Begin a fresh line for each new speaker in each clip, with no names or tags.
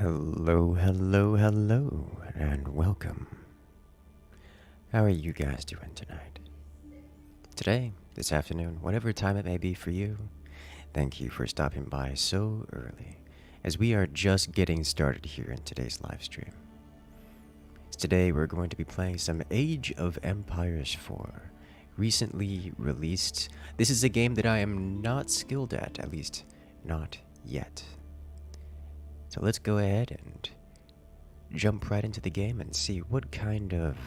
Hello, hello, hello, and welcome. How are you guys doing tonight? Today, this afternoon, whatever time it may be for you, thank you for stopping by so early, as we are just getting started here in today's live stream. Today, we're going to be playing some Age of Empires 4, recently released. This is a game that I am not skilled at least not yet. So let's go ahead and jump right into the game and see what kind of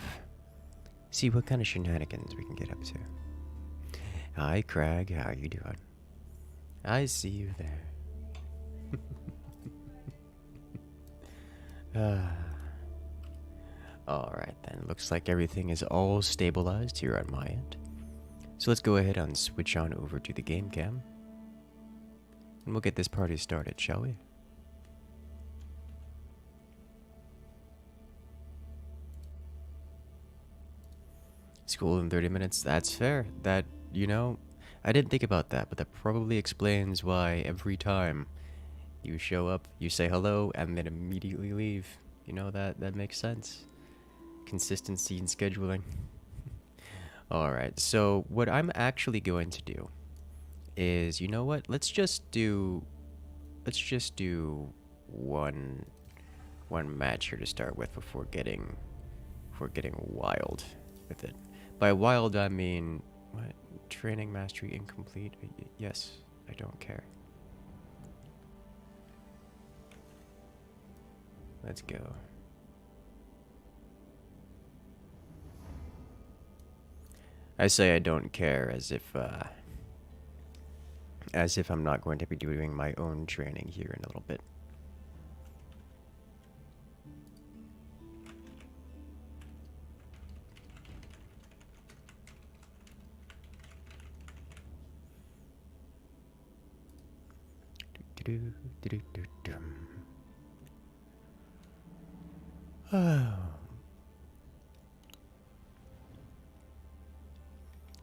shenanigans we can get up to. Hi, Craig. How you doing? I see you there. Alright then, looks like everything is all stabilized here on my end. So let's go ahead and switch on over to the game cam. And we'll get this party started, shall we? School in 30 minutes, that's fair. That, I didn't think about that, but that probably explains why every time you show up, you say hello, and then immediately leave. That makes sense. Consistency in scheduling. Alright, so what I'm actually going to do is, you know what? Let's just do one match here to start with before getting wild with it. By wild, I mean, what? Training mastery incomplete? Yes, I don't care. Let's go. I say I don't care as if I'm not going to be doing my own training here in a little bit.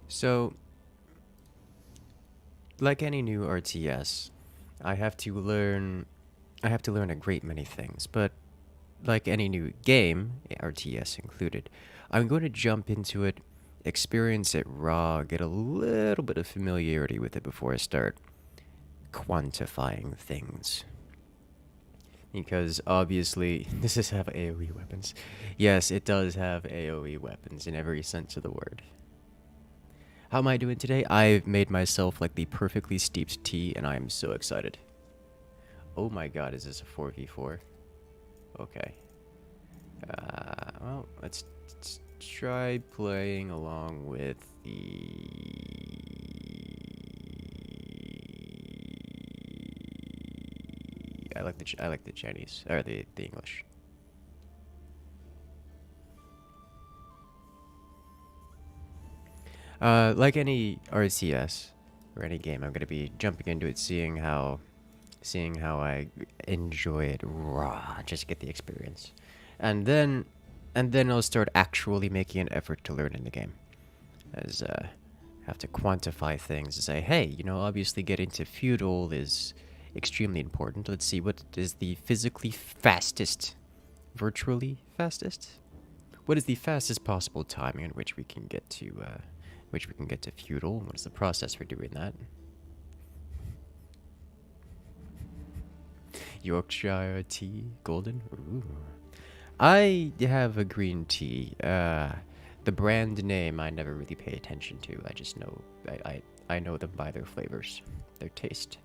So, like any new RTS, I have to learn a great many things, but like any new game, RTS included, I'm going to jump into it, experience it raw, get a little bit of familiarity with it before I start quantifying things. Because obviously, this does have AoE weapons. Yes, it does have AoE weapons in every sense of the word. How am I doing today? I've made myself like the perfectly steeped tea, and I am so excited. Oh my god, is this a 4v4? Okay. Well, let's try playing along with I like the Chinese or the English. Like any RTS or any game, I'm gonna be jumping into it, seeing how I enjoy it raw, just get the experience, and then I'll start actually making an effort to learn in the game, as have to quantify things and say, hey, obviously getting to feudal is extremely important. Let's see what is the physically fastest, virtually fastest. What is the fastest possible timing in which we can get to feudal? What is the process for doing that? Yorkshire tea, golden. Ooh. I have a green tea. The brand name I never really pay attention to. I just know I know them by their flavors, their taste.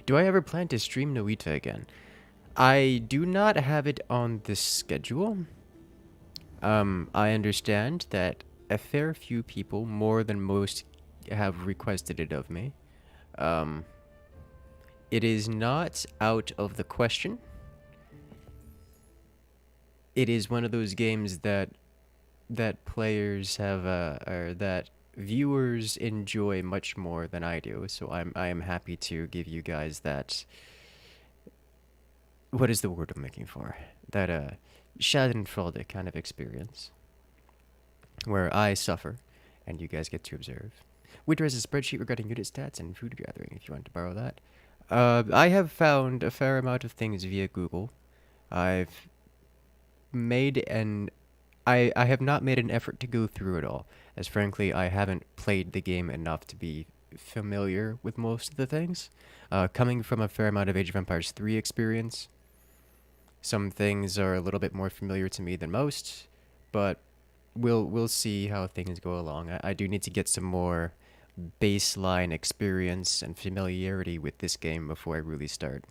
Do I ever plan to stream Noita again? I do not have it on the schedule. I understand that a fair few people, more than most, have requested it of me. It is not out of the question. It is one of those games that players have, or that viewers enjoy much more than I do. So I am happy to give you guys that. What is the word I'm looking for? That Schadenfreude kind of experience, where I suffer, and you guys get to observe. Winter has a spreadsheet regarding unit stats and food gathering. If you want to borrow that, I have found a fair amount of things via Google. I've made an I have not made an effort to go through it all, as frankly I haven't played the game enough to be familiar with most of the things. Coming from a fair amount of Age of Empires 3 experience, some things are a little bit more familiar to me than most, but we'll see how things go along. I do need to get some more baseline experience and familiarity with this game before I really start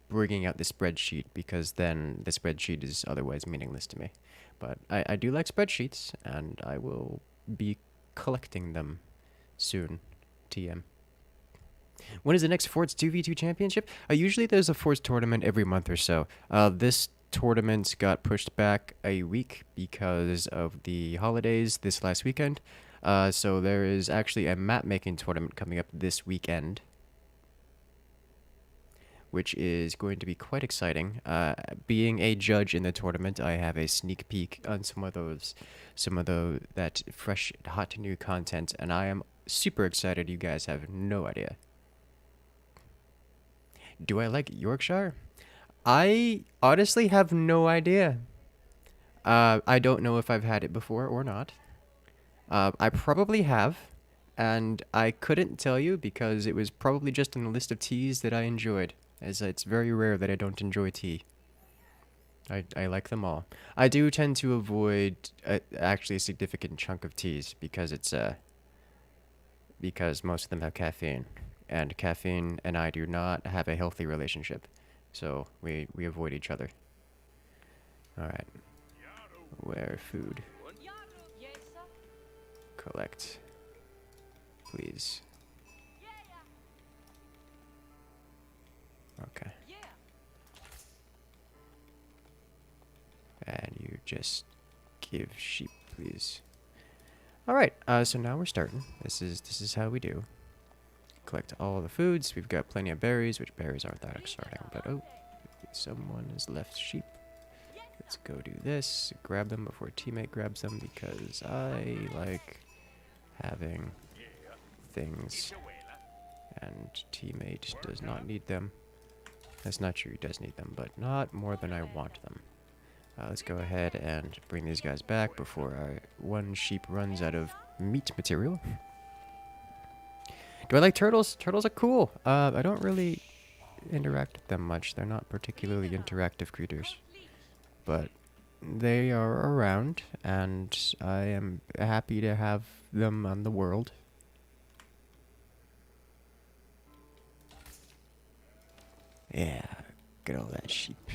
bringing out the spreadsheet, because then the spreadsheet is otherwise meaningless to me. But I do like spreadsheets, and I will be collecting them soon. TM. When is the next Forts 2v2 championship? Usually there's a Forts tournament every month or so. This tournament got pushed back a week because of the holidays this last weekend. So there is actually a map making tournament coming up this weekend, which is going to be quite exciting. Being a judge in the tournament, I have a sneak peek on some of that fresh, hot new content, and I am super excited. You guys have no idea. Do I like Yorkshire? I honestly have no idea. I don't know if I've had it before or not. I probably have, and I couldn't tell you because it was probably just on the list of teas that I enjoyed, as it's very rare that I don't enjoy tea. I like them all. I do tend to avoid actually a significant chunk of teas because most of them have caffeine, and caffeine and I do not have a healthy relationship, so we avoid each other. All right. Where food? Collect, please. Okay. And you just give sheep, please. All right. So now we're starting. This is how we do. Collect all the foods. We've got plenty of berries, which berries aren't that exciting, but oh, someone has left sheep. Let's go do this. Grab them before teammate grabs them, because I like having things, and teammate does not need them. That's not true, he does need them, but not more than I want them. Let's go ahead and bring these guys back before our one sheep runs out of meat material. Do I like turtles? Turtles are cool. I don't really interact with them much. They're not particularly interactive creatures, but they are around, and I am happy to have them on the world. Yeah, get all that sheep.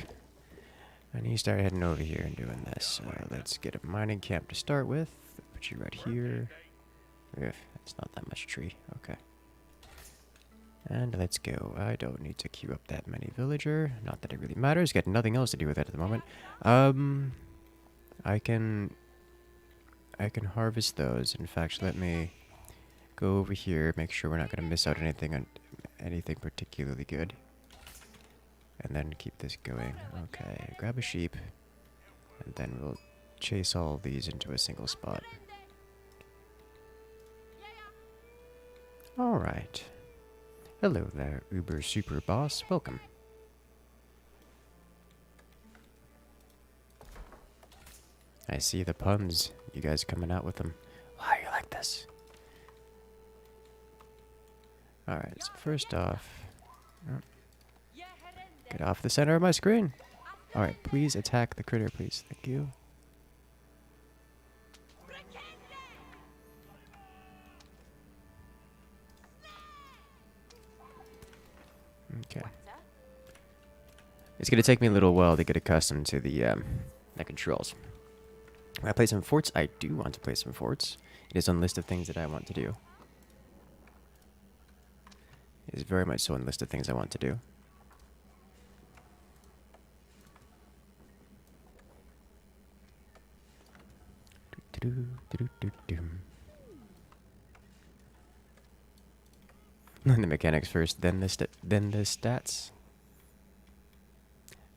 I need to start heading over here and doing this. Let's get a mining camp to start with. Put you right here. It's not that much tree. Okay. And let's go. I don't need to queue up that many villager. Not that it really matters. Got nothing else to do with it at the moment. I can harvest those. In fact, let me go over here. Make sure we're not going to miss out anything particularly good. And then keep this going. Okay, grab a sheep, and then we'll chase all these into a single spot. Alright. Hello there, Uber Super Boss. Welcome. I see the puns. You guys coming out with them. Why you like this? Alright, so first off... Get off the center of my screen. Alright, please attack the critter, please. Thank you. Okay. It's going to take me a little while to get accustomed to the controls. When I play some forts, I do want to play some forts. It is on the list of things that I want to do. It is very much so on the list of things I want to do. The mechanics first, then the stats.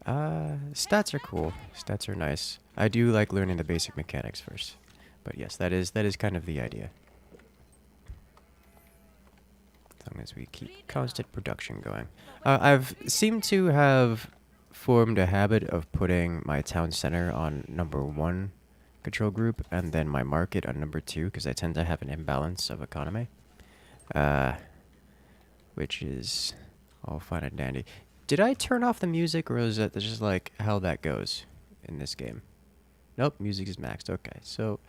Stats are cool. Stats are nice. I do like learning the basic mechanics first. But yes, that is kind of the idea. As long as we keep constant production going. I've seemed to have formed a habit of putting my town center on #1 control group and then my market on #2 because I tend to have an imbalance of economy. Which is all fine and dandy. Did I turn off the music or is that just like how that goes in this game? Nope, music is maxed. Okay, so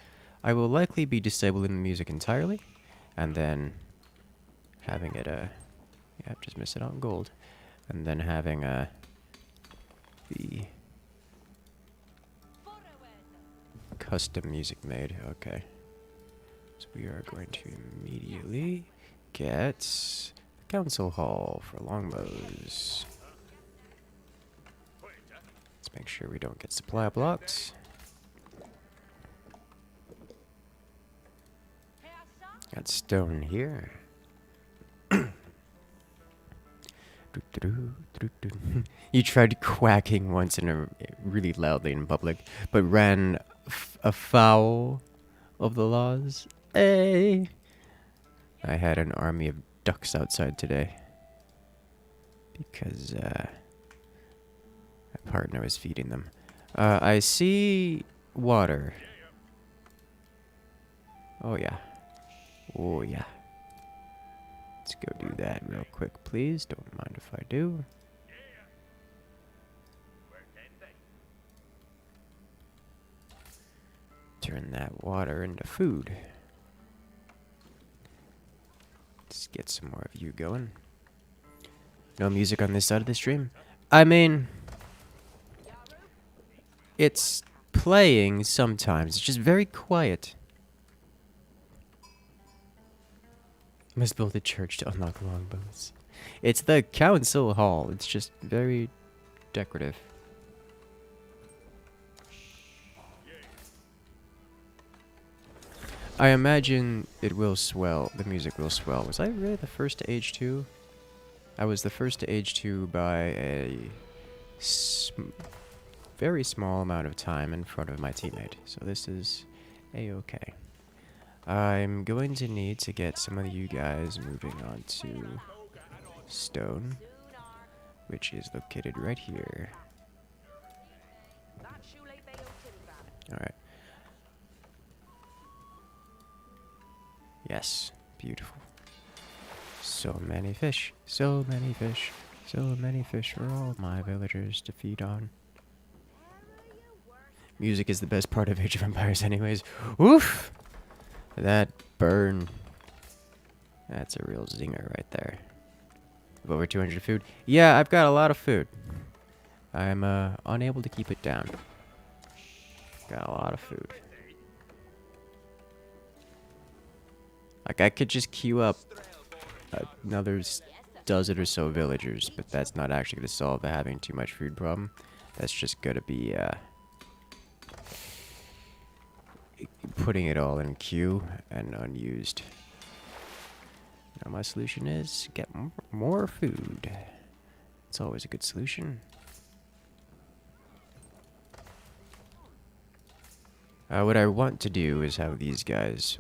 I will likely be disabling the music entirely and then having it, yeah, just miss it on gold. And then having, the custom music made. Okay. So we are going to immediately get the council hall for longbows. Let's make sure we don't get supply blocks. Got stone here. You tried quacking once in a really loudly in public, but ran afoul of the laws. Hey! I had an army of ducks outside today because my partner was feeding them. I see water. Oh yeah. Oh yeah. Let's go do that real quick, please. Don't mind if I do. Turn that water into food. Let's get some more of you going. No music on this side of the stream? I mean, it's playing sometimes. It's just very quiet. Must build a church to unlock longbows. It's the council hall. It's just very decorative. I imagine it will swell. The music will swell. Was I really the first to age 2? I was the first to age 2 by a very small amount of time in front of my teammate. So this is a-okay. I'm going to need to get some of you guys moving on to stone, which is located right here. Alright. Yes, beautiful. So many fish, so many fish, so many fish for all my villagers to feed on. Music is the best part of Age of Empires anyways. Oof! That burn. That's a real zinger right there. Over 200 food. Yeah, I've got a lot of food. I'm unable to keep it down. Got a lot of food. Like, I could just queue up another dozen or so villagers, but that's not actually going to solve the having too much food problem. That's just going to be, putting it all in queue and unused. Now my solution is get more food. It's always a good solution. What I want to do is have these guys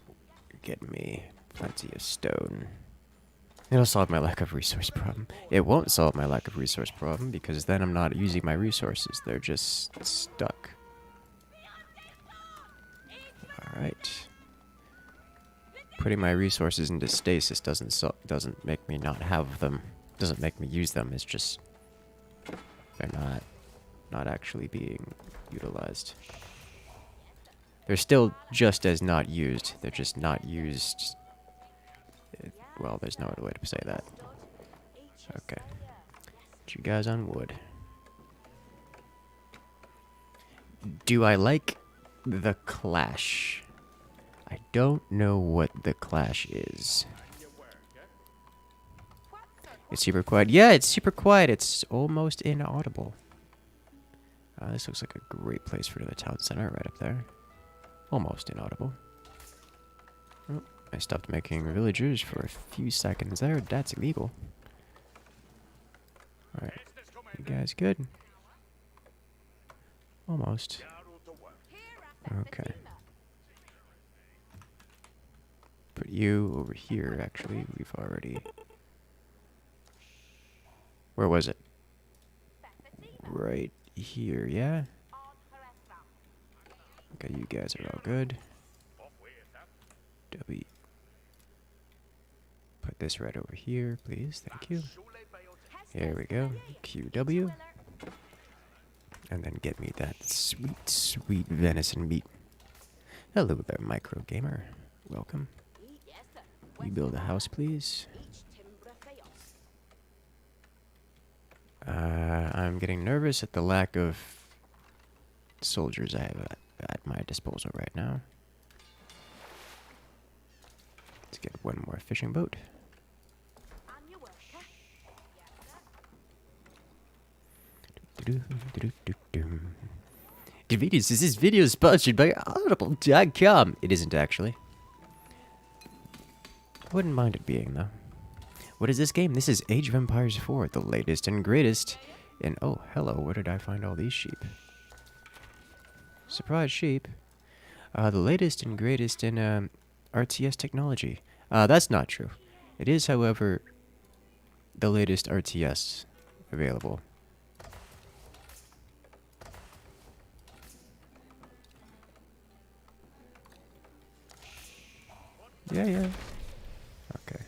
get me plenty of stone. It'll solve my lack of resource problem. It won't solve my lack of resource problem because then I'm not using my resources. They're just stuck. Alright. Putting my resources into stasis doesn't make me not have them. Doesn't make me use them. It's just they're not actually being utilized. They're still just as not used. They're just not used. Well, there's no other way to say that. Okay. Get you guys on wood. Do I like the clash? I don't know what the clash is. It's super quiet. Yeah, it's super quiet. It's almost inaudible. This looks like a great place for the town center right up there. Almost inaudible. Oh, I stopped making villagers for a few seconds there. That's illegal. Alright. You guys good? Almost. Okay. Put you over here, actually. We've already Where was it? Right here, yeah? Okay, you guys are all good. W. Put this right over here, please. Thank you. Here we go. QW. And then get me that sweet, sweet venison meat. Hello there, micro gamer. Welcome. We build a house, please. I'm getting nervous at the lack of soldiers I have at my disposal right now. Let's get one more fishing boat. This video is sponsored by Audible.com. It isn't actually. I wouldn't mind it being, though. What is this game? This is Age of Empires 4, the latest and greatest in... Oh, hello, where did I find all these sheep? Surprise sheep. The latest and greatest in RTS technology. That's not true. It is, however, the latest RTS available. Yeah, yeah. Okay.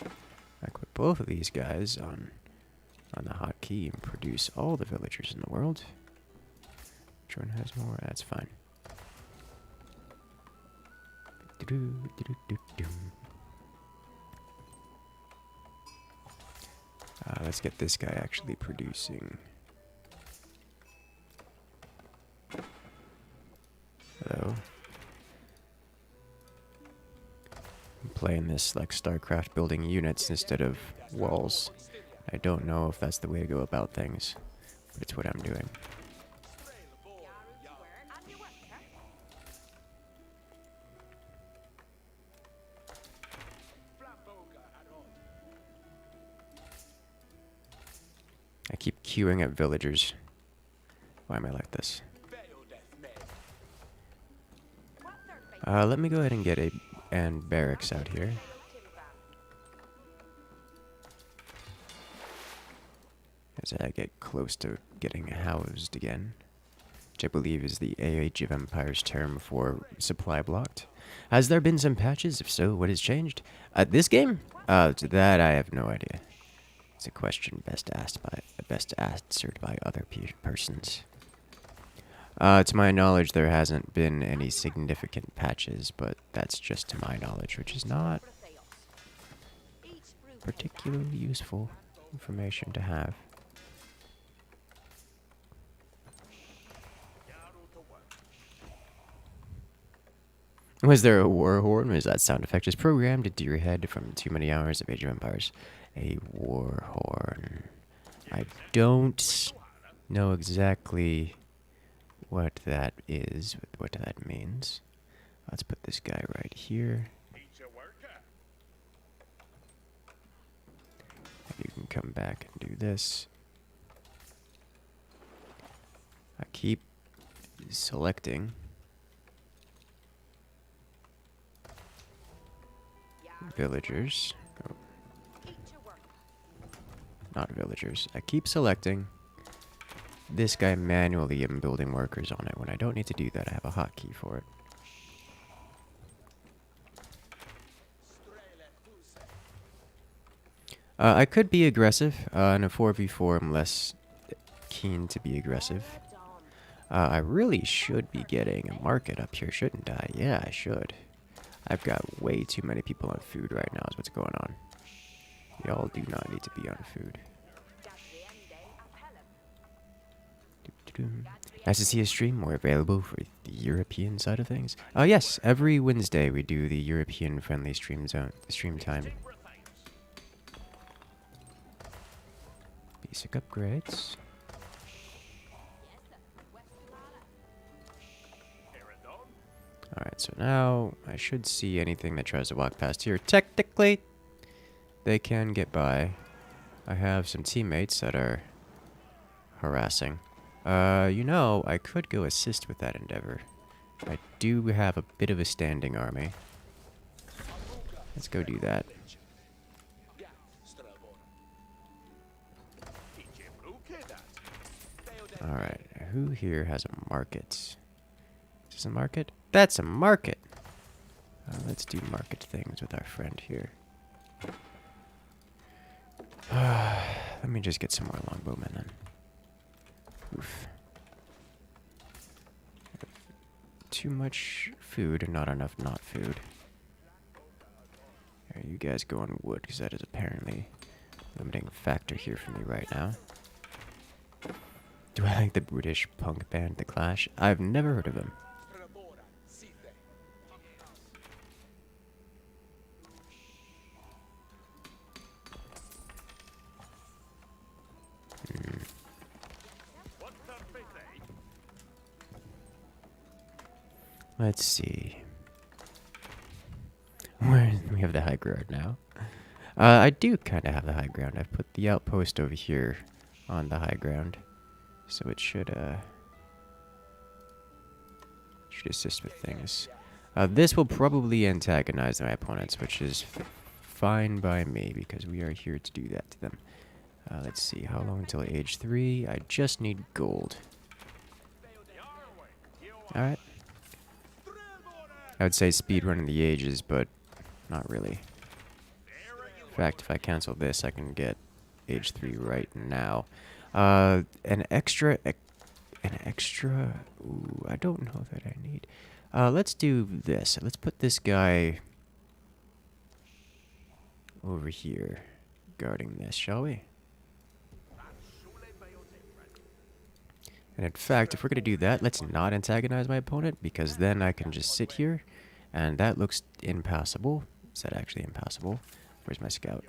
I put both of these guys on the hotkey and produce all the villagers in the world. Which one has more? That's fine. Let's get this guy actually producing. Hello. I'm playing this like StarCraft, building units instead of walls. I don't know if that's the way to go about things, but it's what I'm doing. I keep queuing at villagers. Why am I like this? Let me go ahead and get barracks out here. As I get close to getting housed again, which I believe is the Age of Empires term for supply blocked. Has there been some patches? If so, what has changed? This game? To that I have no idea. It's a question best answered by other persons. To my knowledge, there hasn't been any significant patches, but that's just to my knowledge, which is not particularly useful information to have. Was there a war horn? Was that sound effect just programmed into your head from too many hours of Age of Empires? A war horn. I don't know exactly what that is, what that means. Let's put this guy right here. And you can come back and do this. I keep selecting villagers. Oh. Not villagers. I keep selecting this guy manually and building workers on it. When I don't need to do that, I have a hotkey for it. I could be aggressive. In a 4v4, I'm less keen to be aggressive. I really should be getting a market up here, shouldn't I? Yeah, I should. I've got way too many people on food right now is what's going on. Y'all do not need to be on food. Nice to see a stream more available for the European side of things. Oh yes, every Wednesday we do the European friendly stream time. Basic upgrades. Alright, so now I should see anything that tries to walk past here. Technically, they can get by. I have some teammates that are harassing. You know, I could go assist with that endeavor. I do have a bit of a standing army. Let's go do that. Alright, who here has a market? Is this a market? That's a market! Let's do market things with our friend here. Let me just get some more longbowmen then. Oof. Too much food and not enough not food. Are you guys go on wood? Because that is apparently a limiting factor here for me right now. Do I like the British punk band The Clash? I've never heard of them. Let's see. We have the high ground now. I do kind of have the high ground. I've put the outpost over here on the high ground, so it should assist with things. This will probably antagonize my opponents, which is fine by me because we are here to do that to them. Let's see, how long until age 3? I just need gold. Alright. I would say speedrunning the ages, but not really. In fact, if I cancel this, I can get age 3 right now. An extra... Ooh, I don't know that I need... let's do this. Let's put this guy over here guarding this, shall we? And in fact, if we're going to do that, let's not antagonize my opponent, because then I can just sit here, and that looks impassable. Is that actually impassable? Where's my scout?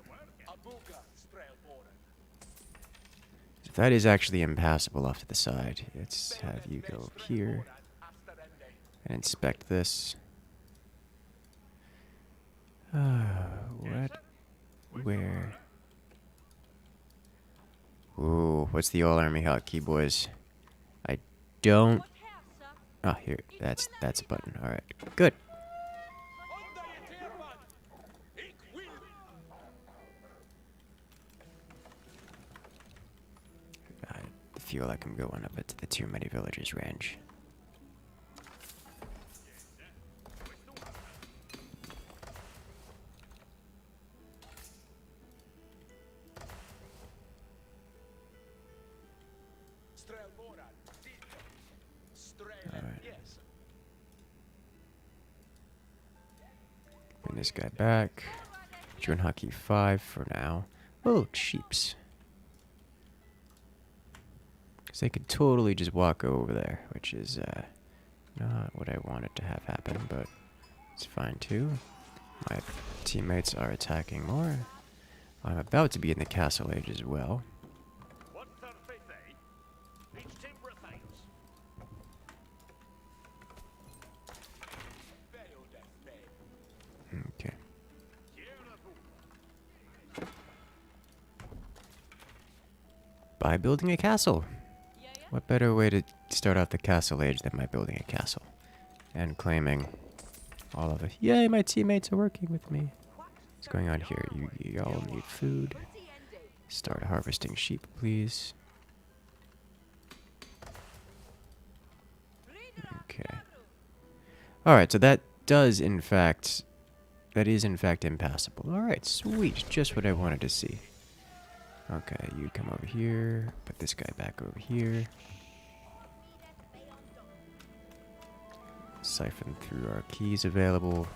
If that is actually impassable off to the side, let's have you go here and inspect this. What? Where? Ooh, what's the all-army hotkey, boys? I don't... Oh, here. That's a button. Alright. Good. I feel like I'm going up into the too many villagers range. Bring this guy back. Join hockey 5 for now. Oh, sheeps. Because they could totally just walk over there, which is not what I wanted to have happen, but it's fine too. My teammates are attacking more. I'm about to be in the castle age as well. Okay. By building a castle. What better way to start off the castle age than by building a castle and claiming all of it? Yay, my teammates are working with me. What's going on here? You all need food. Start harvesting sheep, please. Okay. Alright, so that is in fact impassable. Alright, sweet. Just what I wanted to see. Okay, you come over here. Put this guy back over here. Siphon through our keys available.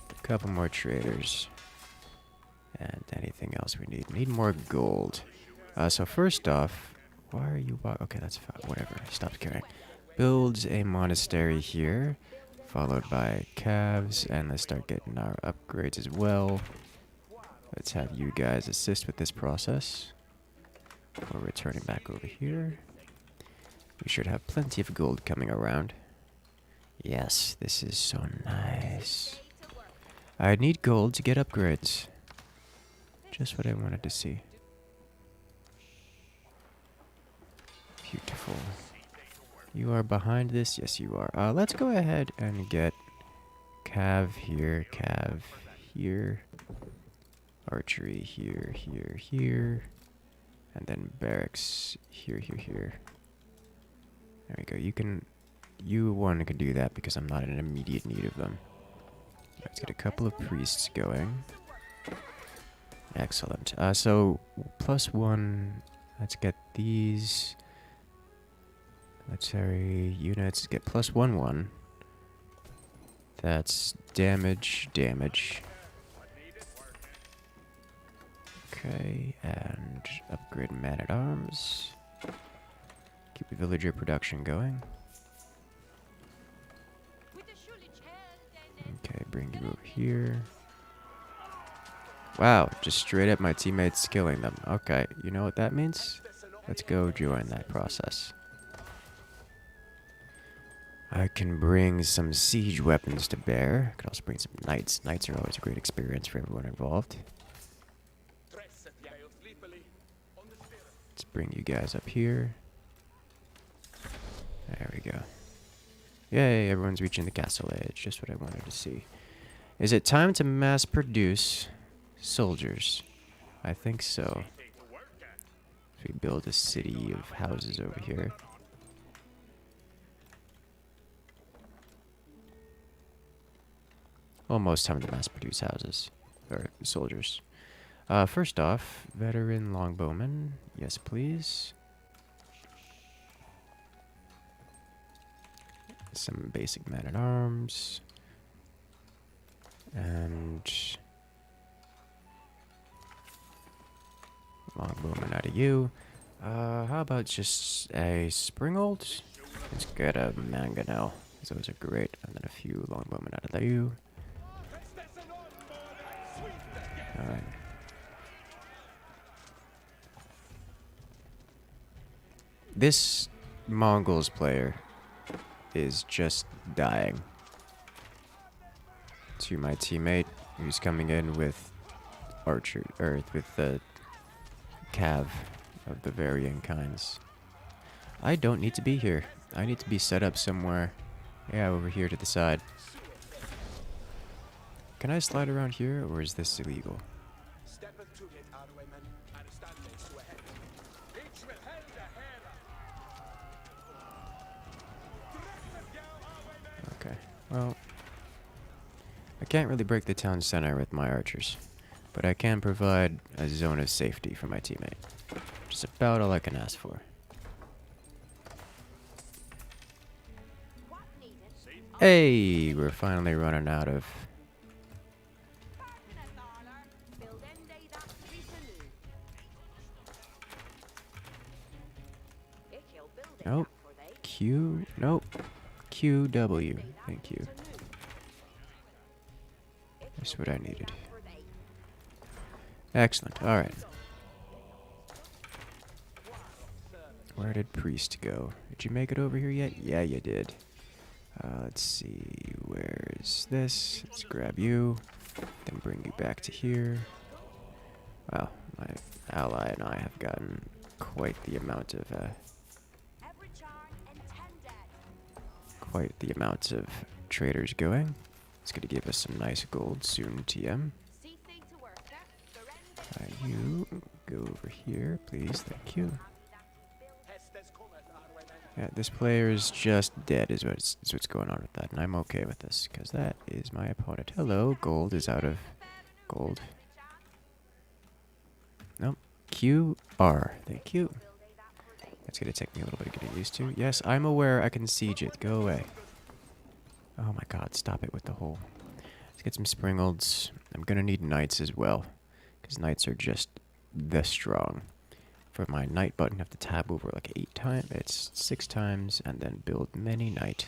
A couple more traders. And anything else we need. Need more gold. So first off, why are you... Okay, that's fine. Whatever. Stop caring. Builds a monastery here. Followed by calves. And let's start getting our upgrades as well. Let's have you guys assist with this process. We're returning back over here. We should have plenty of gold coming around. Yes, this is so nice. I need gold to get upgrades. Just what I wanted to see. Beautiful. You are behind this? Yes, you are. Let's go ahead and get cav here, cav here. Archery here, here, here. And then barracks here, here, here. There we go. You one can do that because I'm not in immediate need of them. Let's get a couple of priests going. Excellent. So +1. Let's get these. Military units get +1/1. That's damage. Okay, and upgrade man-at-arms. Keep the villager production going. Okay, bring you over here. Wow, just straight up my teammates killing them. Okay, you know what that means? Let's go join that process. I can bring some siege weapons to bear. I could also bring some knights. Knights are always a great experience for everyone involved. Let's bring you guys up here. There we go. Yay, everyone's reaching the castle age. Just what I wanted to see. Is it time to mass produce soldiers? I think so. So we build a city of houses over here. Almost time to mass produce houses. Or soldiers. First off, veteran longbowman. Yes, please. Some basic man-at-arms. And longbowman out of you. How about just a springold? Let's get a mangonel. Those are great. And then a few longbowmen out of you. Alright. This Mongols player is just dying to my teammate who's coming in with archer, or with the cav of the varying kinds. I don't need to be here. I need to be set up somewhere. Yeah, over here to the side. Can I slide around here, or is this illegal? Okay, well, I can't really break the town center with my archers, but I can provide a zone of safety for my teammate, which is about all I can ask for. Hey, we're finally running out of... Nope. Q. Nope. QW. Thank you. That's what I needed. Excellent. Alright. Where did Priest go? Did you make it over here yet? Yeah, you did. Let's see. Where is this? Let's grab you. Then bring you back to here. Wow. My ally and I have gotten quite the amount of traders going. It's going to give us some nice gold soon, TM. You go over here, please. Thank you. Yeah, this player is just dead, is what's going on with that, and I'm okay with this, because that is my opponent. Hello, gold is out of gold. Nope. QR. Thank you. That's going to take me a little bit getting used to. Yes, I'm aware I can siege it. Go away. Oh my god, stop it with the whole... Let's get some springolds. I'm going to need knights as well, because knights are just this strong. For my knight button, I have to tab over like 8 times. It's 6 times, and then build many knight.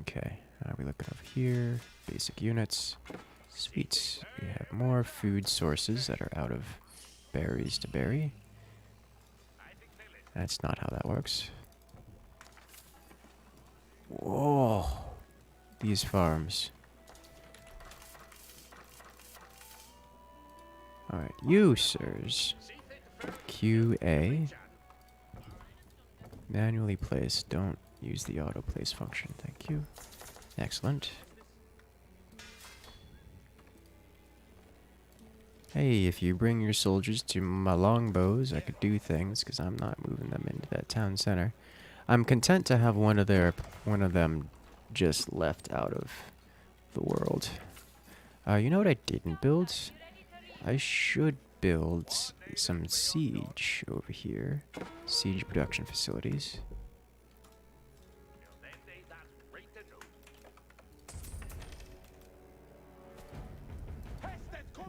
Okay, we looking over here. Basic units. Sweet. We have more food sources that are out of berries to berry. That's not how that works. Whoa. These farms. Alright, you, sirs. QA. Manually place. Don't use the auto place function. Thank you. Excellent. Hey, if you bring your soldiers to my longbows, I could do things, because I'm not moving them into that town center. I'm content to have one of them just left out of the world. You know what I didn't build? I should build some siege over here. Siege production facilities.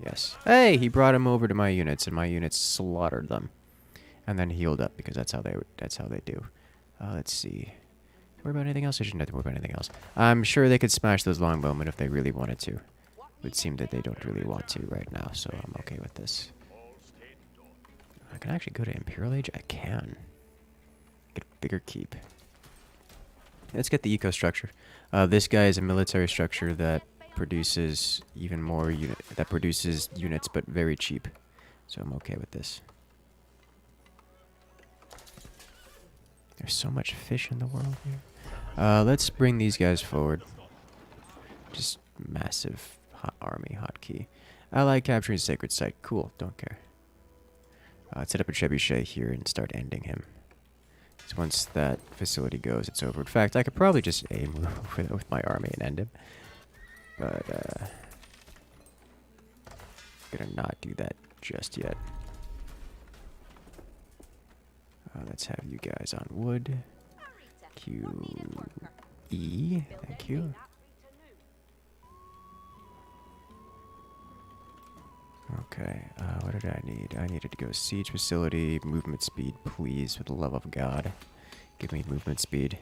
Yes. Hey, he brought him over to my units, and my units slaughtered them, and then healed up because that's how they do. Let's see. Worry about anything else? I shouldn't have to worry about anything else. I'm sure they could smash those longbowmen if they really wanted to. It would seem that they don't really want to right now, so I'm okay with this. I can actually go to Imperial Age? I can. Get a bigger keep. Let's get the eco structure. This guy is a military structure that produces even more units, but very cheap. So I'm okay with this. There's so much fish in the world here. Let's bring these guys forward. Just massive army hotkey. Ally capturing sacred site. Cool. Don't care. Let's set up a trebuchet here and start ending him. So once that facility goes, it's over. In fact, I could probably just aim with my army and end him. But, gonna not do that just yet. Let's have you guys on wood. QE. Thank you. Okay, what did I need? I needed to go siege facility, movement speed, please, for the love of God. Give me movement speed.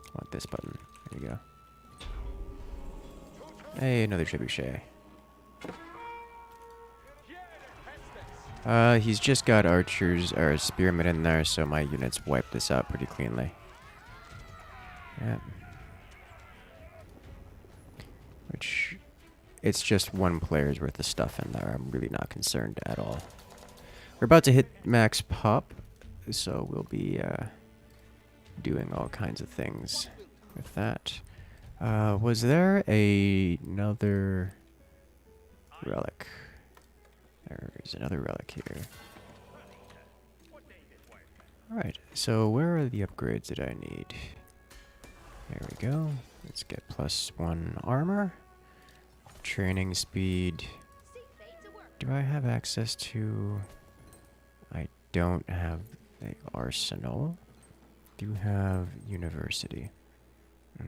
I want this button. There you go. Hey, another trebuchet. He's just got archers, or spearmen in there, so my units wipe this out pretty cleanly. Yeah. Which, it's just one player's worth of stuff in there. I'm really not concerned at all. We're about to hit max pop, so we'll be doing all kinds of things with that. Was there another relic? There's another relic here. Alright, so where are the upgrades that I need? There we go. Let's get +1 armor. Training speed. Do I have access to... I don't have the arsenal. Do have university.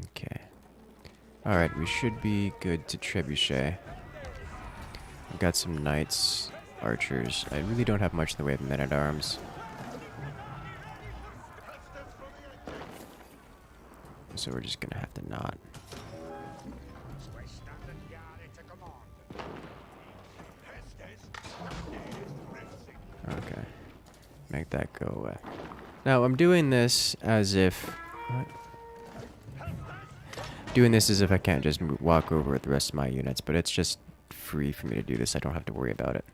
Okay. Alright, we should be good to trebuchet. I've got some knights, archers. I really don't have much in the way of men-at-arms. So we're just gonna have to not. Okay. Make that go away. Now, I'm doing this as if... What? Doing this as if I can't just walk over with the rest of my units, but it's just free for me to do this. I don't have to worry about it.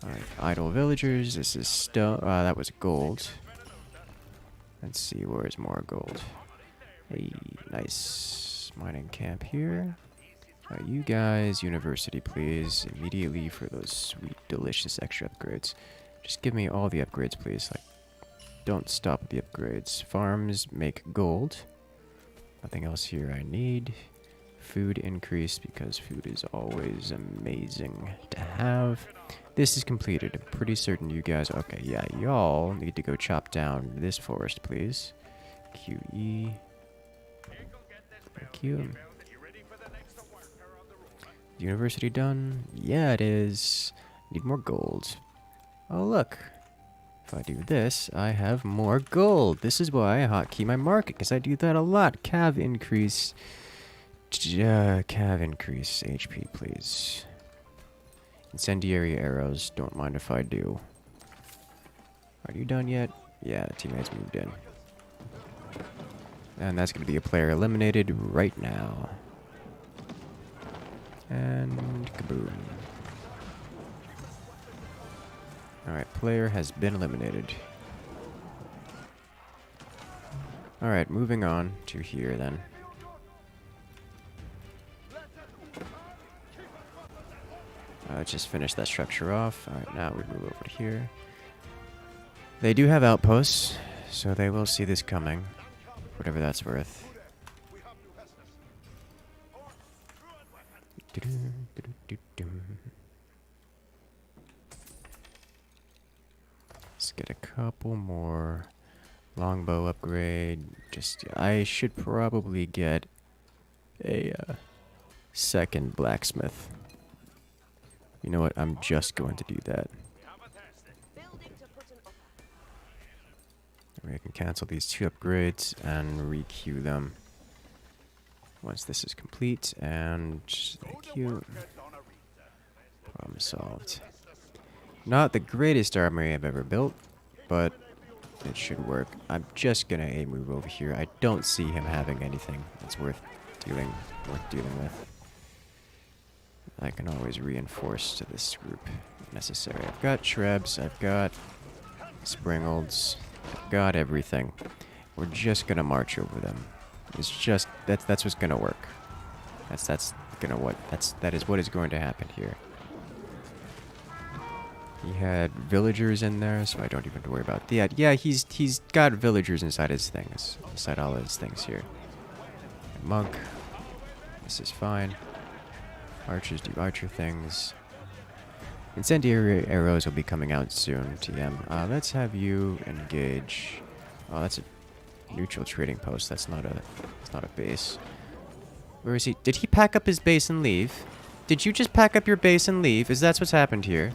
Alright, idle villagers. This is stone. That was gold. Let's see, where's more gold? Hey, nice mining camp here. You guys, university, please. Immediately for those sweet, delicious extra upgrades. Just give me all the upgrades, please. Like, don't stop at the upgrades. Farms make gold. Nothing else here I need. Food increase, because food is always amazing to have. This is completed. I'm pretty certain you guys... Okay, yeah, y'all need to go chop down this forest, please. QE. Thank you. University done? Yeah, it is. Need more gold. Oh, look. If I do this, I have more gold. This is why I hotkey my market, because I do that a lot. Cav increase. Cav increase HP, please. Incendiary arrows. Don't mind if I do. Are you done yet? Yeah, the teammates moved in. And that's going to be a player eliminated right now. And kaboom. Alright, player has been eliminated. Alright, moving on to here then. Let's just finish that structure off. Alright, now we move over to here. They do have outposts, so they will see this coming. Whatever that's worth. Let's get a couple more. Longbow upgrade. Just, I should probably get a second blacksmith. You know what? I'm just going to do that. We can cancel these 2 upgrades and requeue them once this is complete. And thank you. Problem solved. Not the greatest armory I've ever built, but it should work. I'm just gonna move over here. I don't see him having anything that's worth dealing with. I can always reinforce to this group if necessary. I've got Trebs, I've got Springolds, I've got everything. We're just gonna march over them. It's just that's what's gonna work. That is what is going to happen here. He had villagers in there, so I don't even have to worry about that. Yeah, he's got villagers inside his things, inside all his things here. Monk, this is fine. Archers do archer things. Incendiary arrows will be coming out soon, TM. Let's have you engage. Oh, that's a neutral trading post. That's not a base. Where is he? Did he pack up his base and leave? Did you just pack up your base and leave? Is that what's happened here?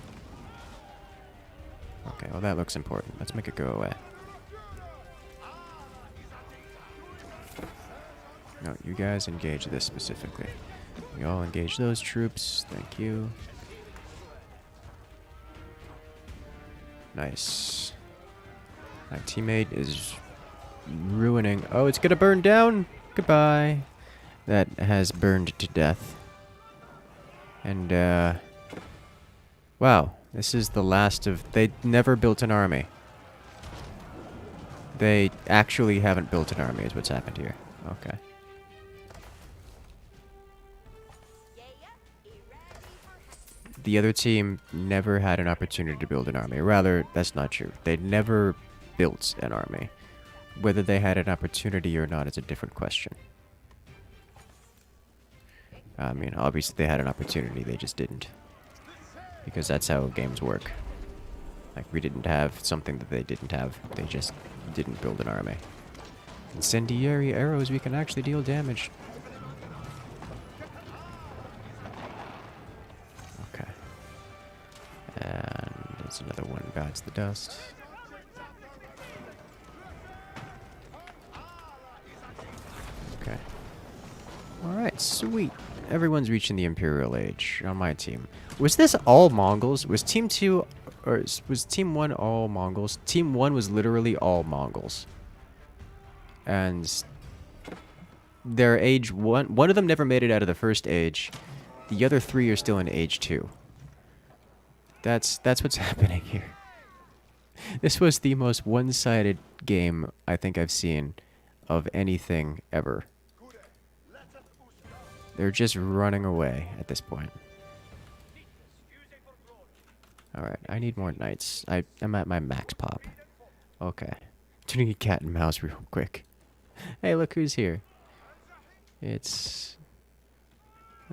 Okay, well that looks important. Let's make it go away. No, you guys engage this specifically. We all engage those troops. Thank you. Nice. My teammate is ruining... Oh, it's gonna burn down! Goodbye. That has burned to death. And, wow. This is the last of... They never built an army. They actually haven't built an army is what's happened here. Okay. The other team never had an opportunity to build an army. Rather, that's not true. They never built an army. Whether they had an opportunity or not is a different question. I mean, obviously they had an opportunity, they just didn't. Because that's how games work. Like, we didn't have something that they didn't have. They just didn't build an army. Incendiary arrows, we can actually deal damage. Okay. And there's another one, guides the dust. Okay. Alright, sweet. Everyone's reaching the Imperial Age on my team. Was this all Mongols? Was Team 2... Or was Team 1 all Mongols? Team 1 was literally all Mongols. And... their age... One of them never made it out of the first age. The other 3 are still in age 2. That's what's happening here. This was the most one-sided game I think I've seen of anything ever. They're just running away at this point. Alright, I need more knights. I'm at my max pop. Okay. Doing cat and mouse real quick. Hey, look who's here. It's...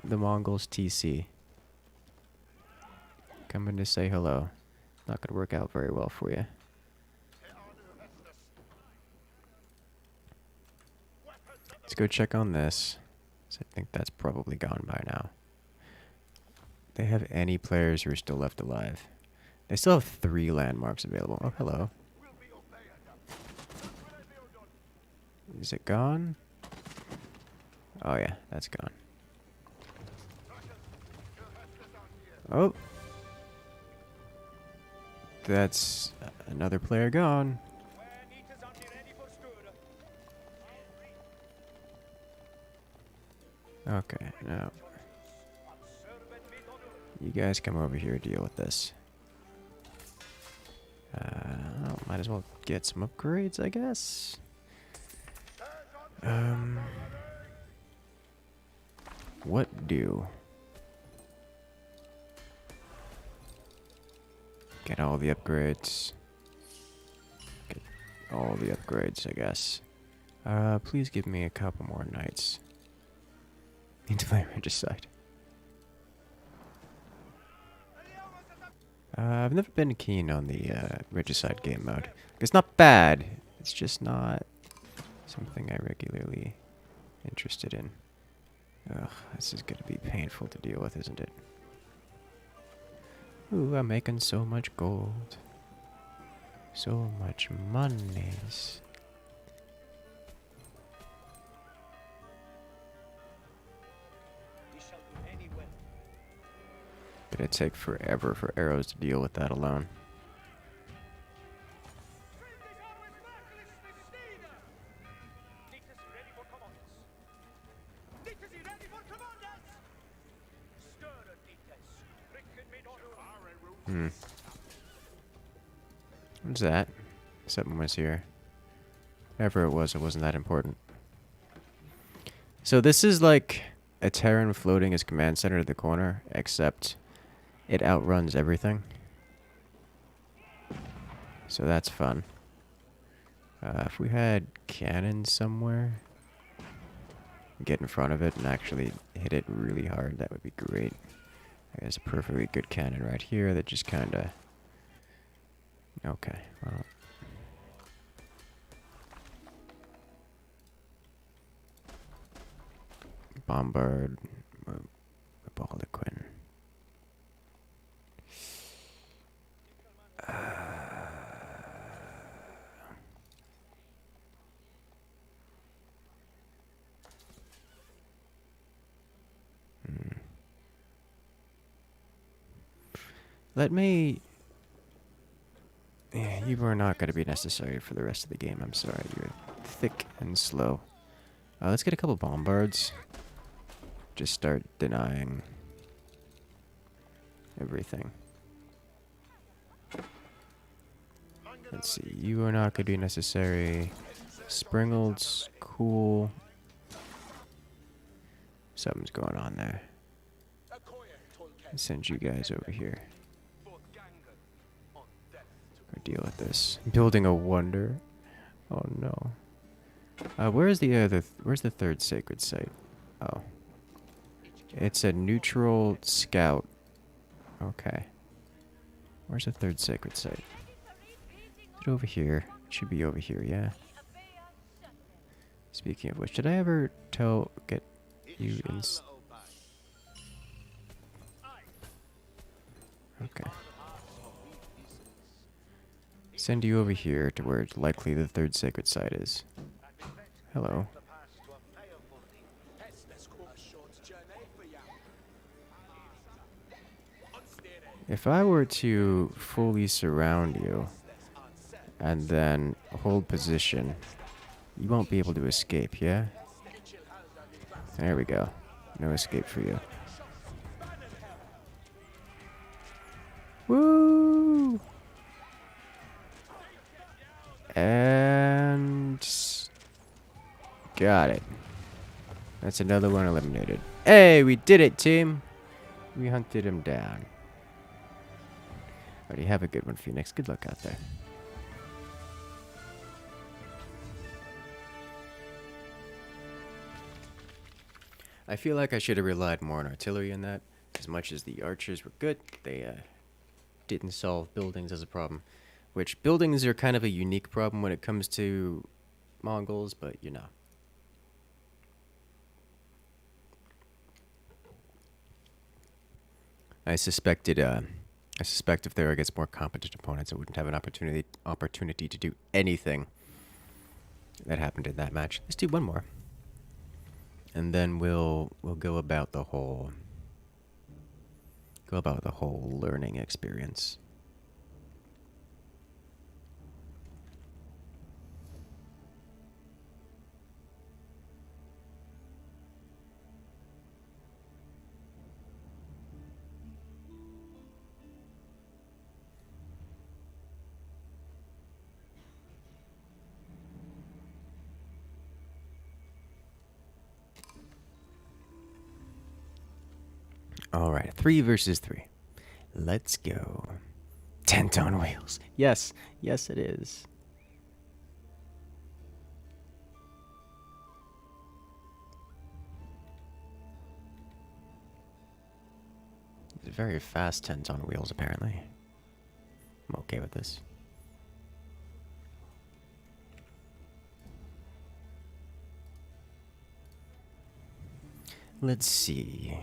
the Mongols TC. Coming to say hello. Not gonna work out very well for you. Let's go check on this. So I think that's probably gone by now. They have any players who are still left alive. They still have 3 landmarks available. Oh, hello. Is it gone? Oh yeah, that's gone. Oh! That's another player gone. Okay, now you guys come over here and deal with this. Might as well get some upgrades, I guess. What do? Get all the upgrades. Get all the upgrades, I guess. Please give me a couple more knights. Into my regicide. I've never been keen on the regicide game mode. It's not bad. It's just not something I regularly interested in. Ugh, this is gonna be painful to deal with, isn't it? Ooh, I'm making so much gold. So much monies. Gonna take forever for arrows to deal with that alone. What's that? Something was here. Whatever it wasn't that important. So this is like a Terran floating his command center to the corner, except it outruns everything. So that's fun. If we had cannons somewhere, get in front of it and actually hit it really hard, that would be great. There's a perfectly good cannon right here that just kind of... Okay, well... Bombard... Baldaquin. Let me... Yeah, you are not going to be necessary for the rest of the game. I'm sorry. You're thick and slow. Let's get a couple bombards. Just start denying everything. Let's see. You are not going to be necessary. Springalds, cool. Something's going on there. I'll send you guys over here. Or deal with this. Building a wonder. Oh no. Where's the third sacred site? Oh. It's a neutral scout. Okay. Where's the third sacred site? Is it over here? It should be over here, yeah. Speaking of which, did I ever get you in... Okay. Send you over here to where likely the third sacred site is. Hello. If I were to fully surround you and then hold position, you won't be able to escape, yeah? There we go. No escape for you. Woo! And... got it. That's another one eliminated. Hey, we did it, team! We hunted him down. Alrighty, have a good one, Phoenix. Good luck out there. I feel like I should have relied more on artillery in that. As much as the archers were good, they didn't solve buildings as a problem. Which, buildings are kind of a unique problem when it comes to Mongols, but you know. I suspect if they were against more competent opponents, I wouldn't have an opportunity to do anything that happened in that match. Let's do one more, and then we'll go about the whole learning experience. All right, 3 versus 3. Let's go. Tent on wheels. Yes, yes, it is. It's a very fast tent on wheels, apparently. I'm okay with this. Let's see.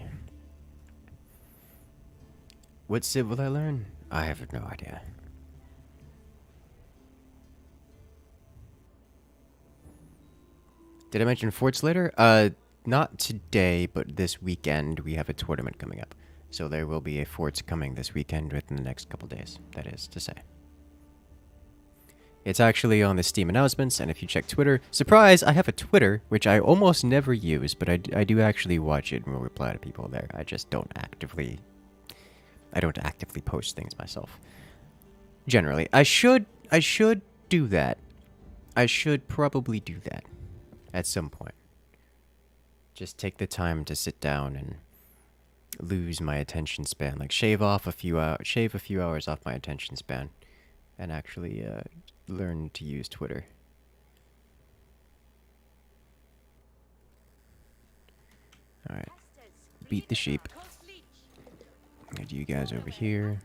What civ will I learn? I have no idea. Did I mention Fort Slater? Not today, but this weekend we have a tournament coming up. So there will be a forts coming this weekend within the next couple days, that is to say. It's actually on the Steam announcements, and if you check Twitter, surprise, I have a Twitter, which I almost never use, but I do actually watch it and will reply to people there. I just don't actively post things myself. Generally, I should do that. I should probably do that at some point. Just take the time to sit down and lose my attention span, like shave a few hours off my attention span, and actually learn to use Twitter. All right, beat the sheep. Get you guys over here.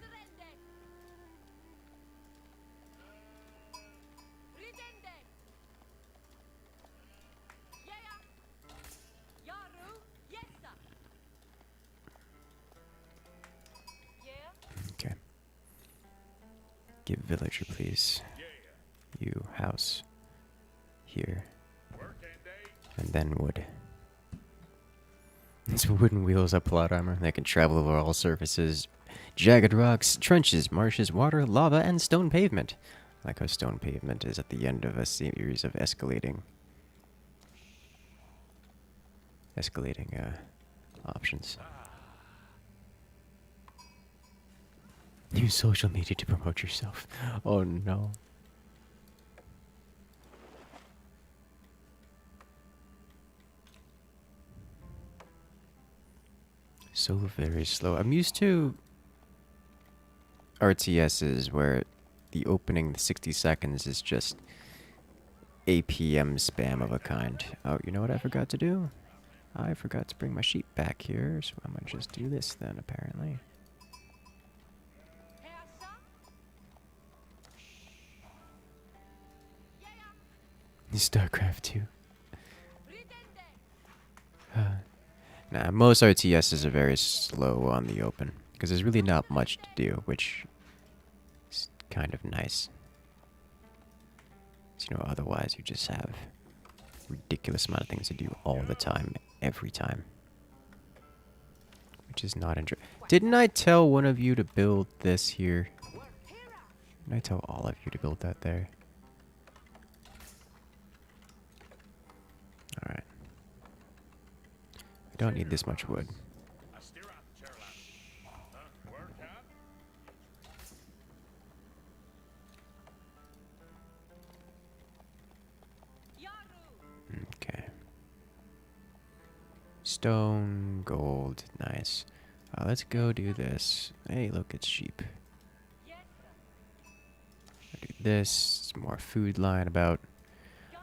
Okay. Give villager, please. You house here, and then wood. These wooden wheels have plot armor. They can travel over all surfaces. Jagged rocks, trenches, marshes, water, lava, and stone pavement. I like how stone pavement is at the end of a series of escalating options. Use social media to promote yourself. Oh no. So very slow. I'm used to RTSs where the opening 60 seconds is just APM spam of a kind. Oh, you know what I forgot to do? I forgot to bring my sheep back here, so I'm gonna just do this then, apparently. StarCraft 2. Nah, most RTSs are very slow on the open, because there's really not much to do, which is kind of nice. So, you know, otherwise you just have a ridiculous amount of things to do all the time, every time. Which is not interesting. Didn't I tell one of you to build this here? Didn't I tell all of you to build that there? Alright. I don't need this much wood. Okay. Stone, gold, nice. Let's go do this. Hey, look, it's sheep. Do this, some more food lying about.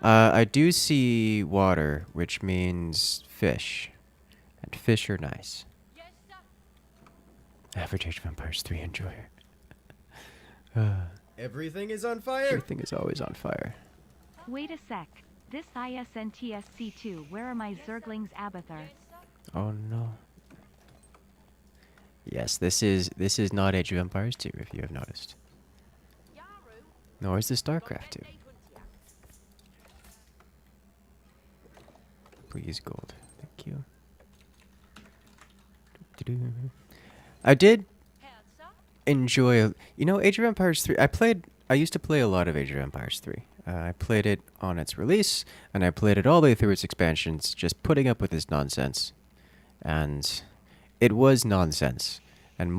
I do see water, which means fish. And fish are nice. Average Age of Empires 3 enjoyer.
Everything is on fire.
Everything is always on fire.
Wait a sec. This ISNTSC2, where are my Zerglings Abathar?
Oh no. Yes, this is not Age of Empires 2, if you have noticed. Nor is this StarCraft 2. Please, gold. Thank you. I did enjoy, you know, Age of Empires 3. I used to play a lot of Age of Empires 3. I played it on its release, and I played it all the way through its expansions, just putting up with this nonsense. And it was nonsense. And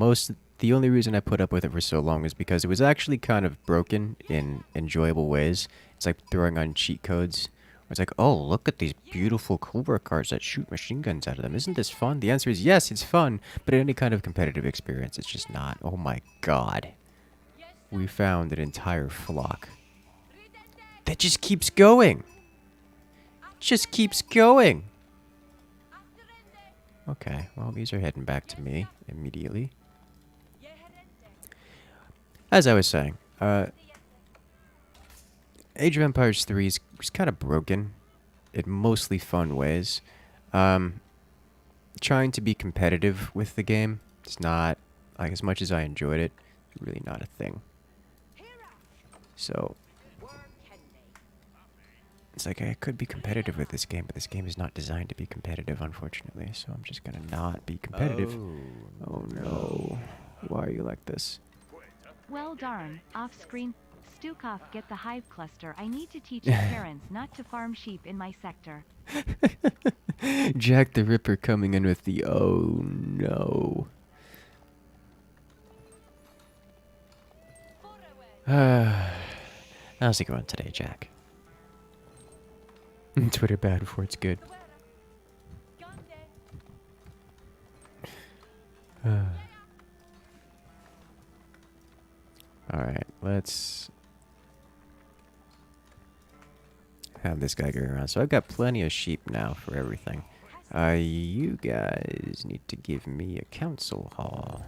the only reason I put up with it for so long is because it was actually kind of broken in enjoyable ways. It's like throwing on cheat codes. It's like, oh, look at these beautiful Cobra cars that shoot machine guns out of them. Isn't this fun? The answer is yes, it's fun. But in any kind of competitive experience, it's just not. Oh my god. we found an entire flock. That just keeps going. Just keeps going. Okay, well, these are heading back to me immediately. As I was saying, Age of Empires 3 is kind of broken in mostly fun ways. Trying to be competitive with the game, it's not, like, as much as I enjoyed it, it's really not a thing. So, it's like I could be competitive with this game, but this game is not designed to be competitive, unfortunately. So I'm just gonna not be competitive. Oh no. Why are you like this?
Well darn, off-screen. Stukov, get the hive cluster. I need to teach the parents not to farm sheep in my sector.
Jack the Ripper coming in with the oh no. How's it going today, Jack? Twitter bad before it's good. Alright, let's have this guy go around. So I've got plenty of sheep now for everything. You guys need to give me a council hall.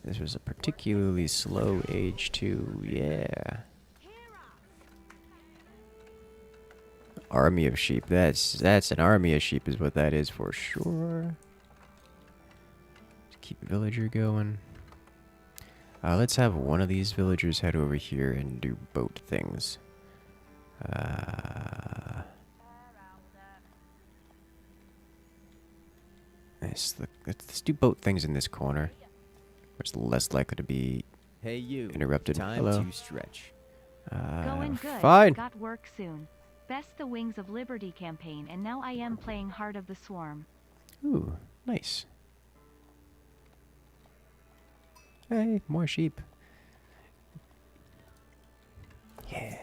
This was a particularly slow age too, yeah. Army of sheep. That's an army of sheep is what that is for sure. Let's keep villager going. Let's have one of these villagers head over here and do boat things. Nice. Let's do boat things in this corner. It's less likely to be interrupted.
Time
Hello.
to stretch.
Going good.
Fine.
Got work soon. Best the Wings of Liberty campaign, and now I am playing Heart of the Swarm.
Ooh, nice. Hey, more sheep. Yeah.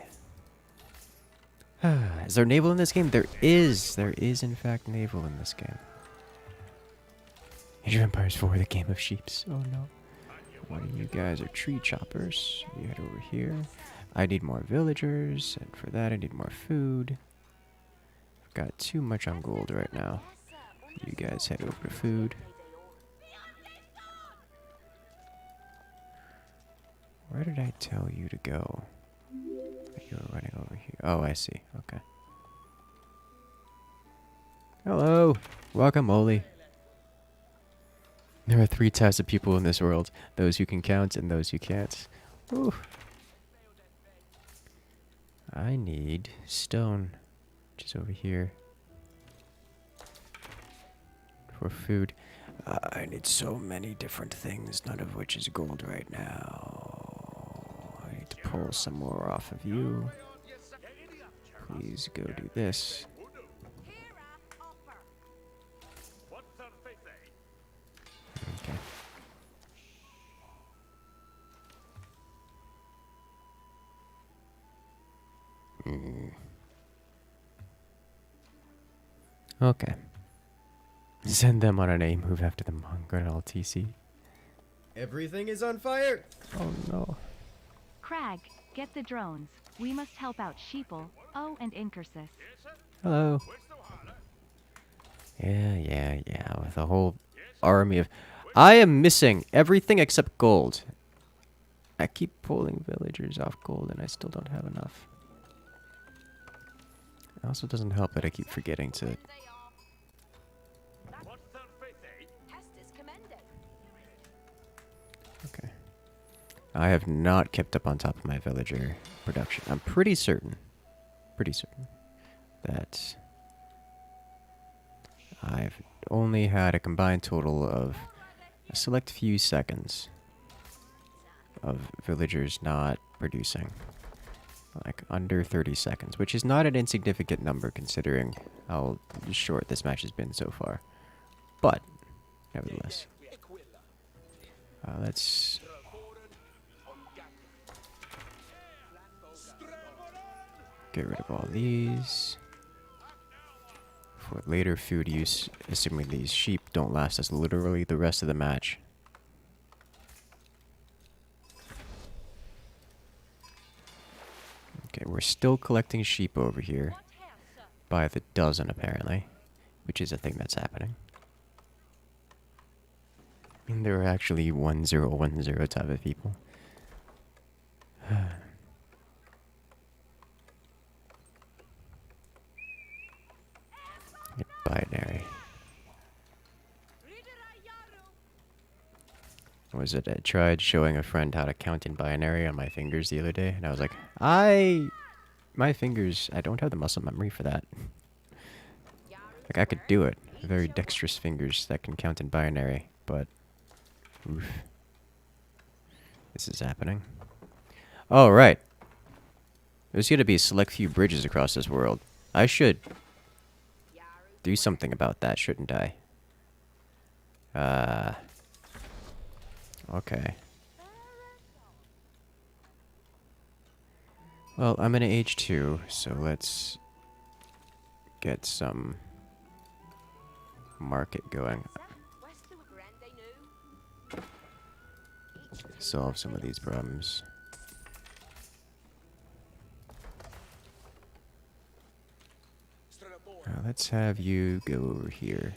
Is there naval in this game? There is. There is, in fact, naval in this game. Age of Empires 4, the game of sheeps. Oh no. One of you guys are tree choppers. You head over here. I need more villagers, and for that I need more food. I've got too much on gold right now. You guys head over to food. Where did I tell you to go? You were running over here. Oh, I see. Okay. Hello. Guacamole. There are 3 types of people in this world. Those who can count and those who can't. Ooh. I need stone, which is over here. For food. I need so many different things, none of which is gold right now. I need to pull some more off of you. Please go do this. Okay. Okay. Send them on an A move after the Mongol TC.
Everything is on fire.
Oh no.
Crag, get the drones. We must help out Sheeple, oh, and Incursus.
Hello. Yeah. With a whole army of... I am missing everything except gold. I keep pulling villagers off gold and I still don't have enough. It also doesn't help that I keep forgetting to... Okay. I have not kept up on top of my villager production. I'm pretty certain that I've only had a combined total of a select few seconds of villagers not producing. Like under 30 seconds, which is not an insignificant number considering how short this match has been so far. But, nevertheless. Let's... get rid of all these. For later food use, assuming these sheep don't last us literally the rest of the match. Okay, we're still collecting sheep over here. By the dozen, apparently. Which is a thing that's happening. I mean, there are actually 1010 type of people. Get binary. What was it? I tried showing a friend how to count in binary on my fingers the other day, and I was like, my fingers, I don't have the muscle memory for that. Like, I could do it. Very dexterous fingers that can count in binary, but... Oof. This is happening. Oh, right. There's gonna be a select few bridges across this world. I should do something about that, shouldn't I? Okay. Well, I'm in age 2, so let's get some market going. Solve some of these problems. Let's have you go over here.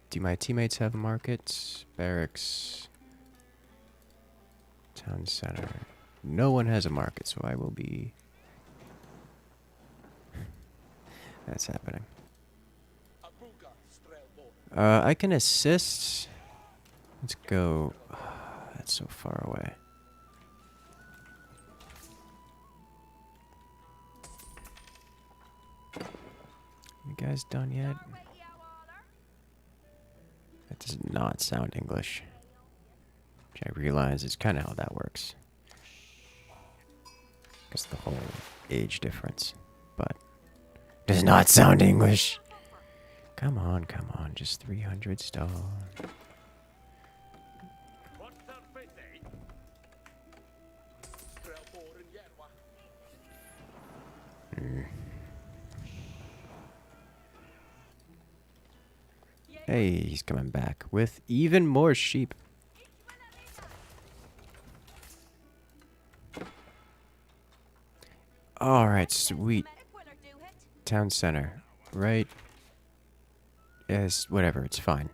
Do my teammates have markets? Barracks. Town center. No one has a market, so I will be... That's happening. I can assist. Let's go. That's so far away. You guys done yet? That does not sound English. Which I realize is kind of how that works. Because the whole age difference. But does not sound English. Come on, just 300 stone. Hey, he's coming back with even more sheep. Alright, sweet. Town center. Right. Yes, whatever, it's fine.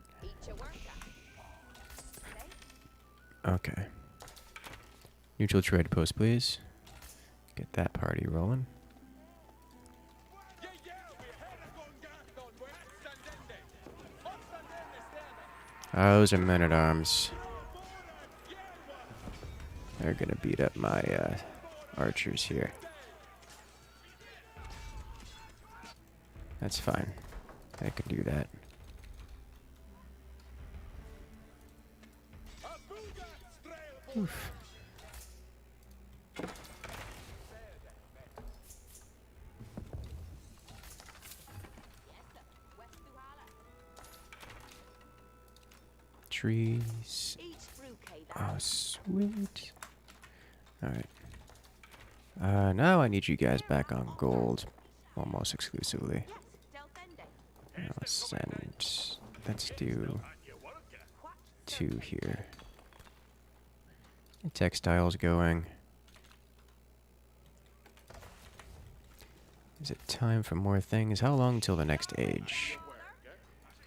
Okay. Neutral trade post, please. Get that party rolling. Those are men-at-arms. They're gonna beat up my archers here. That's fine. I can do that. Oof. Trees. Oh, sweet. Alright. Now I need you guys back on gold. Almost exclusively. Let's do 2 here. Textiles going. Is it time for more things? How long till the next age?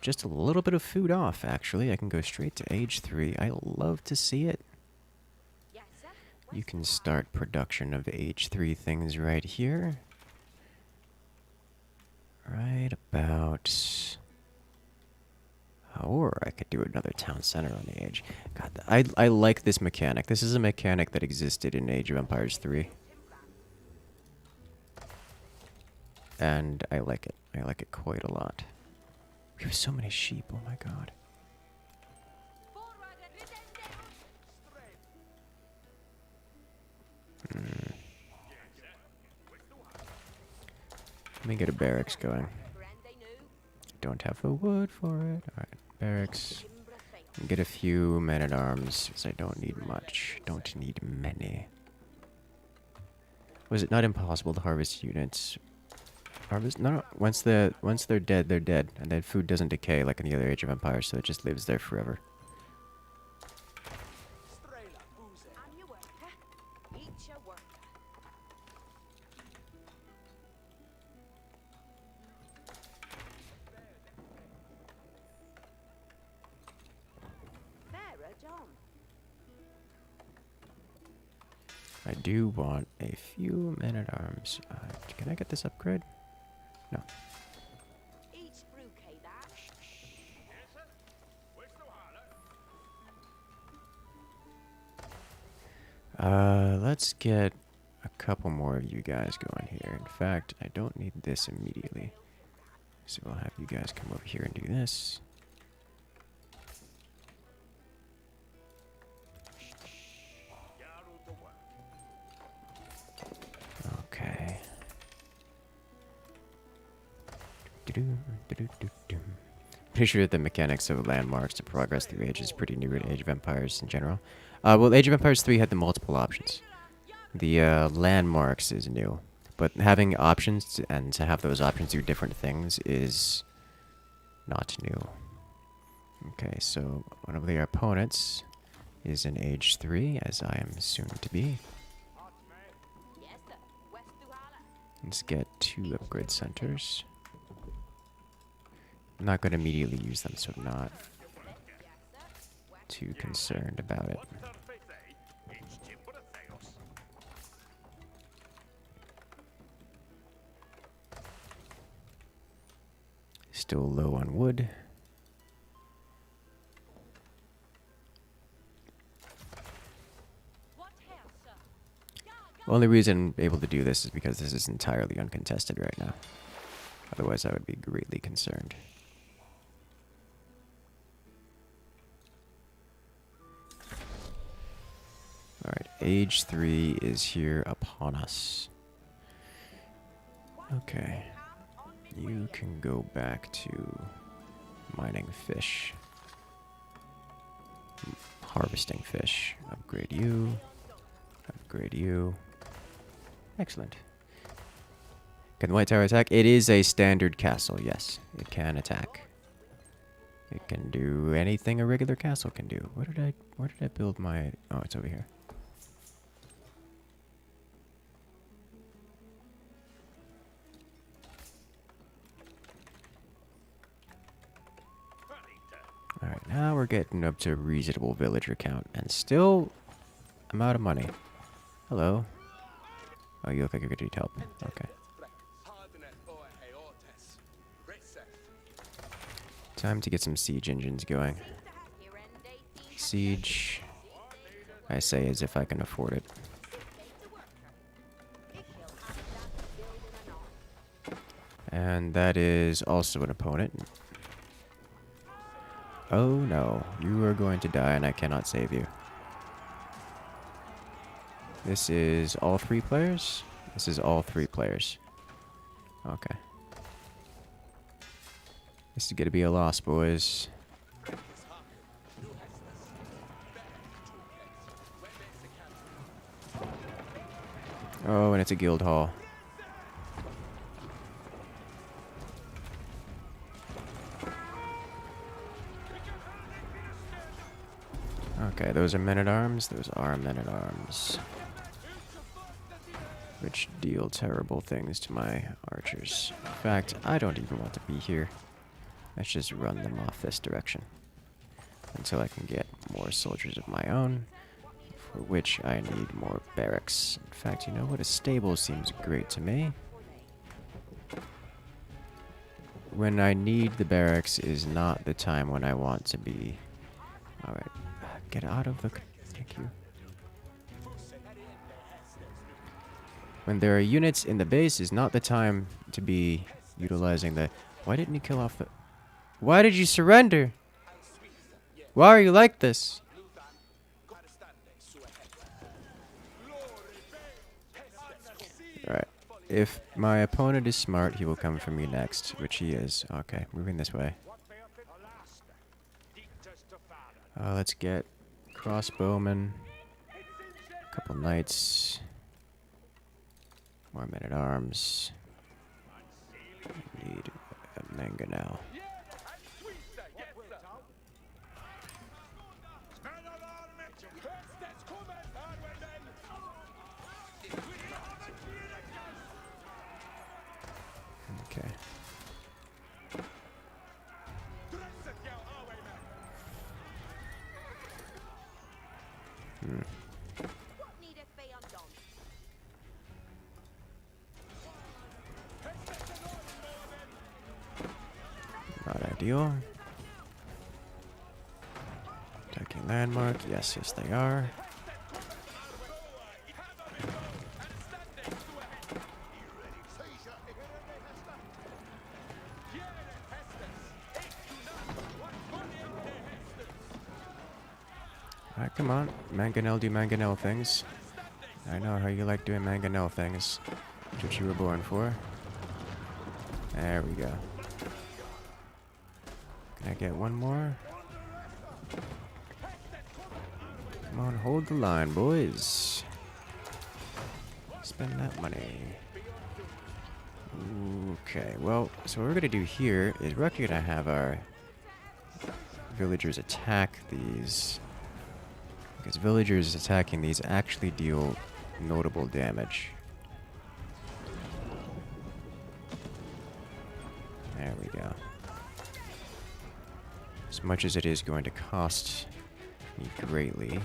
Just a little bit of food off, actually. I can go straight to age 3. I love to see it. You can start production of age 3 things right here. Right about... Or I could do another town center on the age. God, I like this mechanic. This is a mechanic that existed in Age of Empires 3. And I like it. I like it quite a lot. We have so many sheep, oh my god. Let me get a barracks going. Don't have the wood for it. Alright, barracks. Get a few men-at-arms, because I don't need much. Don't need many. Was it not impossible to harvest units? Harvest? No. Once they're dead, they're dead, and then food doesn't decay like in the other Age of Empires, so it just lives there forever. I do want a few men-at-arms. Can I get this upgrade? No. Let's get a couple more of you guys going here. In fact, I don't need this immediately. So I'll have you guys come over here and do this. Okay. Pretty sure that the mechanics of landmarks to progress through Age is pretty new in Age of Empires in general. Well, Age of Empires 3 had the multiple options. The landmarks is new. But having options and to have those options do different things is not new. Okay, so one of their opponents is in Age 3, as I am soon to be. Let's get 2 upgrade centers. I'm not going to immediately use them, so I'm not too concerned about it. Still low on wood. Only reason I'm able to do this is because this is entirely uncontested right now. Otherwise, I would be greatly concerned. Alright, Age 3 is here upon us. Okay. You can go back to mining fish. Harvesting fish. Upgrade you. Upgrade you. Excellent. Can the White Tower attack? It is a standard castle, yes. It can attack. It can do anything a regular castle can do. Where did I build my... Oh, it's over here. Alright, now we're getting up to a reasonable villager count. And still, I'm out of money. Hello. Oh, you look like you're gonna need help. Okay. Time to get some siege engines going. Siege. I say as if I can afford it. And that is also an opponent. Oh no, you are going to die and I cannot save you. This is all 3 players? This is all 3 players. Okay. This is gonna be a loss, boys. Oh, and it's a guild hall. Okay, those are men-at-arms. Those are men-at-arms. Which deal terrible things to my archers. In fact, I don't even want to be here. Let's just run them off this direction. Until I can get more soldiers of my own. For which I need more barracks. In fact, you know what? A stable seems great to me. When I need the barracks is not the time when I want to be. Alright. Get out of the... Thank you. When there are units in the base is not the time to be utilizing the... Why didn't you kill off the... Why did you surrender? Why are you like this? Alright. If my opponent is smart, he will come for me next, which he is. Okay, moving this way. Let's get crossbowmen, a couple knights, more men-at-arms. Need a manga now. Okay. deal. Attacking landmark. Yes, yes, they are. Alright, come on. Mangonel do mangonel things. I know how you like doing mangonel things. That's what you were born for. There we go. Can I get one more? Come on, hold the line, boys. Spend that money. Okay, well, so what we're gonna do here is we're actually gonna have our villagers attack these. Because villagers attacking these actually deal notable damage. There we go. As much as it is going to cost me greatly.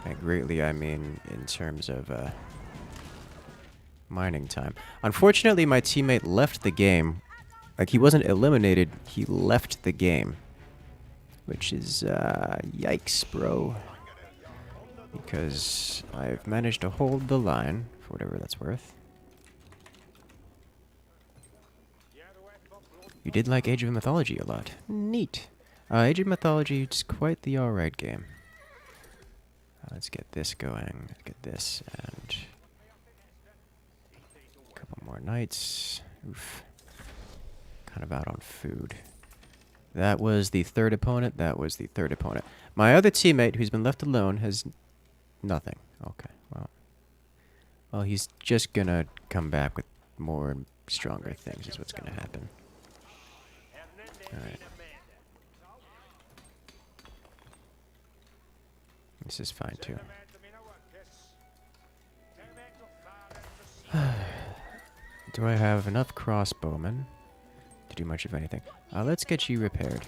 By greatly, I mean in terms of mining time. Unfortunately, my teammate left the game. Like, he wasn't eliminated, he left the game. Which is, yikes, bro. Because I've managed to hold the line, for whatever that's worth. You did like Age of Mythology a lot. Neat. Age of Mythology is quite the alright game. Let's get this going. Let's get this, and a couple more nights. Oof. Kind of out on food. That was the third opponent. That was the third opponent. My other teammate, who's been left alone, has nothing. Okay, well, he's just gonna come back with more and stronger things is what's gonna happen. Alright. This is fine, too. Do I have enough crossbowmen to do much of anything? Let's get you repaired.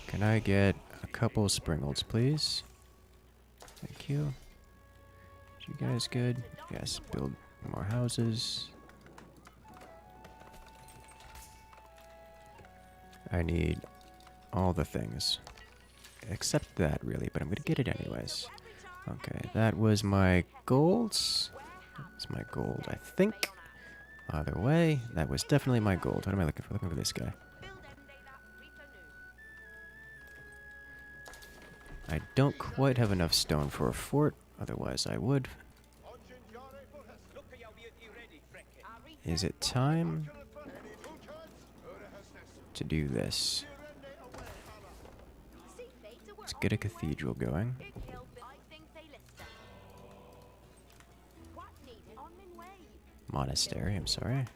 Can I get a couple springolds, please? Thank you. You guys good? Yes, build more houses. I need all the things. Except that, really, but I'm gonna get it anyways. Okay, that was my golds. That's my gold, I think. Either way, that was definitely my gold. What am I looking for? Looking for this guy. I don't quite have enough stone for a fort, otherwise I would. Is it time to do this? Let's get a cathedral going. Monastery, I'm sorry.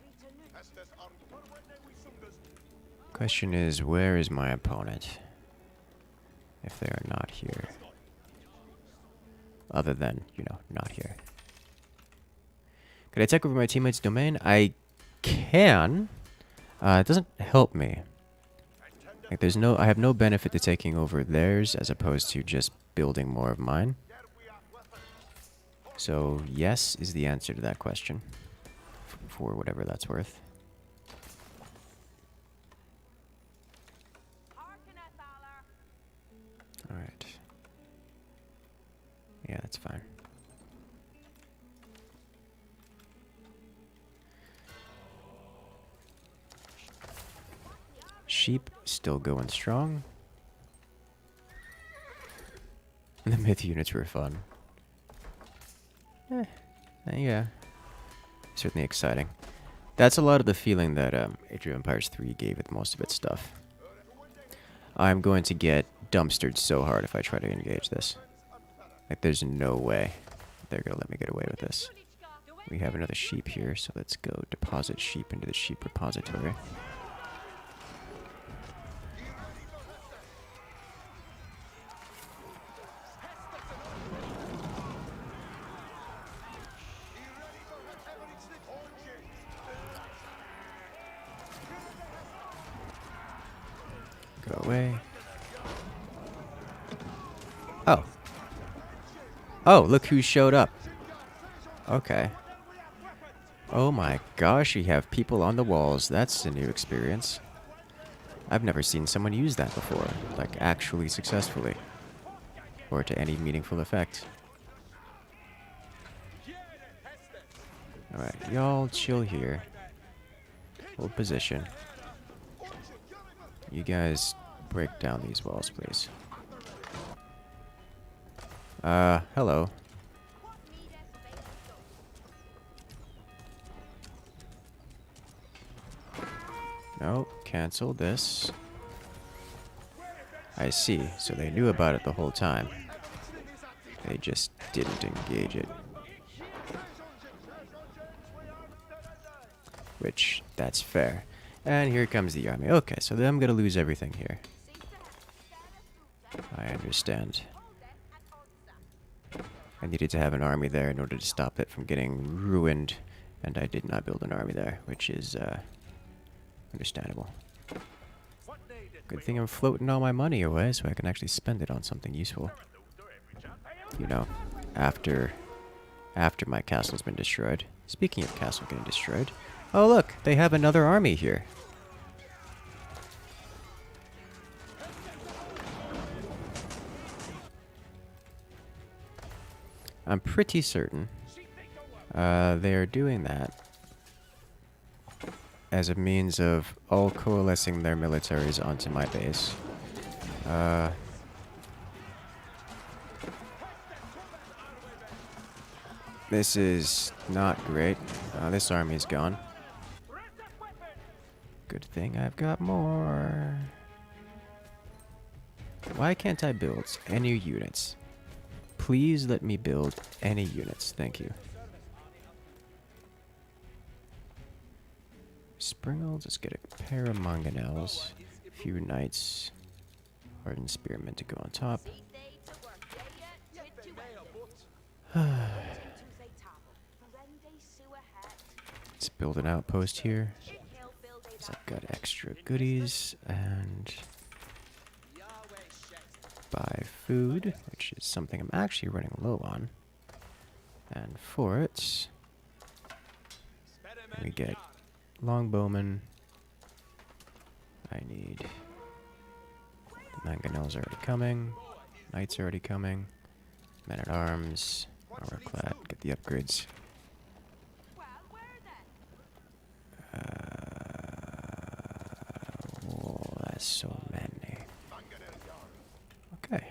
Question is, where is my opponent? If they are not here. Other than, you know, not here. Could I take over my teammate's domain? I can. It doesn't help me. Like, there's no, I have no benefit to taking over theirs as opposed to just building more of mine. So, yes is the answer to that question. For whatever that's worth. Alright. Yeah, that's fine. Sheep still going strong. The myth units were fun. Yeah. Certainly exciting. That's a lot of the feeling that Age of Empires 3 gave with most of its stuff. I'm going to get dumpstered so hard if I try to engage this. Like, there's no way they're going to let me get away with this. We have another sheep here, so let's go deposit sheep into the sheep repository. Go away. Oh. Oh, look who showed up. Okay. Oh my gosh, you have people on the walls. That's a new experience. I've never seen someone use that before, like actually successfully, or to any meaningful effect. Alright, y'all chill here. Hold position. You guys break down these walls, please. Hello. No, cancel this. I see, so they knew about it the whole time. They just didn't engage it. Which, that's fair. And here comes the army. Okay, so then I'm gonna lose everything here. I understand. I needed to have an army there in order to stop it from getting ruined, and I did not build an army there, which is, understandable. Good thing I'm floating all my money away so I can actually spend it on something useful. You know, after my castle's been destroyed. Speaking of castle getting destroyed, oh look, they have another army here. I'm pretty certain they are doing that as a means of all coalescing their militaries onto my base. This is not great. This army's gone. Good thing I've got more. Why can't I build any units? Please let me build any units. Thank you. Springald, let's get a pair of mangonels, a few knights, hardened spearmen to go on top. Let's build an outpost here. So I've got extra goodies and buy food, which is something I'm actually running low on. And for it, we get longbowmen. I need the mangonels already coming. Knights already coming. Men at arms. Armorclad. Get the upgrades. Oh, that's so many. Okay.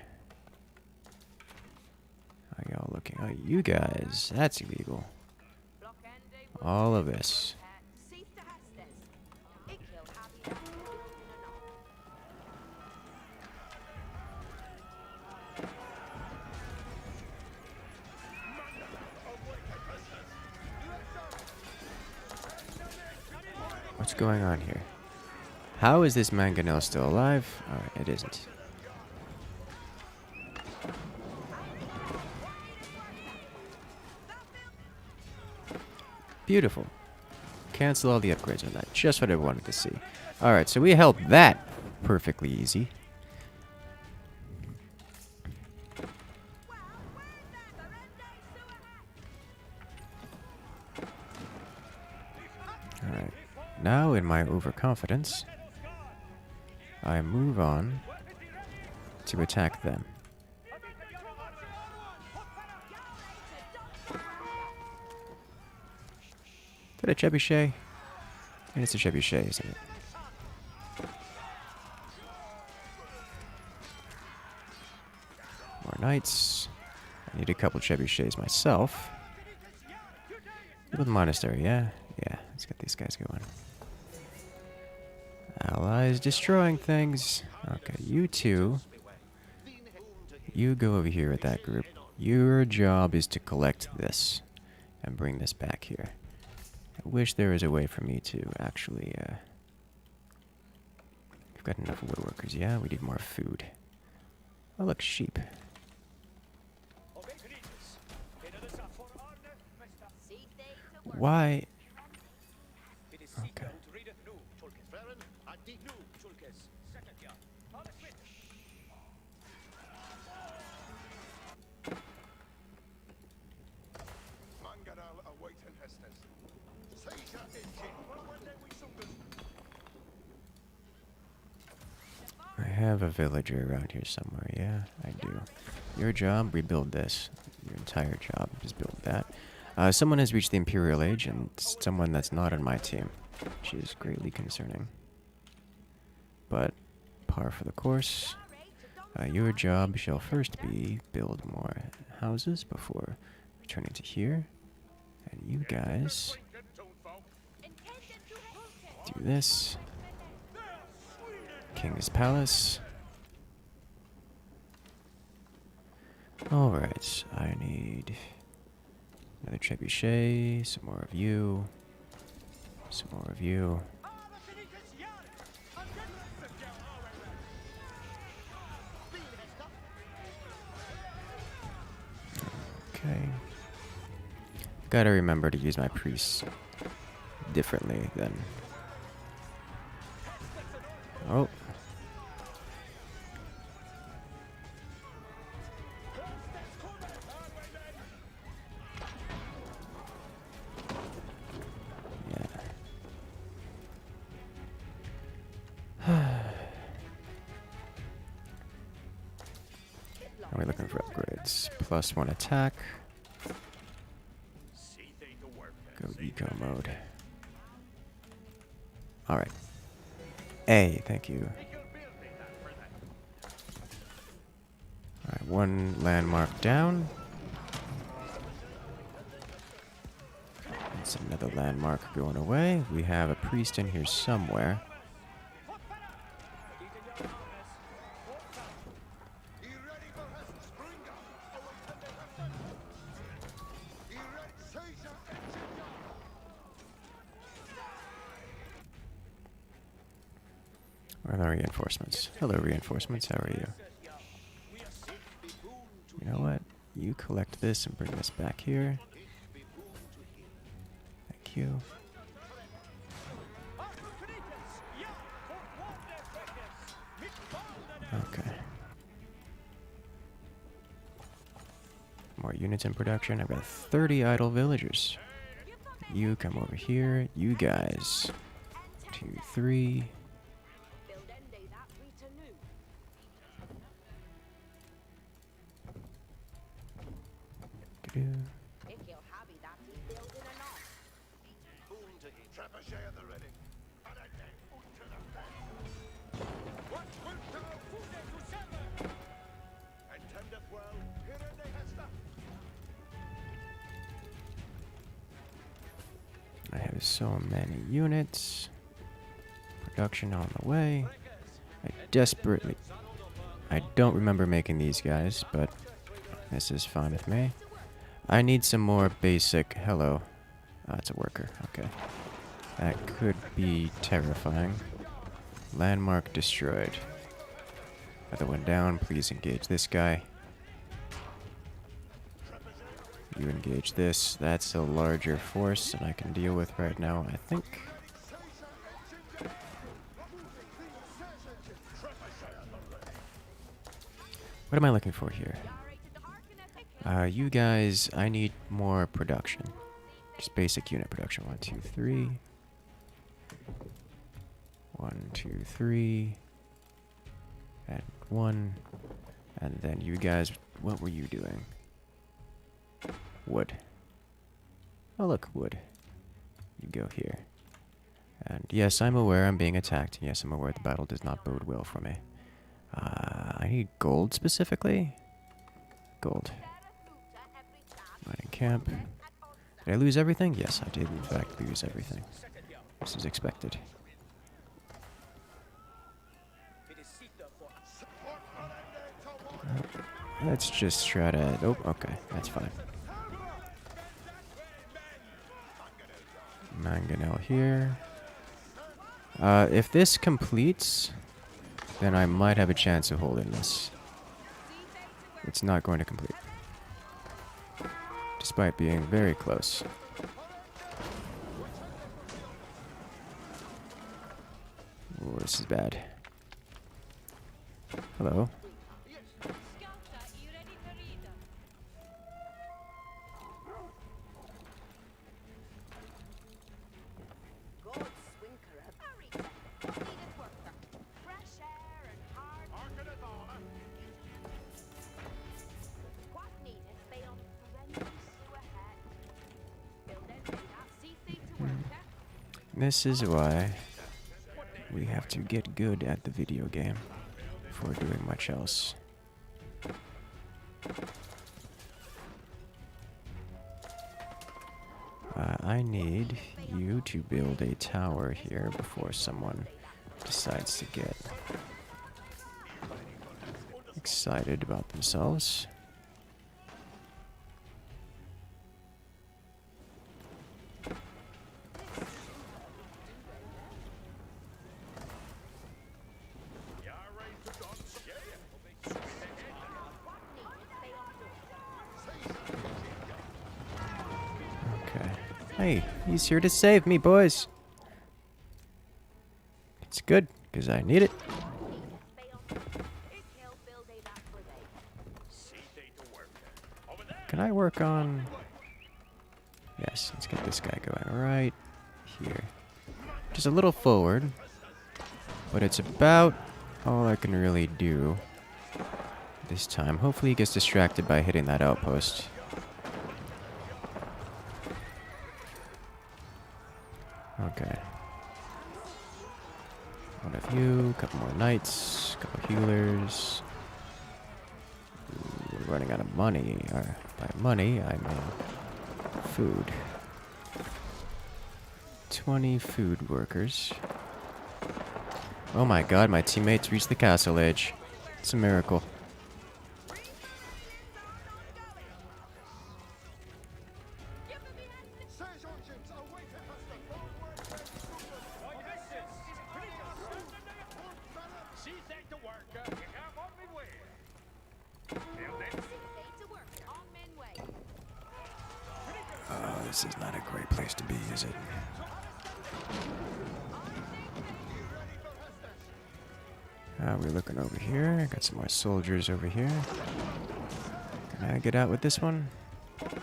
How y'all looking? Oh, you guys. That's illegal. All of this. What's going on here? How is this mangonel still alive? Alright, it isn't. Beautiful. Cancel all the upgrades on that. Just what I wanted to see. Alright, so we held that perfectly easy. Alright. Now, in my overconfidence, I move on to attack them. Is that a trebuchet? And it's a trebuchet, isn't it? More knights. I need a couple trebuchets myself. Build a monastery, yeah? Yeah, let's get these guys going. Allies destroying things. Okay, you two. You go over here with that group. Your job is to collect this and bring this back here. I wish there was a way for me to actually, we've got enough woodworkers, yeah? We need more food. Oh, look, sheep. Why? Okay. I have a villager around here somewhere. Yeah, I do. Your job, rebuild this. Your entire job, just build that. Someone has reached the Imperial Age, and someone that's not on my team, which is greatly concerning. But, par for the course. Your job shall first be build more houses before returning to here. And you guys do this. King's Palace. Alright, I need another trebuchet, some more of you, some more of you. Okay. Gotta remember to use my priests differently then. Oh. Are we looking for upgrades? +1 attack. Go eco mode. Alright. A, thank you. Alright, 1 landmark down. That's another landmark going away. We have a priest in here somewhere. Where are the reinforcements? Hello, reinforcements. How are you? You know what? You collect this and bring this back here. Thank you. Okay. More units in production. I've got 30 idle villagers. You come over here. You guys. 2, 3. I have so many units. Production on the way. I don't remember making these guys, but this is fine with me. I need some more basic... Hello. Oh, it's a worker. Okay. That could be terrifying. Landmark destroyed. Other one down. Please engage this guy. You engage this. That's a larger force than I can deal with right now, I think. What am I looking for here? You guys, I need more production. Just basic unit production. 1, 2, 3. 1, 2, 3. And 1. And then you guys, what were you doing? Wood. Oh, look, wood. You go here. And yes, I'm aware I'm being attacked. Yes, I'm aware the battle does not bode well for me. I need gold specifically. Gold. Mining camp. Did I lose everything? Yes, I did in fact lose everything. This is expected. Let's just try to... Oh, okay, that's fine. Mangonel here. If this completes, then I might have a chance of holding this. It's not going to complete. Despite being very close. Oh, this is bad. Hello. This is why we have to get good at the video game before doing much else. I need you to build a tower here before someone decides to get excited about themselves. Hey, he's here to save me, boys. It's good, because I need it. Can I work on... Yes, let's get this guy going right here. Just a little forward. But it's about all I can really do this time. Hopefully he gets distracted by hitting that outpost. Okay. One of you, a couple more knights, a couple healers. Ooh, we're running out of money. By money, I mean food. 20 food workers. Oh my god, my teammates reached the castle edge. It's a miracle. Oh, this is not a great place to be, is it? We're looking over here. Got some more soldiers over here. Can I get out with this one? Okay.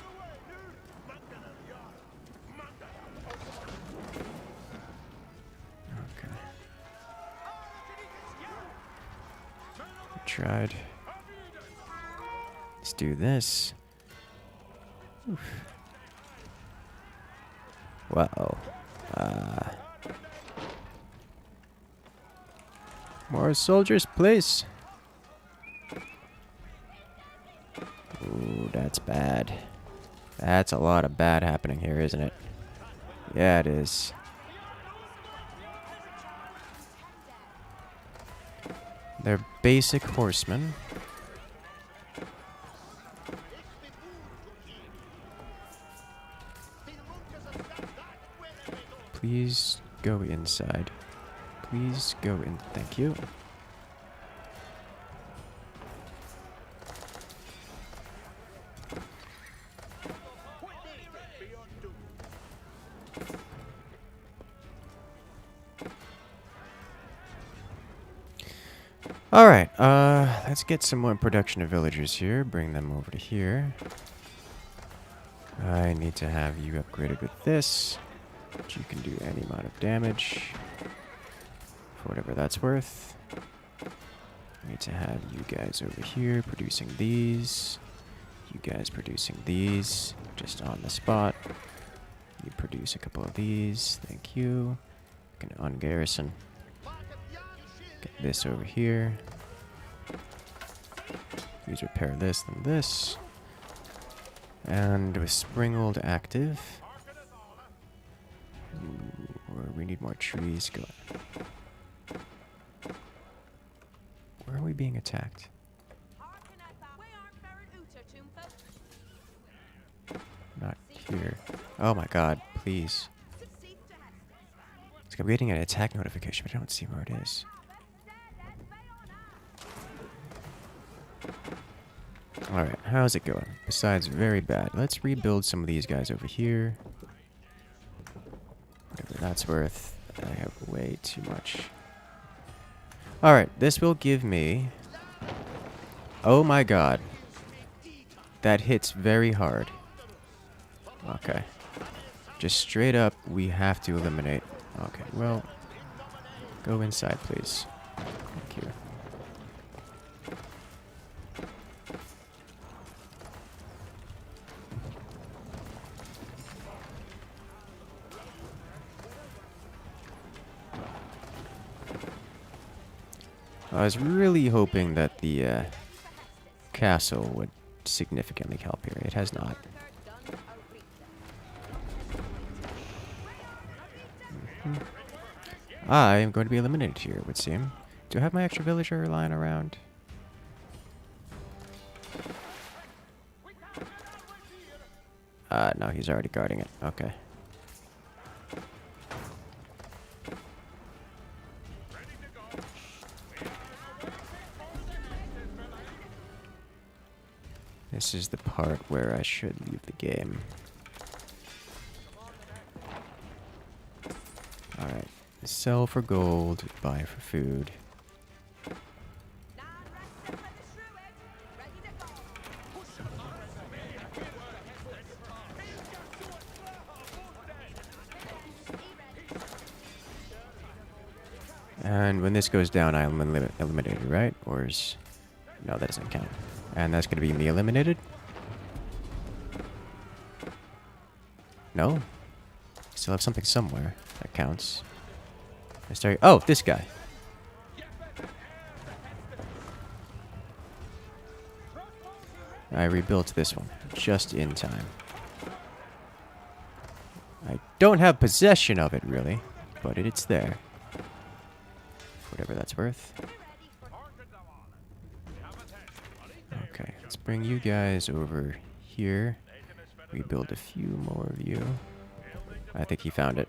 Tried. Let's do this. Oof. Wow. More soldiers, please. Ooh, that's bad. That's a lot of bad happening here, isn't it? Yeah, it is. They're basic horsemen. Please go inside. Please go in. Thank you. Alright, let's get some more production of villagers here. Bring them over to here. I need to have you upgraded with this. You can do any amount of damage. For whatever that's worth. I need to have you guys over here producing these. You guys producing these. Just on the spot. You produce a couple of these. Thank you. Gonna ungarrison. Get this over here. Please repair this, then this. And with Springald active. Ooh, we need more trees. Go. Where are we being attacked? Not here. Oh my god, please. I'm getting an attack notification, but I don't see where it is. Alright, how's it going? Besides, very bad. Let's rebuild some of these guys over here. Whatever that's worth. I have way too much. Alright, this will give me... Oh my god. That hits very hard. Okay. Just straight up, we have to eliminate. Okay, well... Go inside, please. Thank you. I was really hoping that the castle would significantly help here. It has not. I am going to be eliminated here, it would seem. Do I have my extra villager lying around? No, he's already guarding it. Okay. This is the part where I should leave the game. Alright. Sell for gold, buy for food. And when this goes down, I'm eliminated, right? Or is... No, that doesn't count. And that's going to be me eliminated? No? Still have something somewhere that counts. Oh, this guy. I rebuilt this one just in time. I don't have possession of it, really, but it's there. Whatever that's worth. Okay, let's bring you guys over here. Rebuild a few more of you. I think he found it.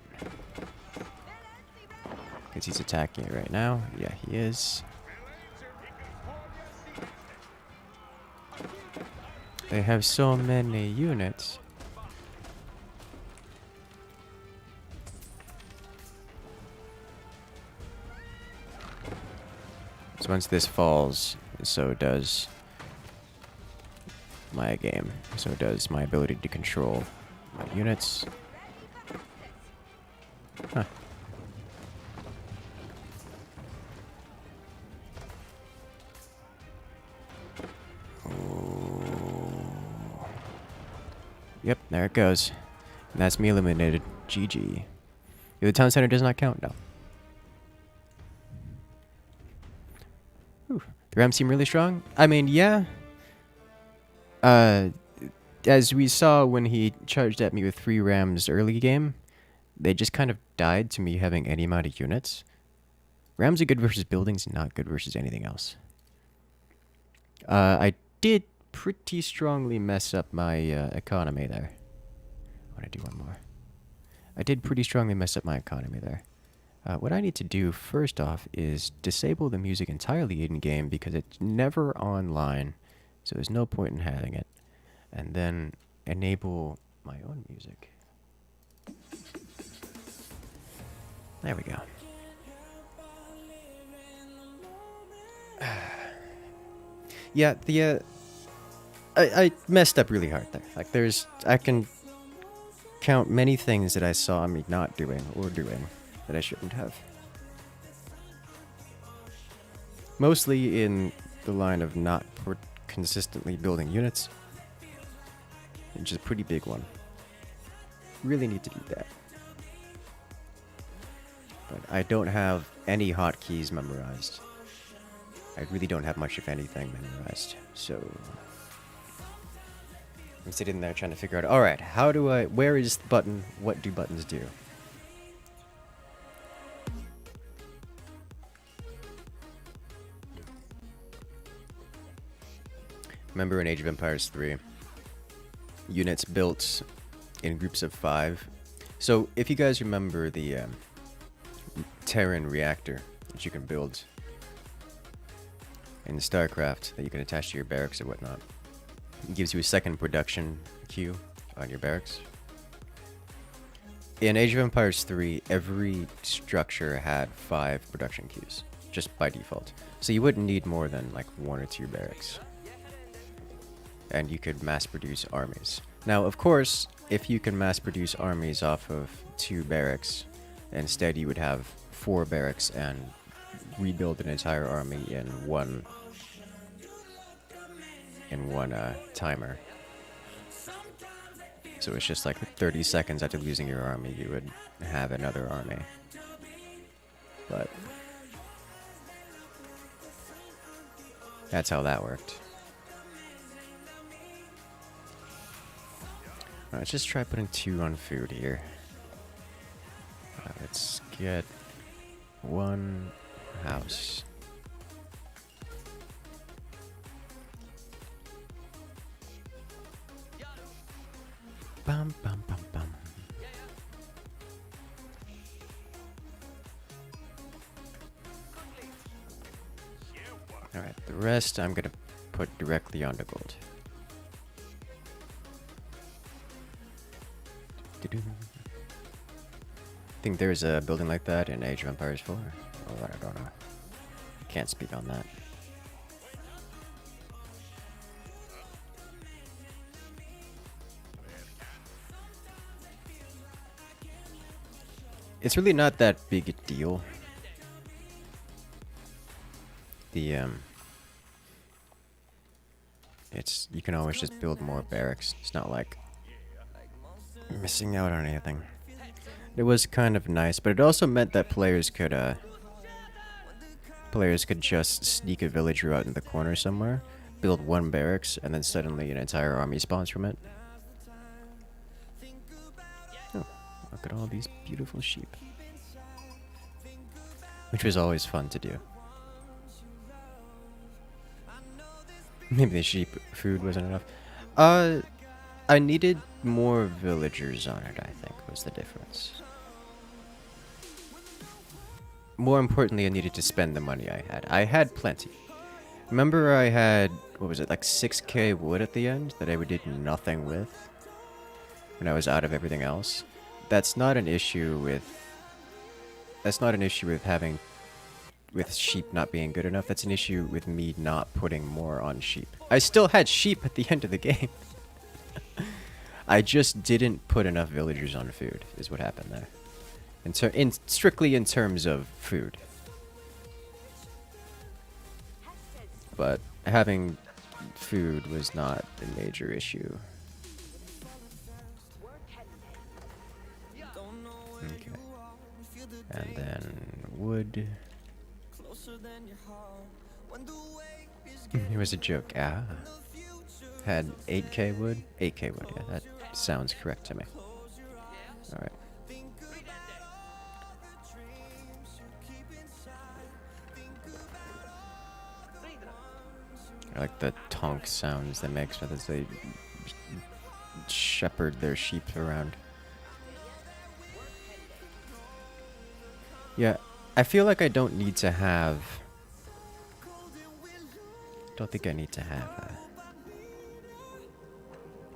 Because he's attacking it right now. Yeah, he is. They have so many units. So once this falls, so does my game. So does my ability to control my units. Huh. Yep, there it goes. And that's me eliminated. GG. The town center does not count? No. Whew. The Rams seem really strong? I mean, yeah. As we saw when he charged at me with 3 Rams early game, they just kind of died to me having any amount of units. Rams are good versus buildings, not good versus anything else. I did pretty strongly mess up my economy there. I want to do one more. I did pretty strongly mess up my economy there. What I need to do first off is disable the music entirely in-game because it's never online, so there's no point in having it. And then enable my own music. There we go. Yeah, the I messed up really hard there. Like I can count many things that I saw me not doing or doing that I shouldn't have. Mostly in the line of not consistently building units, which is a pretty big one. Really need to do that. But I don't have any hotkeys memorized. I really don't have much, if anything, memorized. So I'm sitting there trying to figure out, alright, where is the button? What do buttons do? Remember in Age of Empires 3, units built in groups of 5. So if you guys remember the Terran reactor that you can build in StarCraft that you can attach to your barracks or whatnot, it gives you a second production queue on your barracks. In Age of Empires 3, every structure had 5 production queues, just by default. So you wouldn't need more than like 1 or 2 barracks. And you could mass produce armies. Now, of course, if you can mass produce armies off of 2 barracks, instead you would have 4 barracks and rebuild an entire army in one timer. So it's just like 30 seconds after losing your army, you would have another army. But That's how that worked. Alright, let's just try putting 2 on food here. Let's get 1 house. Bum bum bum bum. Alright, the rest I'm gonna put directly onto gold. Think there's a building like that in Age of Empires 4? Oh, I don't know. I can't speak on that. It's really not that big a deal. It's, you can always just build more barracks. It's not like missing out on anything. It was kind of nice, but it also meant that players could just sneak a villager out in the corner somewhere, build 1 barracks, and then suddenly an entire army spawns from it. Oh, look at all these beautiful sheep. Which was always fun to do. Maybe the sheep food wasn't enough. I needed more villagers on it, I think, was the difference. More importantly, I needed to spend the money I had. I had plenty. Remember I had, what was it, like 6k wood at the end that I did nothing with when I was out of everything else? That's not an issue with with sheep not being good enough. That's an issue with me not putting more on sheep. I still had sheep at the end of the game. I just didn't put enough villagers on food, is what happened there. Strictly in terms of food. But having food was not a major issue. Okay. And then wood. It was a joke. Ah. Had 8k wood? 8k wood, yeah, that sounds correct to me. Alright. I like the tonk sounds that makes as they shepherd their sheep around. Yeah, I feel like I don't need to have... don't think I need to have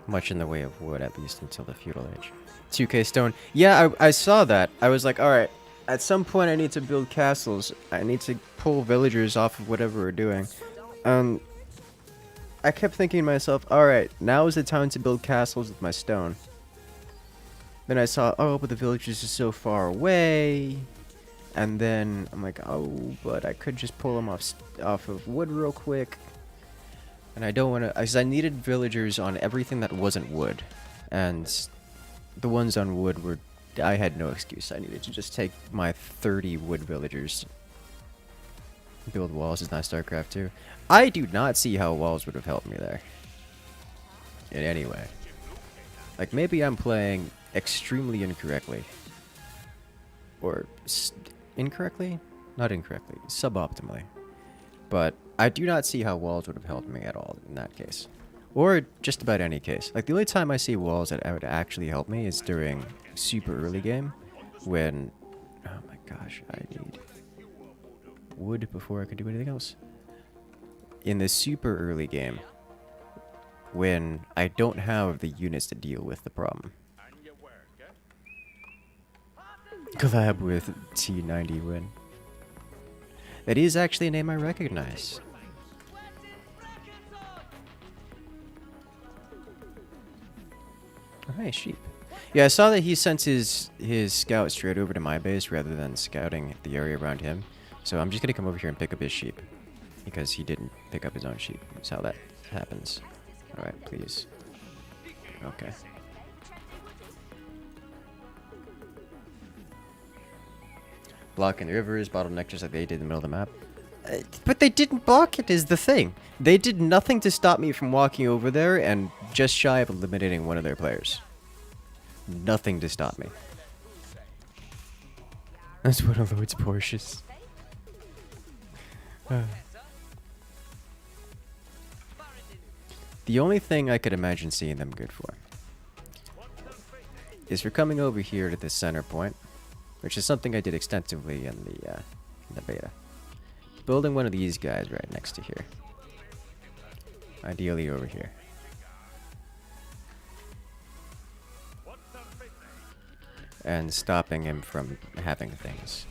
much in the way of wood, at least until the feudal age. 2k stone. Yeah, I saw that. I was like, alright, at some point I need to build castles. I need to pull villagers off of whatever we're doing. I kept thinking to myself, alright, now is the time to build castles with my stone. Then I saw, oh, but the villagers are so far away. And then I'm like, oh, but I could just pull them off of wood real quick. And I don't want to, because I needed villagers on everything that wasn't wood. And the ones on wood were, I had no excuse. I needed to just take my 30 wood villagers. Build walls is not StarCraft 2. I do not see how walls would have helped me there. In any way. Like, maybe I'm playing extremely incorrectly. Or incorrectly? Not incorrectly. Suboptimally. But I do not see how walls would have helped me at all in that case. Or just about any case. Like, the only time I see walls that would actually help me is during super early game. When... oh my gosh, I need wood before I could do anything else. In the super early game, when I don't have the units to deal with the problem. Collab with T90 win. That is actually a name I recognize. Oh, hey, sheep. Yeah, I saw that he sent his scout straight over to my base rather than scouting the area around him. So I'm just gonna come over here and pick up his sheep. Because he didn't pick up his own sheep. That's how that happens. Alright, please. Okay. Blocking the rivers, bottleneck just like they did in the middle of the map. But they didn't block it is the thing. They did nothing to stop me from walking over there and just shy of eliminating one of their players. Nothing to stop me. That's one of Lord's Porsches. The only thing I could imagine seeing them good for is for coming over here to the center point, which is something I did extensively in the beta. Building one of these guys right next to here. Ideally over here. And stopping him from having things.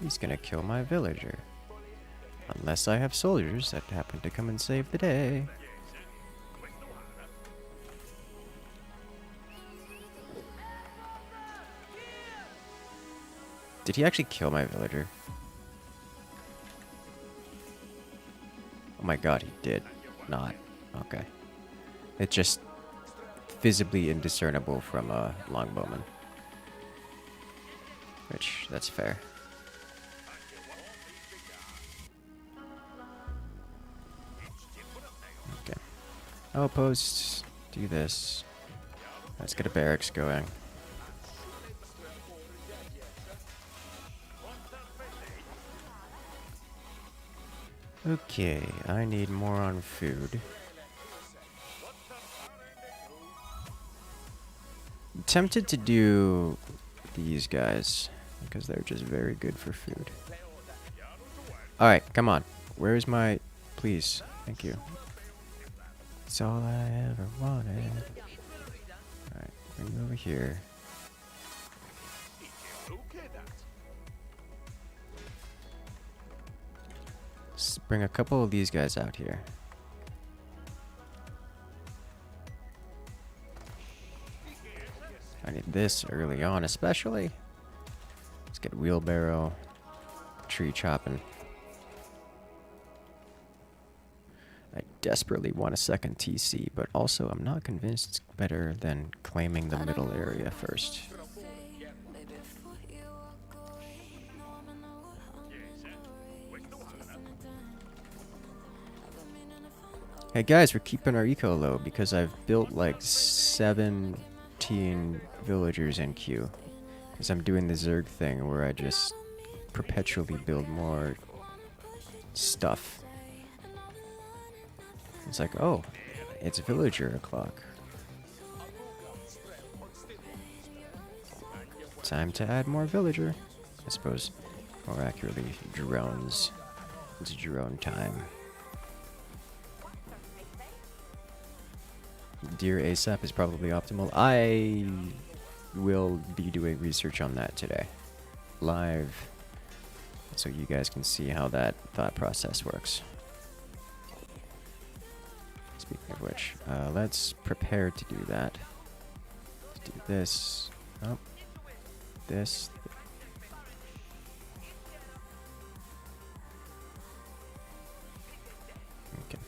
He's gonna kill my villager. Unless I have soldiers that happen to come and save the day. Did he actually kill my villager? Oh my god, he did not. Okay. It's just visibly indiscernible from a longbowman. Which, that's fair. Okay. Outposts, do this. Let's get a barracks going. Okay, I need more on food. I'm tempted to do these guys because they're just very good for food. Alright, come on. Where's my... Please. Thank you. It's all I ever wanted. Alright, bring you over here. Let's bring a couple of these guys out here. I need this early on, especially. Let's get wheelbarrow, tree chopping. I desperately want a second TC, but also I'm not convinced it's better than claiming the middle area first. Hey guys, we're keeping our eco low because I've built like 17 villagers in queue. Because I'm doing the Zerg thing where I just perpetually build more stuff. It's like, oh, it's villager o'clock. Time to add more villager. I suppose, more accurately, drones. It's drone time. Deer ASAP is probably optimal. I will be doing research on that today. Live. So you guys can see how that thought process works. Speaking of which, let's prepare to do that. Let's do this. Oh. This. Okay.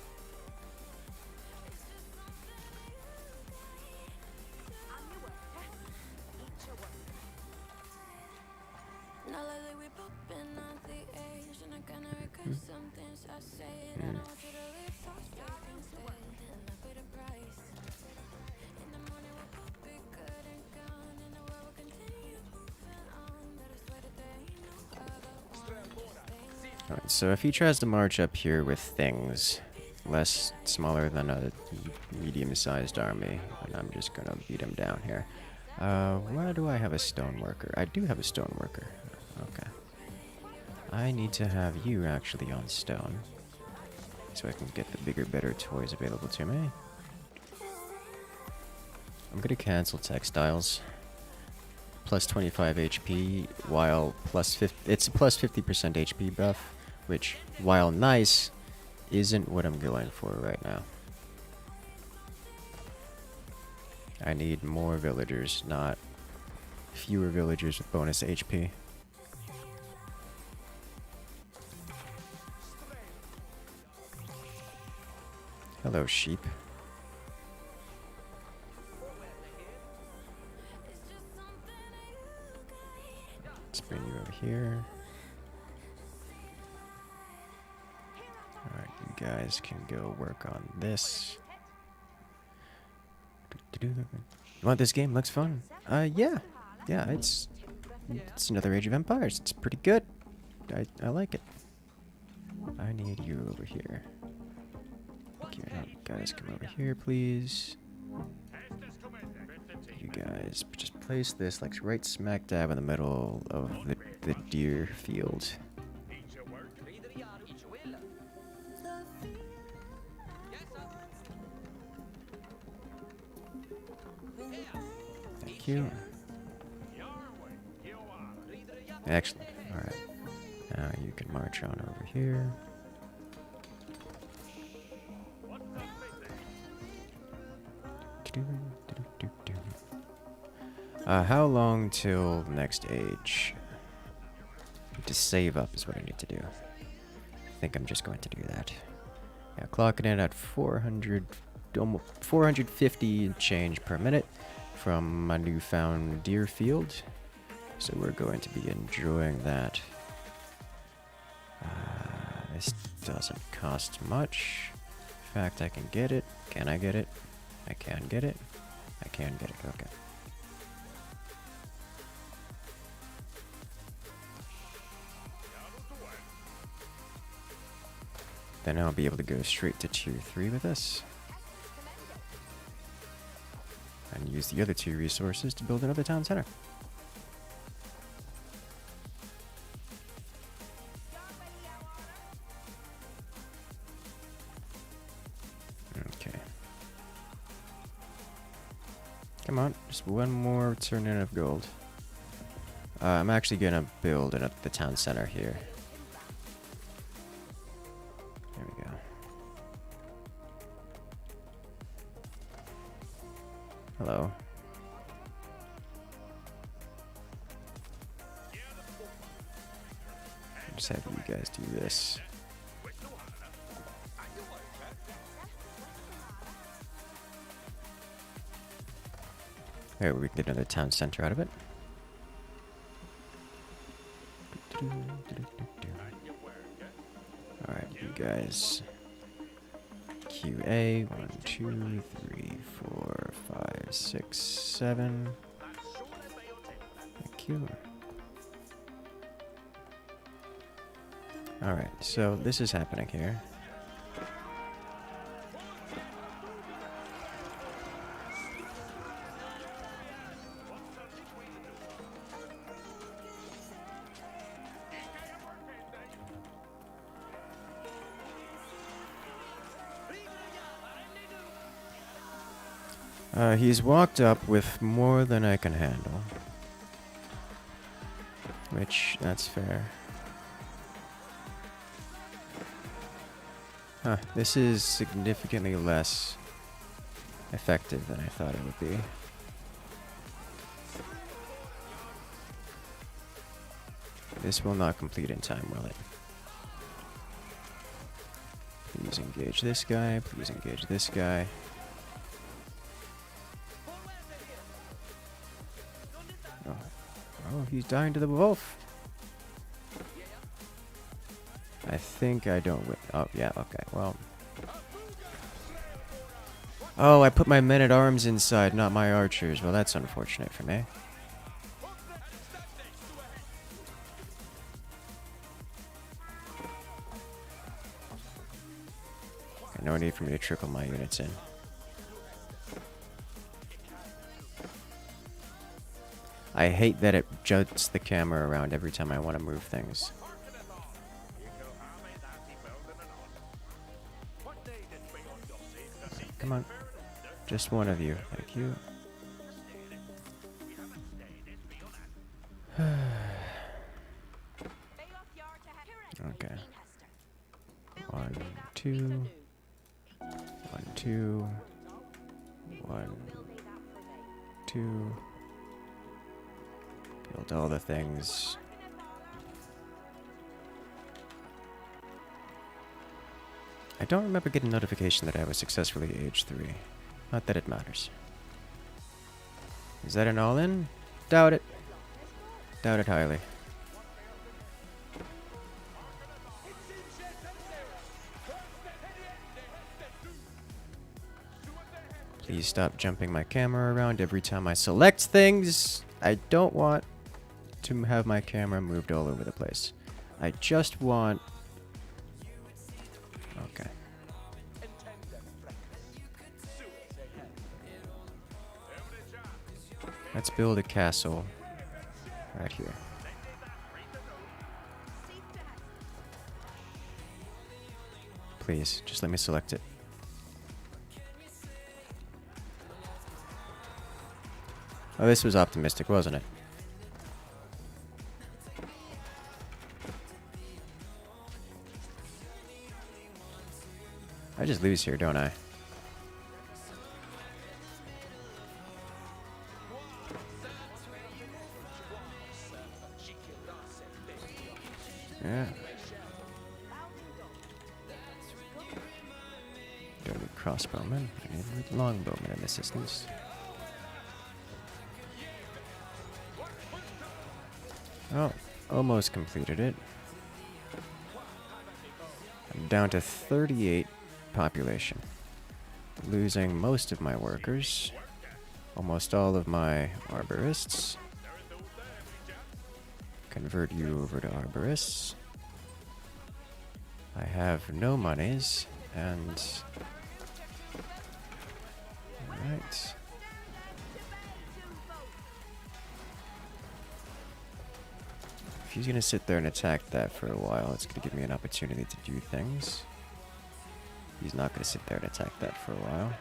Alright, so if he tries to march up here with things less smaller than a medium-sized army, then I'm just gonna beat him down here. Where do I have a stone worker? I do have a stone worker. Okay. I need to have you actually on stone, so I can get the bigger, better toys available to me. I'm gonna cancel textiles. Plus 25 HP, while plus 50, it's a plus 50% HP buff, which, while nice, isn't what I'm going for right now. I need more villagers, not fewer villagers with bonus HP. Hello, sheep. Let's bring you over here. Alright, you guys can go work on this. You want this game? Looks fun. Yeah. Yeah, it's another Age of Empires. It's pretty good. I like it. I need you over here. Okay, guys, come over here, please. You guys, just place this like right smack dab in the middle of the deer field. Thank you. Excellent. Alright. Now you can march on over here. How long till next age? To save up is what I need to do. I think I'm just going to do that. Yeah, clocking in at 400, almost 450 and change per minute from my newfound deer field. So we're going to be enjoying that. This doesn't cost much. In fact, I can get it. Can I get it? I can get it. I can get it. Okay. Then I'll be able to go straight to tier 3 with this. And use the other 2 resources to build another town center. Okay. Come on, just one more turn in of gold. I'm actually gonna build the town center here. There we go. Hello. Just have you guys do this. There, we can get another town center out of it. Alright, you guys. QA 1, 2, 3, 4, 5, 6, 7. Thank you. Alright, so this is happening here. He's walked up with more than I can handle. Which, that's fair. Huh, this is significantly less effective than I thought it would be. This will not complete in time, will it? Please engage this guy, please engage this guy. Oh, he's dying to the wolf. I think I don't win. Oh, yeah, okay, well. Oh, I put my men-at-arms inside, not my archers. Well, that's unfortunate for me. No need for me to trickle my units in. I hate that it judges the camera around every time I want to move things. Come on. Just one of you. Thank you. Okay. 1, 2. 1, 2. 1. 2. Build all the things. I don't remember getting notification that I was successfully age 3. Not that it matters. Is that an all-in? Doubt it. Doubt it highly. Please stop jumping my camera around every time I select things. I don't want to have my camera moved all over the place. I just want... Okay. Let's build a castle right here. Please, just let me select it. Oh, this was optimistic, wasn't it? I just lose here, don't I? Yeah. Don't need crossbowmen. I need longbowmen in assistance. Oh, almost completed it. I'm down to 38 population. Losing most of my workers. Almost all of my arborists. Convert you over to arborists. I have no monies, and... Alright. If he's gonna sit there and attack that for a while, it's gonna give me an opportunity to do things. He's not gonna sit there and attack that for a while.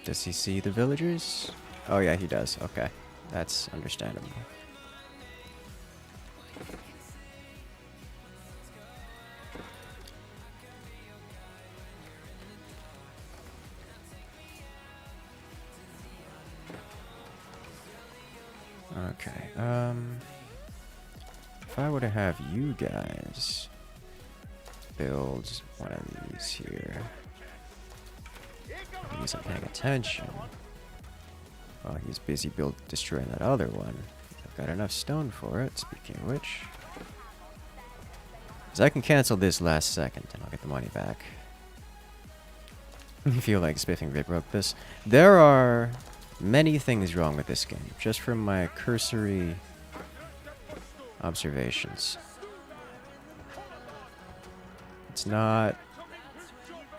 Does he see the villagers? Oh yeah, he does. Okay. That's understandable. Okay. If I were to have you guys build one of these here. He isn't paying attention. Oh, he's busy destroying that other one. I've got enough stone for it, speaking of which. So I can cancel this last second and I'll get the money back. I feel like Spiffing Bit broke this. There are many things wrong with this game, just from my cursory observations. It's not...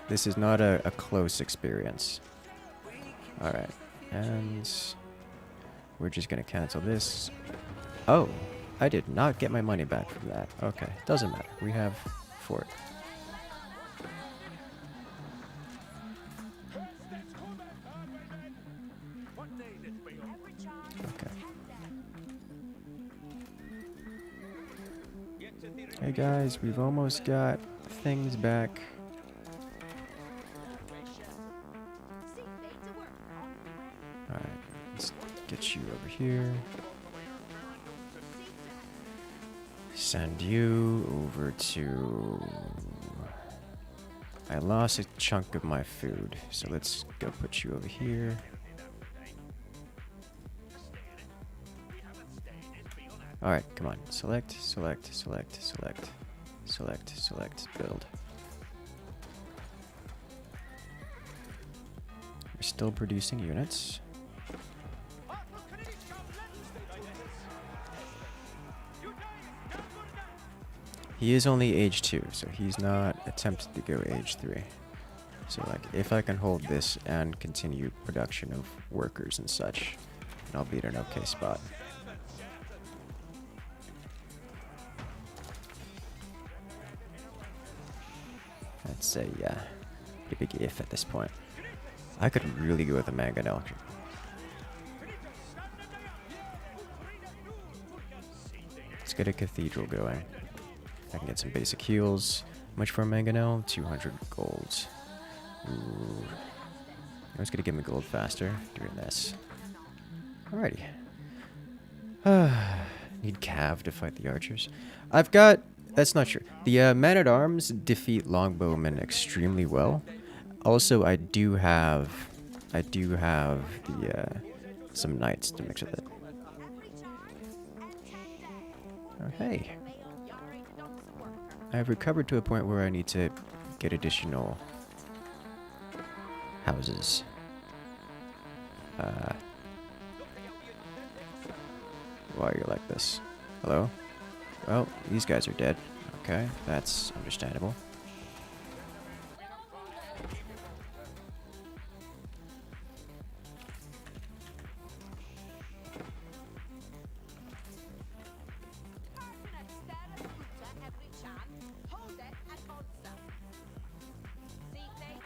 This is not a close experience. Alright, and we're just gonna cancel this. Oh, I did not get my money back from that. Okay, doesn't matter. We have fort. Okay. Hey guys, we've almost got things back. Alright, let's get you over here. Send you over to... I lost a chunk of my food, so let's go put you over here. Alright, come on. Select, select, select, select, select, select, build. We're still producing units. He is only age 2, so he's not attempted to go age 3. So like, if I can hold this and continue production of workers and such, then I'll be at an okay spot. It's a pretty big if at this point. I could really go with a mangonel. Let's get a cathedral going. I can get some basic heals. How much for a mangonel? 200 gold. Ooh. I was gonna give me gold faster doing this. Alrighty. Need Cav to fight the archers. I've got... That's not true. The men-at-arms defeat longbowmen extremely well. Also, I do have the some knights to mix with it. Oh, hey. I've recovered to a point where I need to get additional houses. Why are you like this? Hello? Well, these guys are dead. Okay, that's understandable.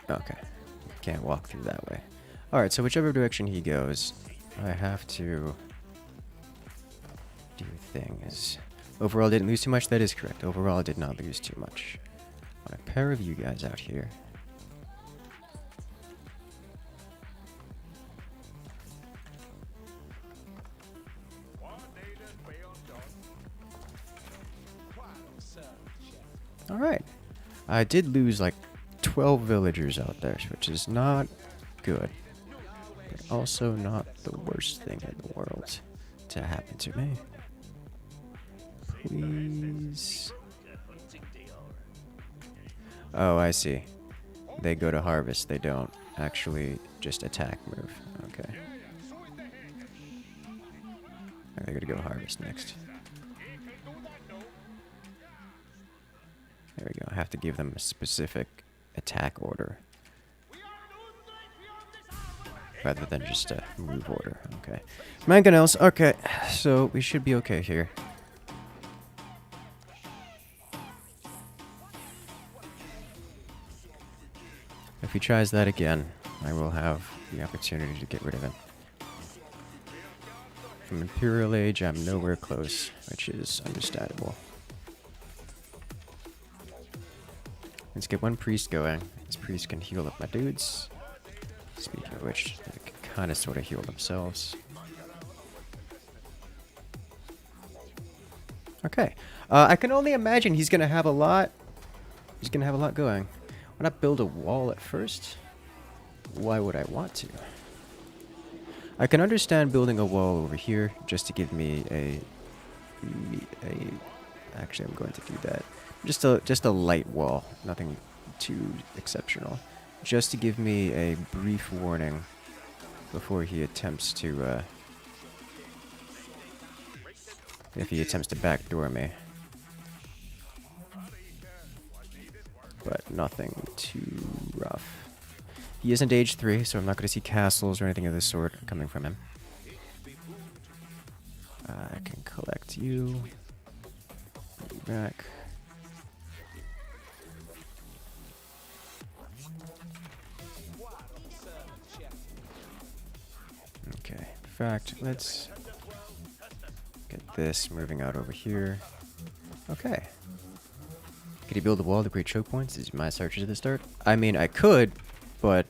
Okay. Can't walk through that way. Alright, so whichever direction he goes, I have to do things. Overall, didn't lose too much? That is correct. Overall, I did not lose too much. On a pair of you guys out here. Alright. I did lose like 12 villagers out there, which is not good. But also not the worst thing in the world to happen to me. Please. Oh, I see. They go to harvest. They don't actually just attack move. Okay. They're gonna go harvest next. There we go. I have to give them a specific attack order. Rather than just a move order. Okay. Mangonels. Okay. So we should be okay here. If he tries that again, I will have the opportunity to get rid of him. From Imperial Age, I'm nowhere close, which is understandable. Let's get one priest going. This priest can heal up my dudes. Speaking of which, they can kind of sort of heal themselves. Okay. I can only imagine he's going to have a lot. He's going to have a lot going. Why not build a wall at first? Why would I want to? I can understand building a wall over here just to give me a actually, I'm going to do that. Just a light wall, nothing too exceptional. Just to give me a brief warning before he attempts to if he attempts to backdoor me. But nothing too rough. He isn't age 3, so I'm not going to see castles or anything of this sort coming from him. I can collect you. Put you back. Okay, in fact, let's get this moving out over here. Okay. Could he build a wall to create choke points? Is my searches at the start? I mean, I could, but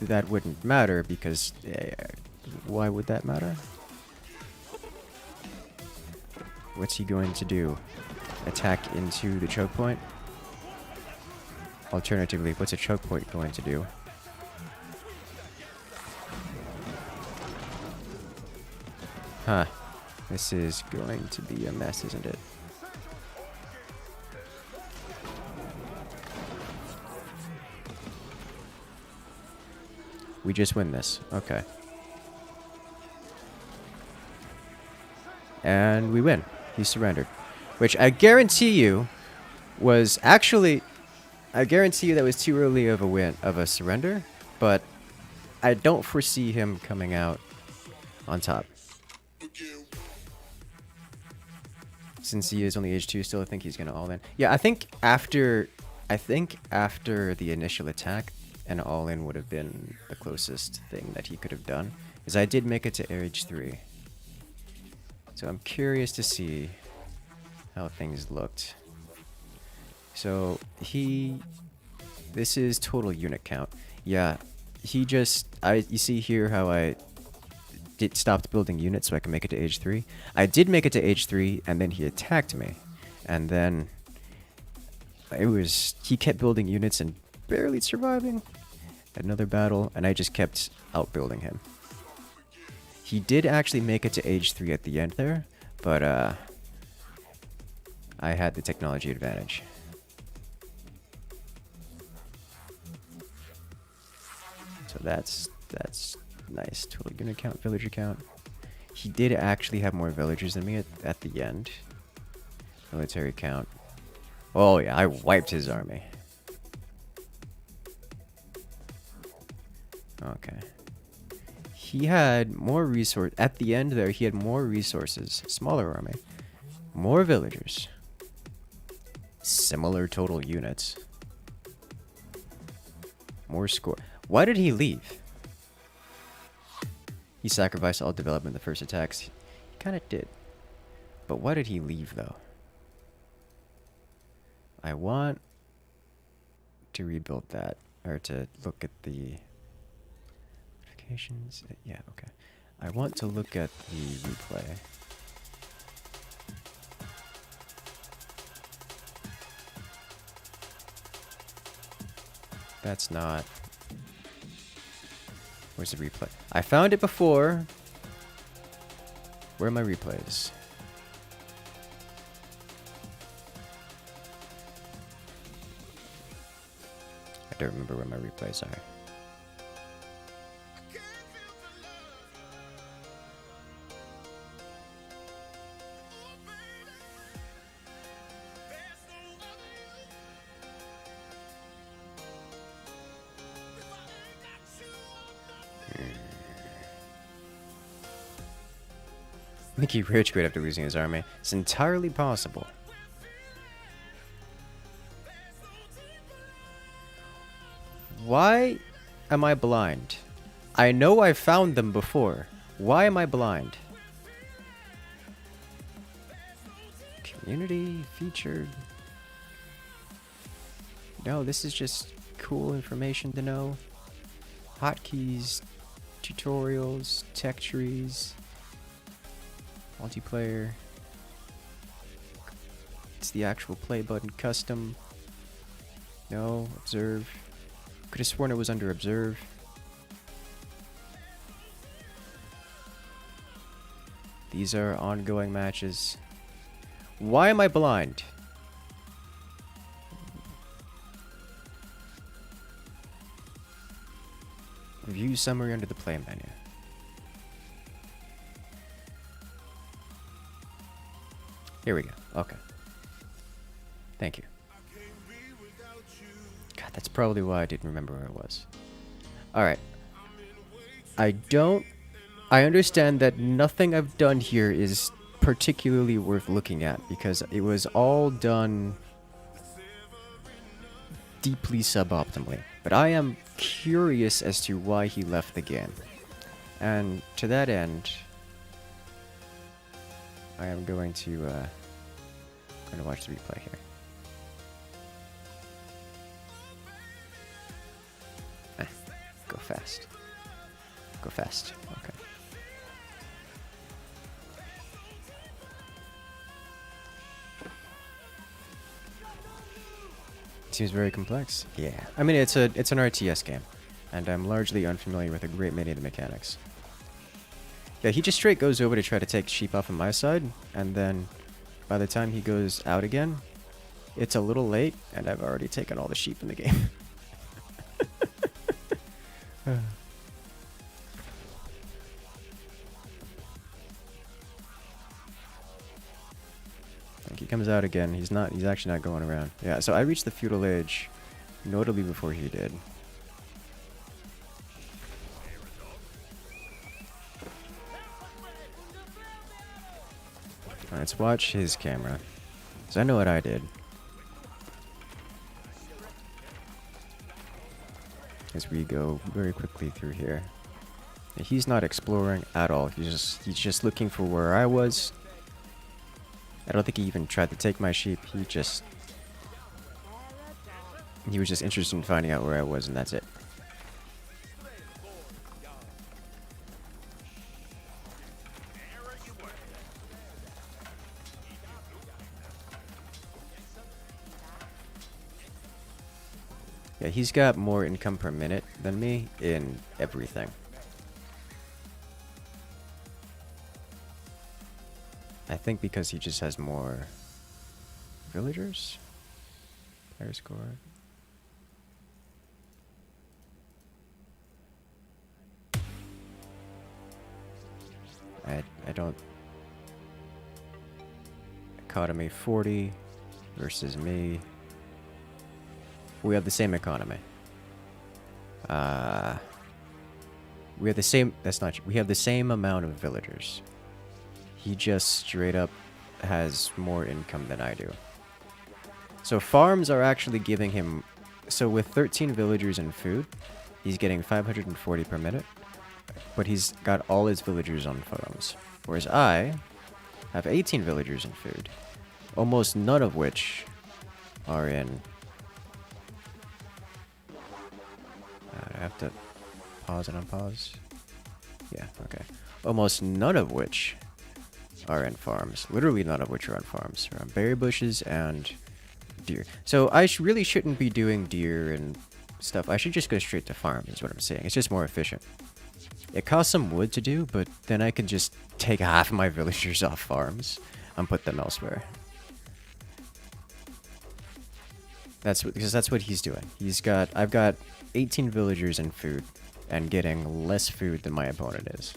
that wouldn't matter because why would that matter? What's he going to do? Attack into the choke point? Alternatively, what's a choke point going to do? Huh. This is going to be a mess, isn't it? We just win this. Okay. And we win. He surrendered. Which I guarantee you was actually... I guarantee you that was too early of a win, of a surrender. But I don't foresee him coming out on top. Since he is only age 2 still, I think he's going to all in. Yeah, I think after I think after the initial attack, an all-in would have been the closest thing that he could have done. Because I did make it to age 3. So I'm curious to see how things looked. So this is total unit count. Yeah, you see here how I stopped building units so I can make it to age 3. I did make it to age 3, and then he attacked me. And then he kept building units and barely surviving. Another battle, and I just kept outbuilding him. He did actually make it to age 3 at the end there, but I had the technology advantage. So that's nice. Total unit count, villager count. He did actually have more villagers than me at the end. Military count. Oh yeah, I wiped his army. Okay. He had more resource at the end there. He had more resources, smaller army, more villagers, similar total units, more score. Why did he leave? He sacrificed all development in the first attacks. He kind of did. But why did he leave though? I want to rebuild that, or to look at the notifications. Yeah, okay. I want to look at the replay. That's not... Where's the replay? I found it before. Where are my replays? I don't remember where my replays are. I think he rage quit after losing his army. It's entirely possible. Why am I blind? I know I found them before. Why am I blind? Community featured. No, this is just cool information to know. Hotkeys, tutorials, tech trees. Multiplayer. It's the actual play button. Custom. No. Observe. Could have sworn it was under observe. These are ongoing matches. Why am I blind? View summary under the play menu. Here we go. Okay. Thank you. God, that's probably why I didn't remember where it was. Alright. I understand that nothing I've done here is particularly worth looking at, because it was all done deeply suboptimally. But I am curious as to why he left the game. And to that end, I am going to watch the replay here. Go fast. Go fast. Okay. Seems very complex. Yeah. I mean, it's an RTS game, and I'm largely unfamiliar with a great many of the mechanics. Yeah, he just straight goes over to try to take sheep off of my side, and then by the time he goes out again, it's a little late, and I've already taken all the sheep in the game. Like, he comes out again. He's actually not going around. Yeah, so I reached the feudal age notably before he did. Let's watch his camera. Because I know what I did. as we go very quickly through here. And he's not exploring at all. He's just looking for where I was. I don't think he even tried to take my sheep. He was just interested in finding out where I was, and that's it. Yeah, he's got more income per minute than me in everything. I think because he just has more villagers? Player score. I don't... Economy 40 versus me. We have the same economy. We have the same... That's not true. We have the same amount of villagers. He just straight up has more income than I do. So farms are actually giving him... So with 13 villagers and food, he's getting 540 per minute. But he's got all his villagers on farms. Whereas I have 18 villagers and food. Almost none of which are in... I have to pause and unpause. Yeah, okay. Almost none of which are in farms. Literally none of which are on farms. They're on berry bushes and deer. So I really shouldn't be doing deer and stuff. I should just go straight to farm is what I'm saying. It's just more efficient. It costs some wood to do, but then I can just take half of my villagers off farms and put them elsewhere. Because that's what he's doing. I've got 18 villagers and food, and getting less food than my opponent is.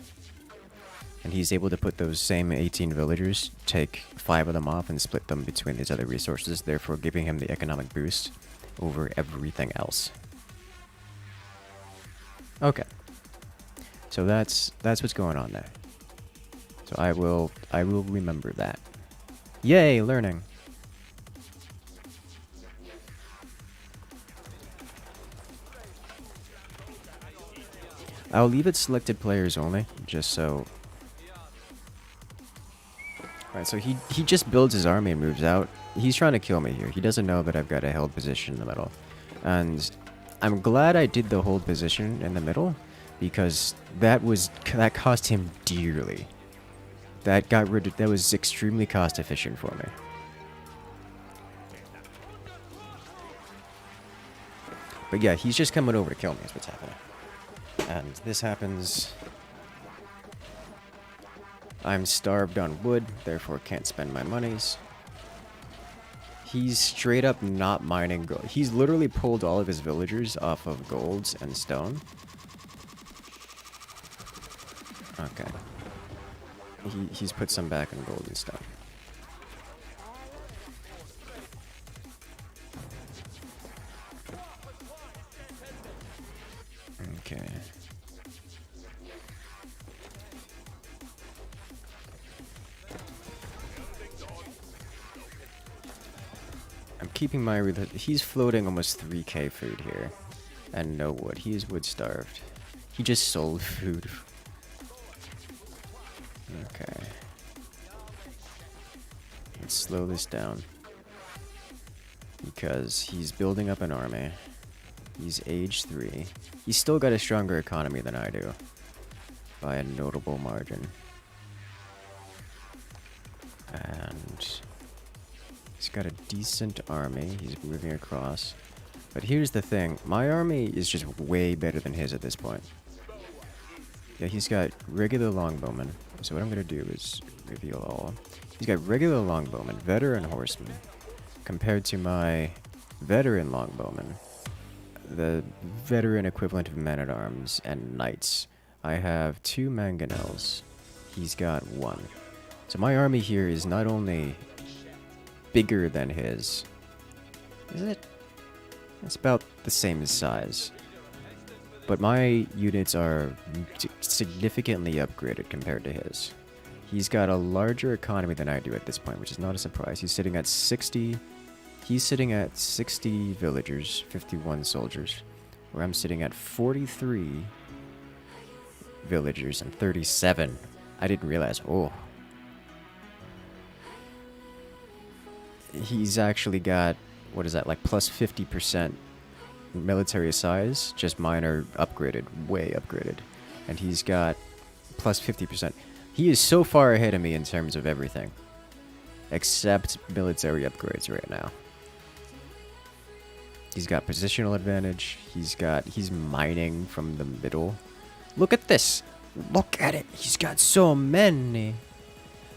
And he's able to put those same 18 villagers, take 5 of them off, and split them between these other resources, therefore giving him the economic boost over everything else. Okay. So that's what's going on there. So I will remember that. Yay, learning. I'll leave it selected players only, just so... Alright, so he just builds his army and moves out. He's trying to kill me here. He doesn't know that I've got a held position in the middle. And I'm glad I did the hold position in the middle, because that cost him dearly. That was extremely cost efficient for me. But yeah, he's just coming over to kill me is what's happening. And this happens. I'm starved on wood, therefore can't spend my monies. He's straight up not mining gold. He's literally pulled all of his villagers off of golds and stone. Okay. He's put some back in gold and stone. Okay. I'm keeping my... He's floating almost 3k food here. And no wood. He is wood starved. He just sold food. Okay. Let's slow this down. Because he's building up an army. He's age 3. He's still got a stronger economy than I do. By a notable margin. And he's got a decent army. He's moving across. But here's the thing. My army is just way better than his at this point. Yeah, he's got regular longbowmen. So what I'm going to do is reveal all. He's got regular longbowmen, veteran horsemen. Compared to my veteran longbowmen. The veteran equivalent of men-at-arms and knights. I have 2 mangonels. He's got 1. So my army here is not only bigger than his. Is it? It's about the same size. But my units are significantly upgraded compared to his. He's got a larger economy than I do at this point, which is not a surprise. He's sitting at 60... He's sitting at 60 villagers, 51 soldiers. where I'm sitting at 43 villagers and 37. I didn't realize. Oh. He's actually got, what is that, like plus 50% military size. Just mine are upgraded, way upgraded. And he's got plus 50%. He is so far ahead of me in terms of everything. Except military upgrades right now. He's got positional advantage. He's mining from the middle. Look at this. Look at it. He's got so many.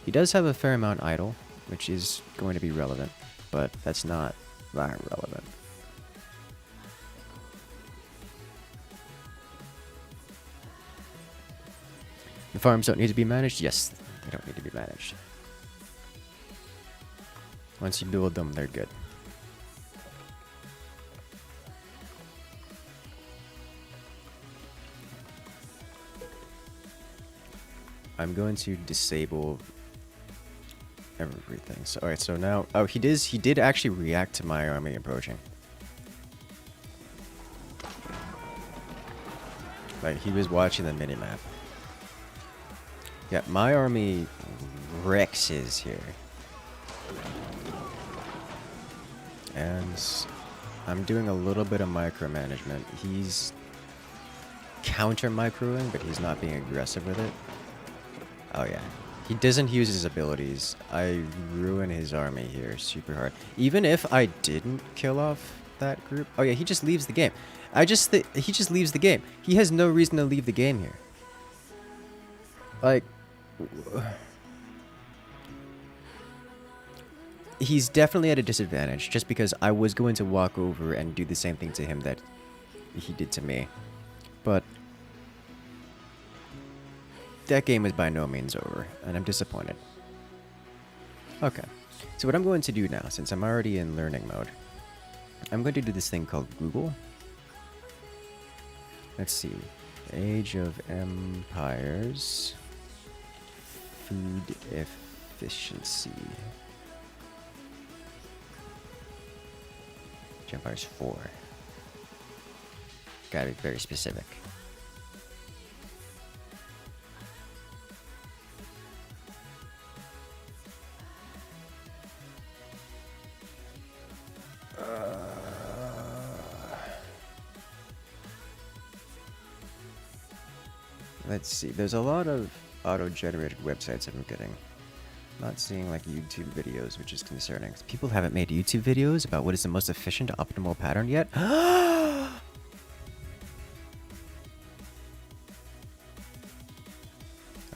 He does have a fair amount idle, which is going to be relevant, but that's not that relevant. The farms don't need to be managed? Yes, they don't need to be managed. Once you build them, they're good. I'm going to disable everything. So, alright, so now... Oh, he did actually react to my army approaching. Like, he was watching the minimap. Yeah, my army wrecks his here. And I'm doing a little bit of micromanagement. He's counter-microing, but he's not being aggressive with it. Oh yeah. He doesn't use his abilities. I ruin his army here super hard. Even if I didn't kill off that group. Oh yeah, he just leaves the game. He just leaves the game. He has no reason to leave the game here. Like... He's definitely at a disadvantage, just because I was going to walk over and do the same thing to him that he did to me. But... that game is by no means over, and I'm disappointed. Okay, so what I'm going to do now, since I'm already in learning mode, I'm going to do this thing called Google. Let's see. Age of Empires. Food efficiency. Age of Empires 4. Gotta be very specific. Let's see. There's a lot of auto-generated websites I'm getting. Not seeing like YouTube videos, which is concerning. People haven't made YouTube videos about what is the most efficient optimal pattern yet.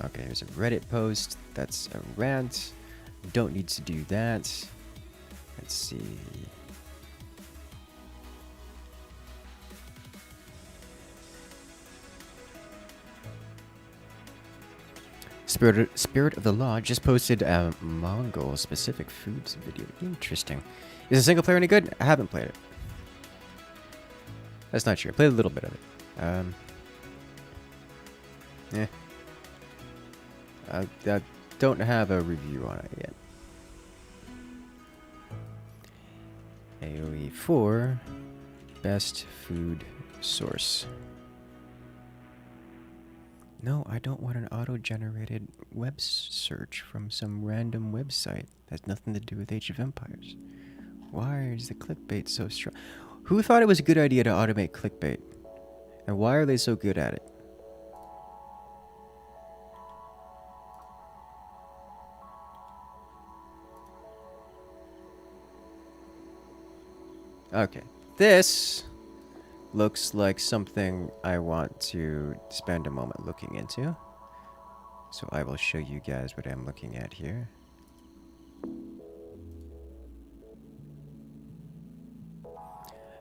Okay, here's a Reddit post. That's a rant. Don't need to do that. Let's see. Spirit of the Law just posted a Mongol-specific foods video. Interesting. Is the single player any good? I haven't played it. That's not true. I played a little bit of it. I don't have a review on it yet. AoE 4. Best food source. No, I don't want an auto-generated web search from some random website. That has nothing to do with Age of Empires. Why is the clickbait so strong? Who thought it was a good idea to automate clickbait? And why are they so good at it? Okay. This looks like something I want to spend a moment looking into. So I will show you guys what I'm looking at here.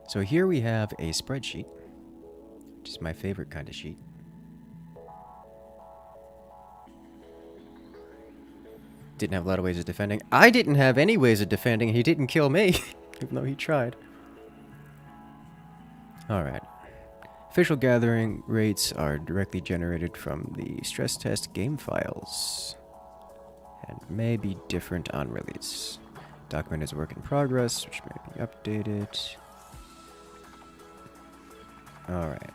So here we have a spreadsheet, which is my favorite kind of sheet. Didn't have a lot of ways of defending. I didn't have any ways of defending. He didn't kill me, even though he tried. Alright. Official gathering rates are directly generated from the stress test game files and may be different on release. Document is a work in progress, which may be updated. Alright.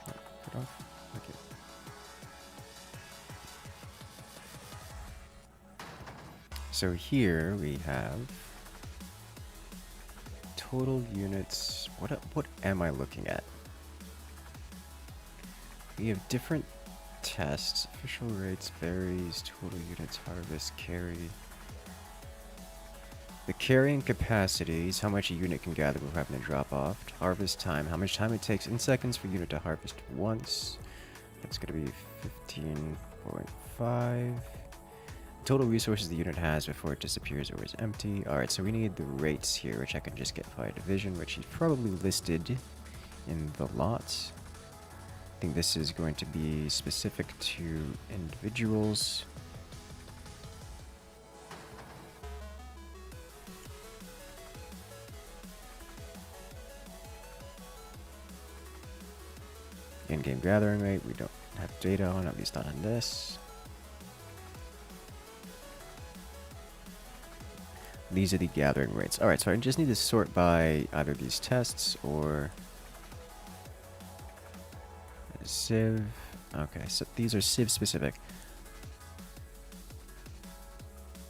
Cut off. Okay. So here we have total units. What am I looking at? We have different tests, official rates, varies, total units, harvest, carry. The carrying capacity is how much a unit can gather before having to drop off. Harvest time, how much time it takes in seconds for a unit to harvest once. That's going to be 15.5. Total resources the unit has before it disappears or is empty. Alright, so we need the rates here, which I can just get by division, which is probably listed in the lot. I think this is going to be specific to individuals. In-game gathering rate, we don't have data on, at least not on this. These are the gathering rates. Alright, so I just need to sort by either these tests or Civ. Okay, so these are Civ specific.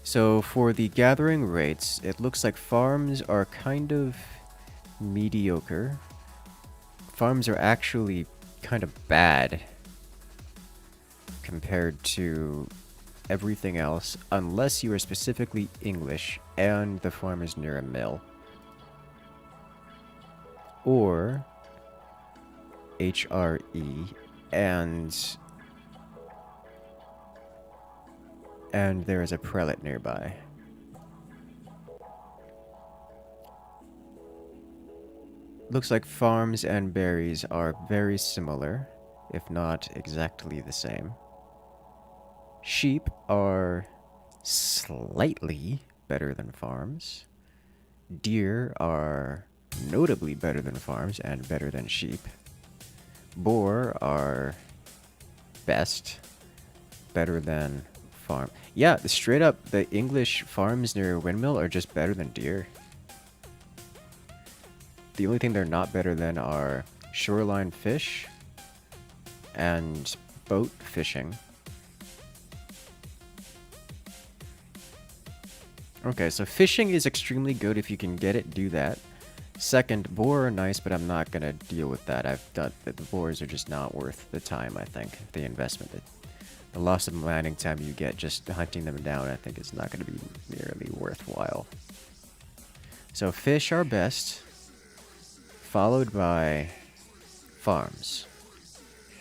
So for the gathering rates, it looks like farms are kind of mediocre. Farms are actually kind of bad compared to everything else, unless you are specifically English and the farm is near a mill. Or HRE and there is a prelate nearby. Looks like farms and berries are very similar, if not exactly the same. Sheep are slightly better than farms. Deer are notably better than farms and better than sheep. Boar are best, better than farm. Yeah, straight up, the English farms near a windmill are just better than deer. The only thing they're not better than are shoreline fish and boat fishing. Okay, so fishing is extremely good. If you can get it, do that. Second, boar are nice, but I'm not gonna deal with that. I've done that. The boars are just not worth the time, I think, the investment. The loss of landing time you get just hunting them down, I think, is not gonna be nearly worthwhile. So fish are best, followed by farms.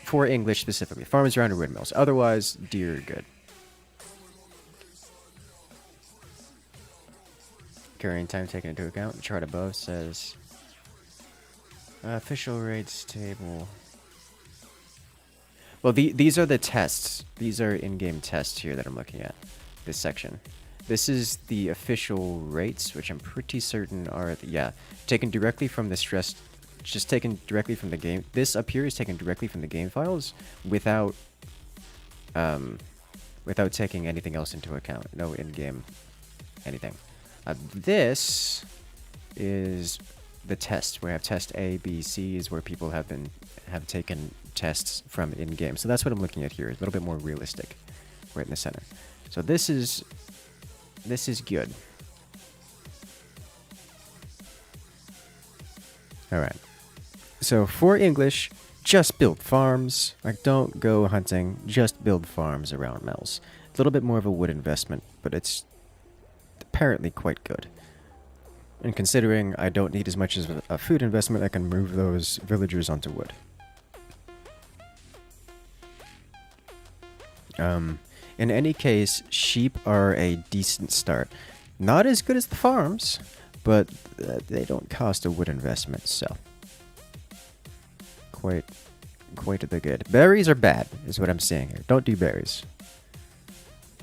For English specifically. Farms are under windmills. Otherwise, deer are good. Carrying time taken into account. The chart above says official rates table. Well, these are the tests. These are in-game tests here that I'm looking at. This section. This is the official rates, which I'm pretty certain are taken directly from the stress. Just taken directly from the game. This up here is taken directly from the game files without taking anything else into account. No in-game anything. This is the test, where I have test A, B, C is where people have taken tests from in-game. So that's what I'm looking at here. A little bit more realistic, right in the center. So this is good. All right. So for English, just build farms. Like, don't go hunting. Just build farms around mills. A little bit more of a wood investment, but it's apparently quite good. And considering I don't need as much as a food investment, I can move those villagers onto wood. In any case, sheep are a decent start. Not as good as the farms, but they don't cost a wood investment, so quite the good. Berries are bad, is what I'm saying here. Don't do berries.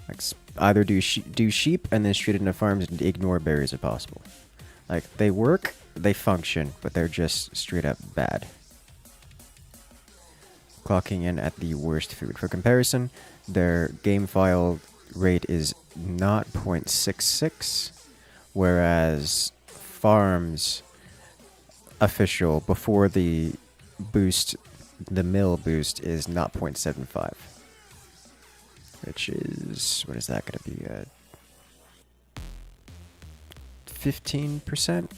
Like, either do sheep and then street into farms and ignore berries if possible. Like, they work, they function, but they're just straight up bad. Clocking in at the worst food. For comparison, their game file rate is not 0.66, whereas farms official before the boost, the mill boost is 0.75, which is, what is that going to be? 15%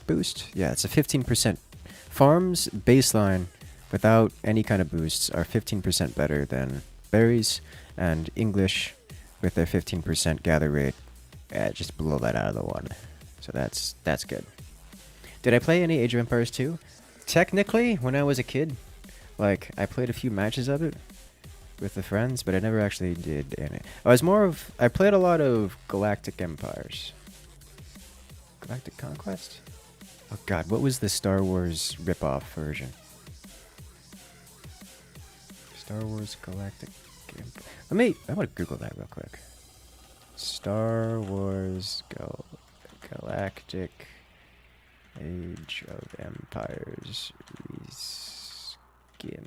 boost? Yeah, it's a 15%. Farms baseline without any kind of boosts are 15% better than berries, and English with their 15% gather rate just blow that out of the water. So that's good. Did I play any Age of Empires 2? Technically, when I was a kid, like I played a few matches of it with the friends, but I never actually did any. I played a lot of Galactic Empires. Galactic Conquest? Oh god, what was the Star Wars ripoff version? Star Wars Galactic Empire. I want to Google that real quick. Star Wars Galactic Age of Empires reskin.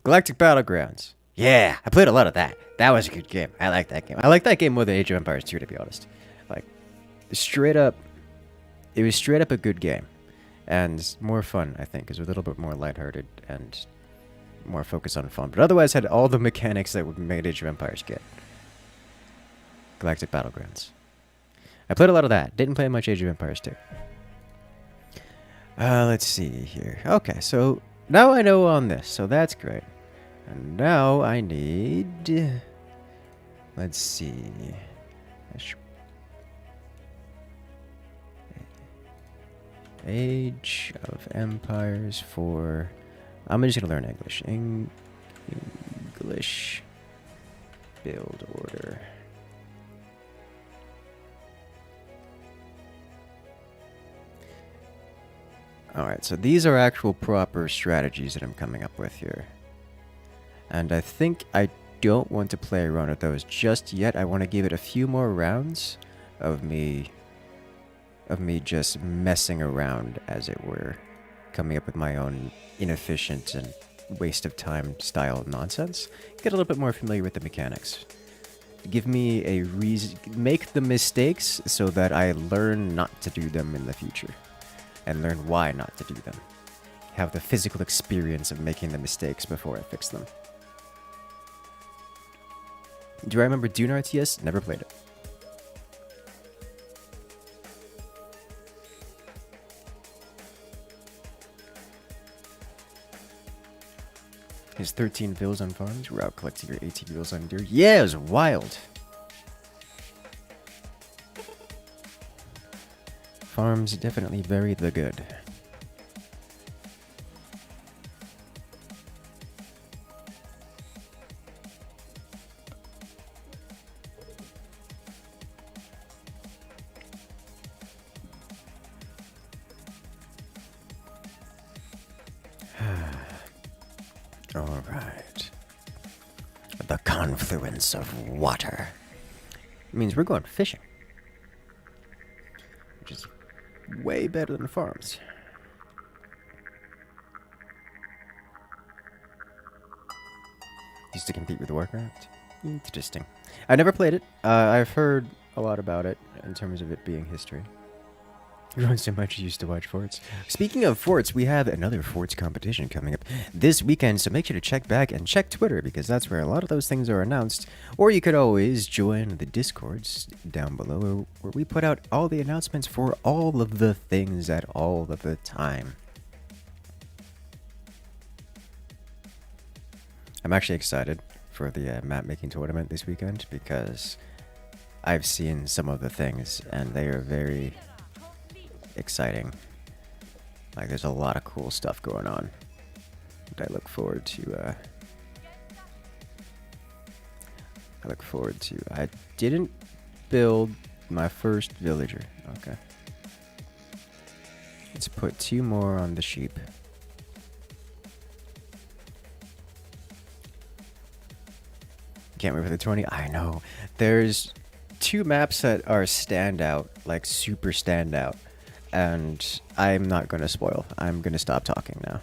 Galactic Battlegrounds. Yeah, I played a lot of that. That was a good game. I like that game. I like that game more than Age of Empires 2, to be honest. Like, straight up, it was straight up a good game. And more fun, I think. It was a little bit more lighthearted and more focused on fun. But otherwise had all the mechanics that would made Age of Empires get. Galactic Battlegrounds. I played a lot of that. Didn't play much Age of Empires 2. Let's see here. Okay, so now I know on this, so that's great. And now I need... Let's see. Age of Empires for... I'm just gonna learn English. English build order. Alright, so these are actual proper strategies that I'm coming up with here. And I think I don't want to play around with those just yet. I want to give it a few more rounds of me just messing around, as it were. Coming up with my own inefficient and waste of time style nonsense. Get a little bit more familiar with the mechanics. Give me a reason, make the mistakes so that I learn not to do them in the future. And learn why not to do them. Have the physical experience of making the mistakes before I fix them. Do I remember Dune RTS? Never played it. His 13 vills on farms. We're out collecting your 18 vills on deer. Yeah, it was wild. Farms definitely very the good. All right. The confluence of water. It means we're going fishing. Which is way better than farms. Used to compete with Warcraft. Interesting. I never played it. I've heard a lot about it in terms of it being history. You run so much you used to watch forts. Speaking of forts, we have another forts competition coming up this weekend, so make sure to check back and check Twitter, because that's where a lot of those things are announced. Or you could always join the Discords down below, where we put out all the announcements for all of the things at all of the time. I'm actually excited for the map making tournament this weekend, because I've seen some of the things and they are very exciting. Like, there's a lot of cool stuff going on that I look forward to. I didn't build my first villager. Okay. Let's put 2 more on the sheep. Can't wait for the 20. I know. There's 2 maps that are standout, like super standout. And I'm not going to spoil. I'm going to stop talking now.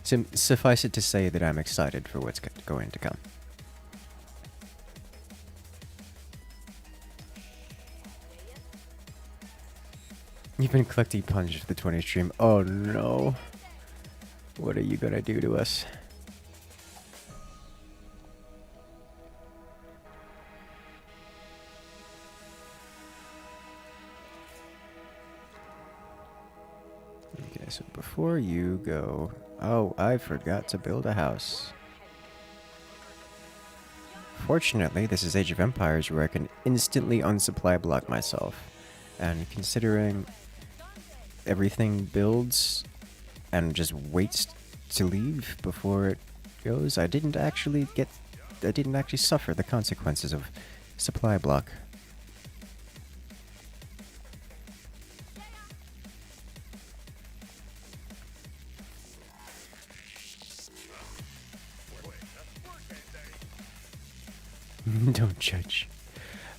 Suffice it to say that I'm excited for what's going to come. You've been collecting punch for the 20 stream. Oh no. What are you gonna do to us? Okay, so before you go... Oh, I forgot to build a house. Fortunately, this is Age of Empires where I can instantly unsupply block myself. And considering everything builds and just waits to leave before it goes, I didn't actually suffer the consequences of supply block. Don't judge.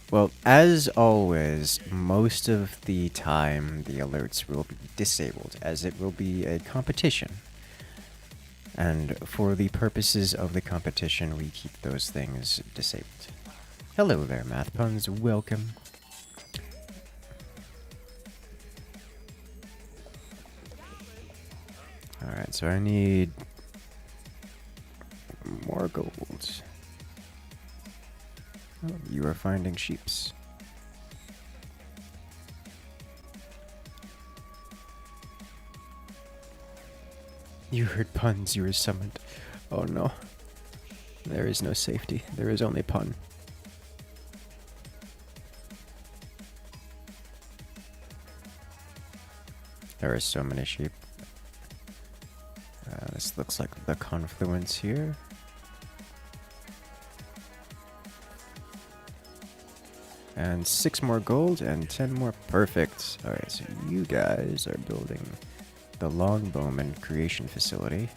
Well, as always, most of the time the alerts will be disabled, as it will be a competition. And for the purposes of the competition, we keep those things disabled. Hello there, Math Puns. Welcome. Alright, so I need more gold. Oh, you are finding sheeps. You heard puns, you were summoned. Oh no. There is no safety. There is only pun. There are so many sheep. This looks like the confluence here. And 6 more gold and 10 more. Perfect. Alright, so you guys are building the Longbowman creation facility.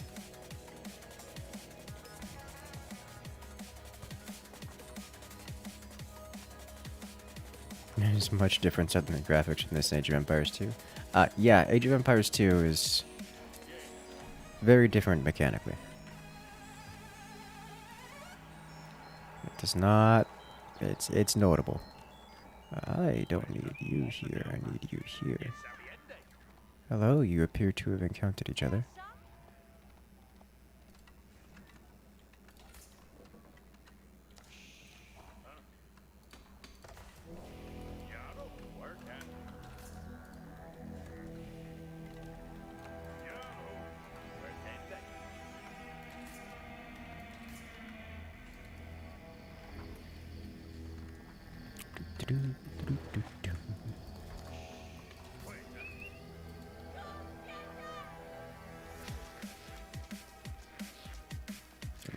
There's much difference in the graphics in this Age of Empires 2. Yeah, Age of Empires 2 is very different mechanically. It does not... It's notable. I don't need you here, I need you here. Hello, you appear to have encountered each other.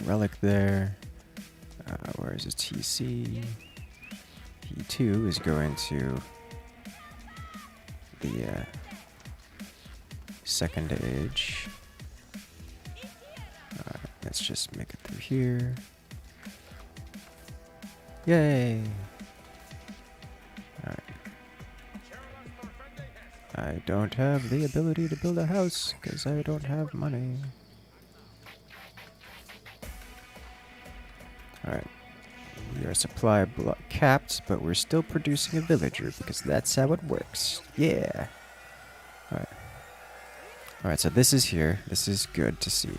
Relic there. Where is his TC? P2 is going to the second age. Let's just make it through here. Yay! Alright. I don't have the ability to build a house because I don't have money. Alright. We are supply block capped, but we're still producing a villager because that's how it works. Yeah! Alright. Alright, so this is here. This is good to see.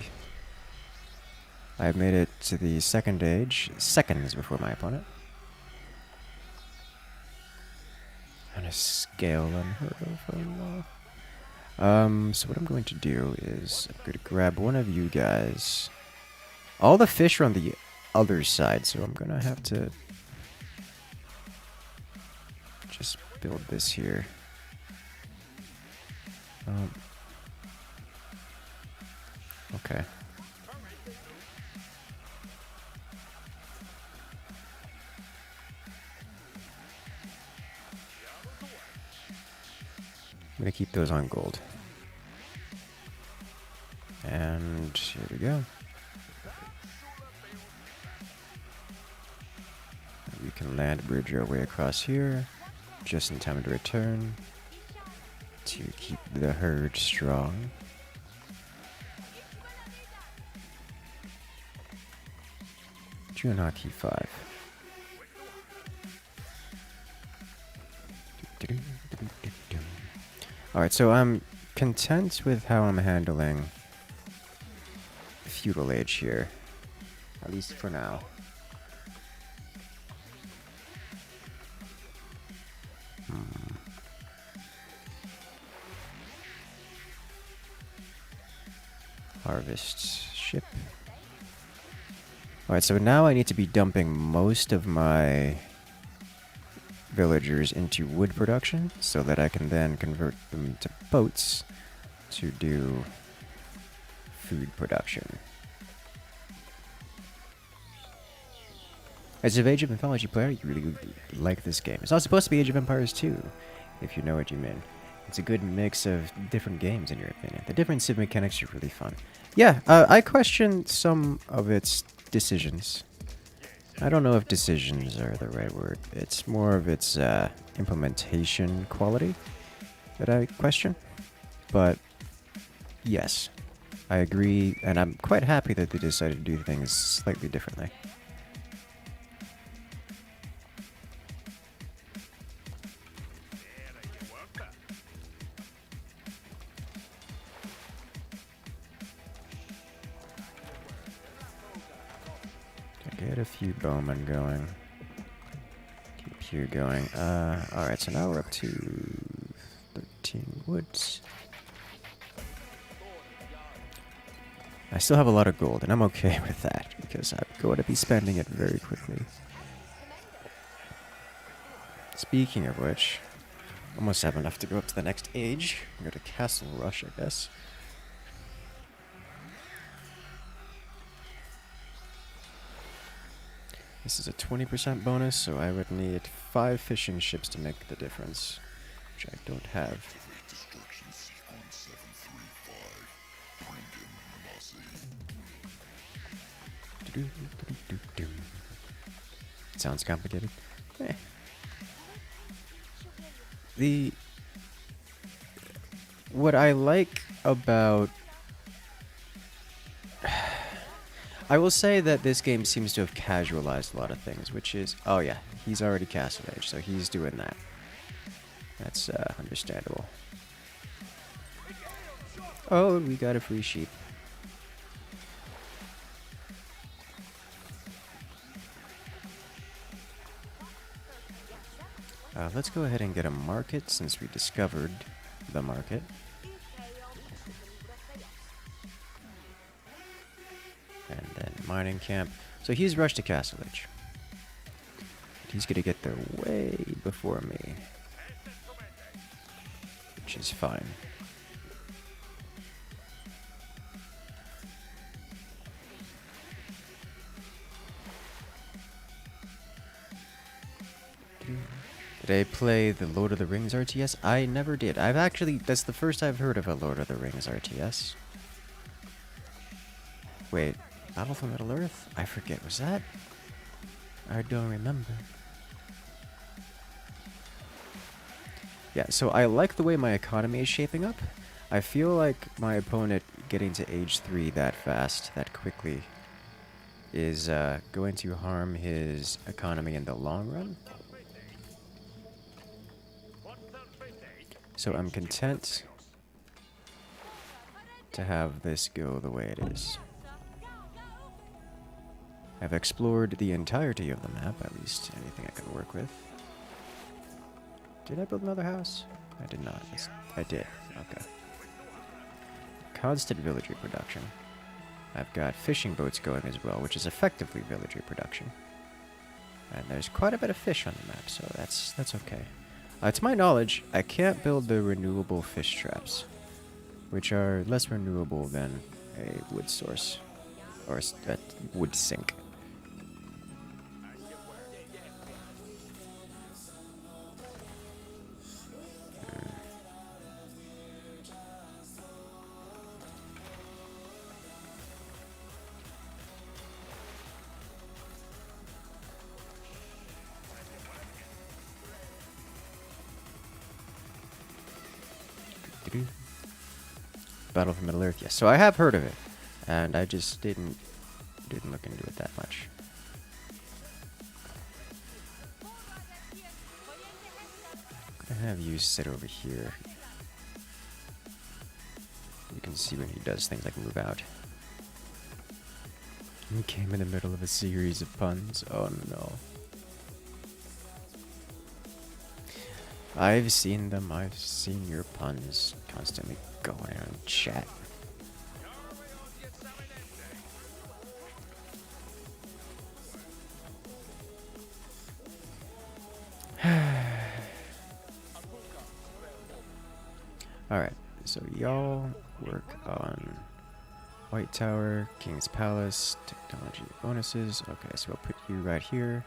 I've made it to the second age, seconds before my opponent. On a scale unheard of. Oh no. So what I'm going to do is I'm going to grab one of you guys. All the fish are on the other side, so I'm gonna have to just build this here. Okay. I'm gonna keep those on gold. And here we go. We can land bridge our way across here, just in time to return, to keep the herd strong. you in hotkey 5. Alright, so I'm content with how I'm handling feudal age here. At least for now. Harvest ship. Alright, so now I need to be dumping most of my villagers into wood production so that I can then convert them to boats to do food production. As an Age of Mythology player, you really like this game. It's not supposed to be Age of Empires 2, if you know what you mean. It's a good mix of different games, in your opinion. The different sim mechanics are really fun. Yeah, I question some of its decisions. I don't know if decisions are the right word. It's more of its implementation quality that I question. But yes, I agree, and I'm quite happy that they decided to do things slightly differently. Get a few bowmen going. Keep you going. Alright, so now we're up to 13 woods. I still have a lot of gold, and I'm okay with that, because I'm going to be spending it very quickly. Speaking of which, almost have enough to go up to the next age. Go to Castle Rush, I guess. This is a 20% bonus, so I would need 5 fishing ships to make the difference, which I don't have. Sounds complicated. What I like about... I will say that this game seems to have casualized a lot of things, which is... Oh yeah, he's already Castle Age, so he's doing that. That's understandable. Oh, we got a free sheep. Let's go ahead and get a market, since we discovered the market. And then mining camp. So he's rushed to Castle Age. He's gonna get there way before me, which is fine. Did I play the Lord of the Rings RTS? I never did. That's the first I've heard of a Lord of the Rings RTS. Wait, Battle for Middle-earth? I forget, was that? I don't remember. Yeah, so I like the way my economy is shaping up. I feel like my opponent getting to age 3 that fast, that quickly, is going to harm his economy in the long run. So I'm content to have this go the way it is. I've explored the entirety of the map, at least anything I can work with. Did I build another house? I did not. I did. Okay. Constant villagery production. I've got fishing boats going as well, which is effectively villagery production. And there's quite a bit of fish on the map, so that's okay. To my knowledge, I can't build the renewable fish traps, which are less renewable than a wood source, or a wood sink. Battle for Middle-earth, yes. So I have heard of it, and I just didn't look into it that much. have you sit over here. You can see when he does things like move out. He came in the middle of a series of puns. Oh no. I've seen them. I've seen your puns constantly going on in chat. Alright, so y'all work on White Tower, King's Palace, technology bonuses. Okay, so I'll put you right here.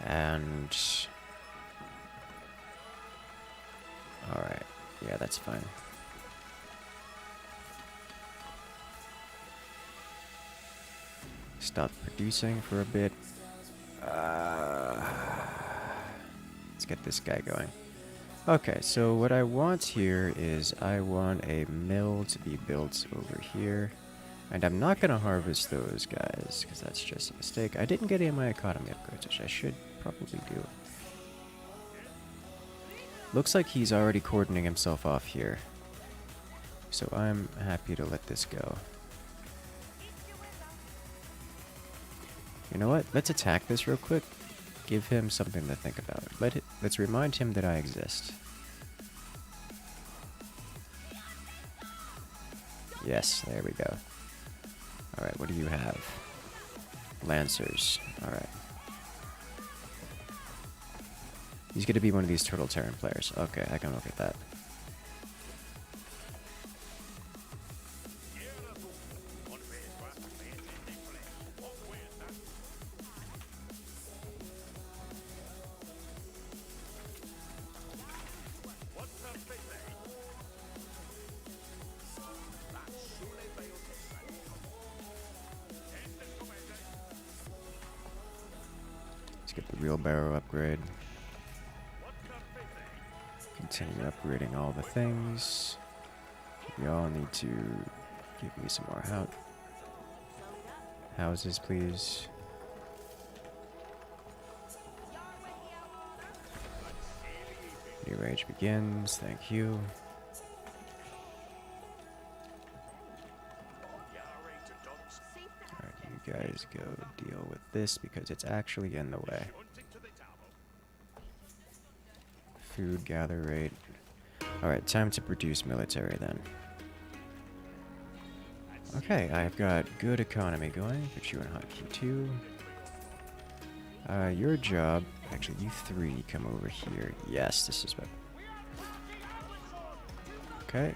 And... Alright, yeah, that's fine. Stop producing for a bit. Let's get this guy going. Okay, so what I want here is I want a mill to be built over here. And I'm not going to harvest those guys, because that's just a mistake. I didn't get any of my economy upgrades, which I should probably do. Looks like he's already cordoning himself off here. So I'm happy to let this go. You know what? Let's attack this real quick. Give him something to think about. Let's remind him that I exist. Yes, there we go. Alright, what do you have? Lancers. Alright. He's gonna be one of these Turtle Terran players. Okay, I can look at that. Let's get the wheelbarrow upgrade. Continue upgrading all the things. Y'all need to give me some more houses, please. New age begins. Thank you. Alright, you guys go deal with this because it's actually in the way. Food gather rate. Alright, time to produce military then. Okay, I've got good economy going. Put you in hotkey 2. Your job, actually you 3 come over here. Yes, this is what. Okay.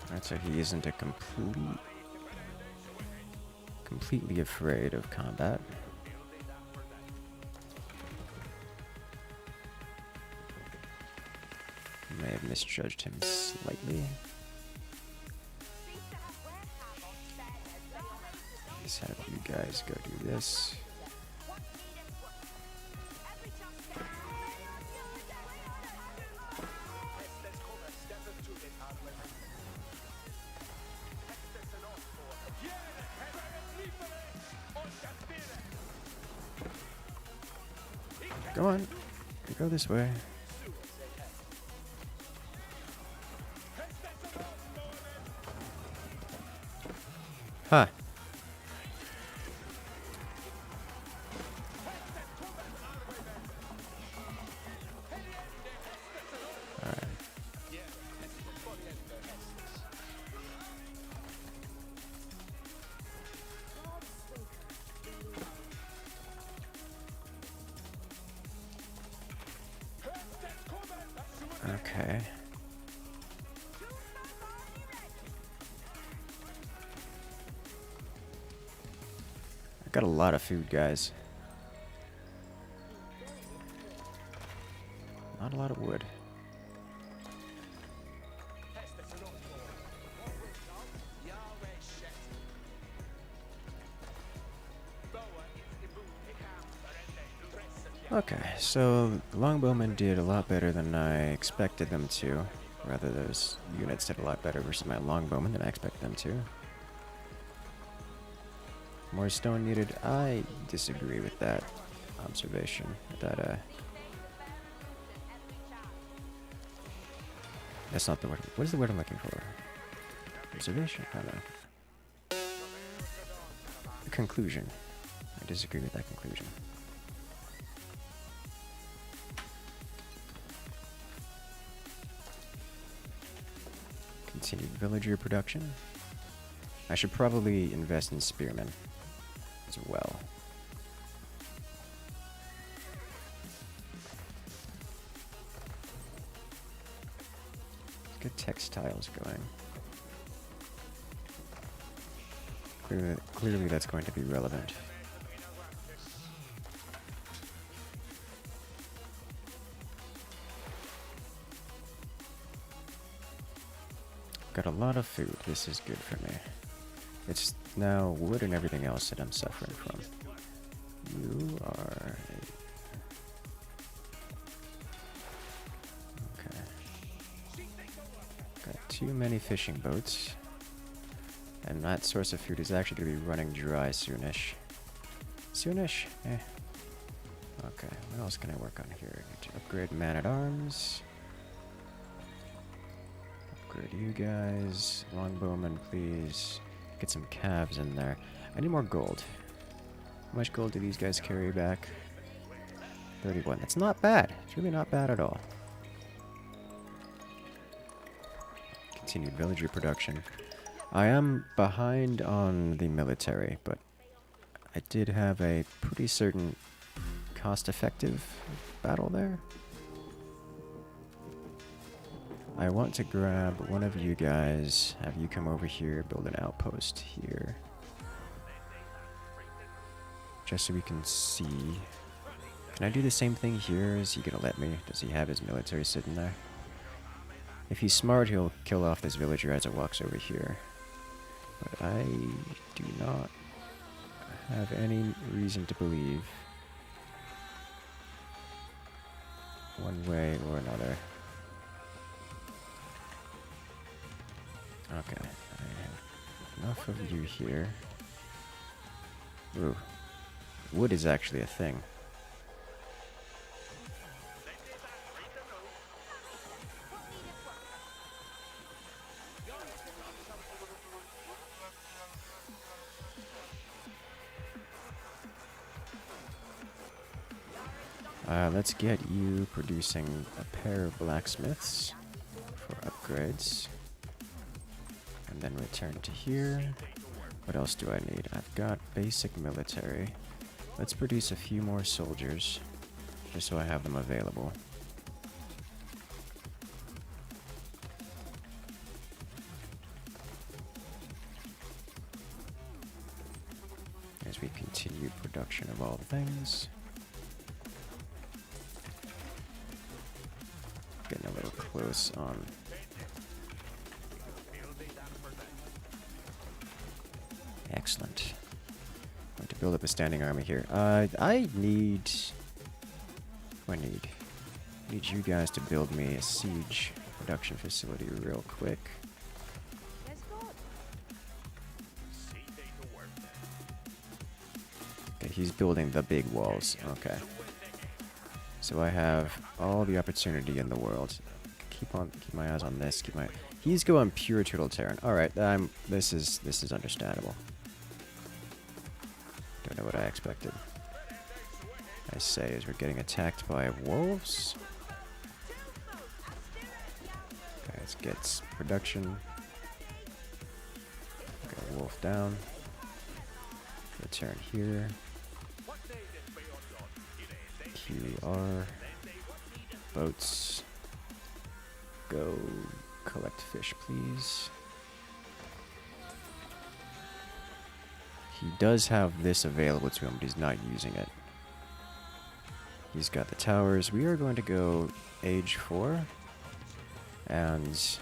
Alright, so he isn't a completely afraid of combat. May have misjudged him slightly. Let's have you guys go do this. Go on, go this way. Huh. Alright. Okay. I got a lot of food, guys. Not a lot of wood. Okay, So, the longbowmen did a lot better than I expected them to. Rather, those units did a lot better versus my longbowmen than I expected them to. More stone needed. I disagree with that observation. That's not the word. What is the word I'm looking for? Observation? I don't know. Conclusion. I disagree with that conclusion. Continued villager production. I should probably invest in spearmen as well. Let's get textiles going. Clearly that's going to be relevant. Got a lot of food. This is good for me. It's now wood and everything else that I'm suffering from. You are... Okay. Got too many fishing boats. And that source of food is actually going to be running dry soonish. Soonish? Eh. Okay, what else can I work on here? I need to upgrade man-at-arms. Upgrade you guys. Longbowmen, please. Get some calves in there. I need more gold. How much gold do these guys carry back? 31. That's not bad. It's really not bad at all. Continued villager production. I am behind on the military, but I did have a pretty certain cost-effective battle there. I want to grab one of you guys, have you come over here, build an outpost here. Just so we can see. Can I do the same thing here? Is he gonna let me? Does he have his military sitting there? If he's smart, he'll kill off this villager as it walks over here. But I do not have any reason to believe one way or another. Okay, I have enough of you here. Ooh, wood is actually a thing. Let's get you producing a pair of blacksmiths for upgrades. And then return to here. What else do I need? I've got basic military. Let's produce a few more soldiers, just so I have them available. As we continue production of all things. Getting a little close on. Excellent. I'm going to build up a standing army here. I need... What do I need? I need you guys to build me a siege production facility real quick. Okay, he's building the big walls. Okay. So I have all the opportunity in the world. Keep my eyes on this. He's going pure turtle terran. All right, this is understandable. Don't know what I expected. I say as we're getting attacked by wolves. Okay, let's get production. Okay, wolf down. Return here. QR. Boats. Go collect fish, please. He does have this available to him, but he's not using it. He's got the towers. We are going to go age 4. And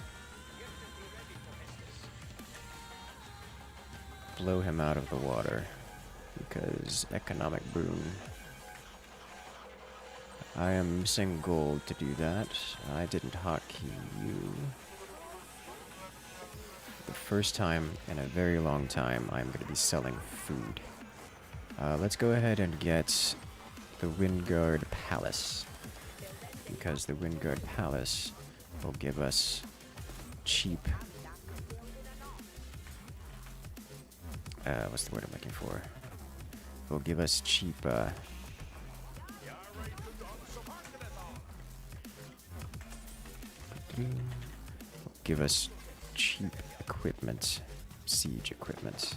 blow him out of the water. Because economic boom. I am missing gold to do that. I didn't hotkey you. The first time in a very long time, I'm going to be selling food. Let's go ahead and get the Windguard Palace. Because the Windguard Palace will give us cheap... what's the word I'm looking for? Will give us cheap, give us cheap equipment. Siege equipment.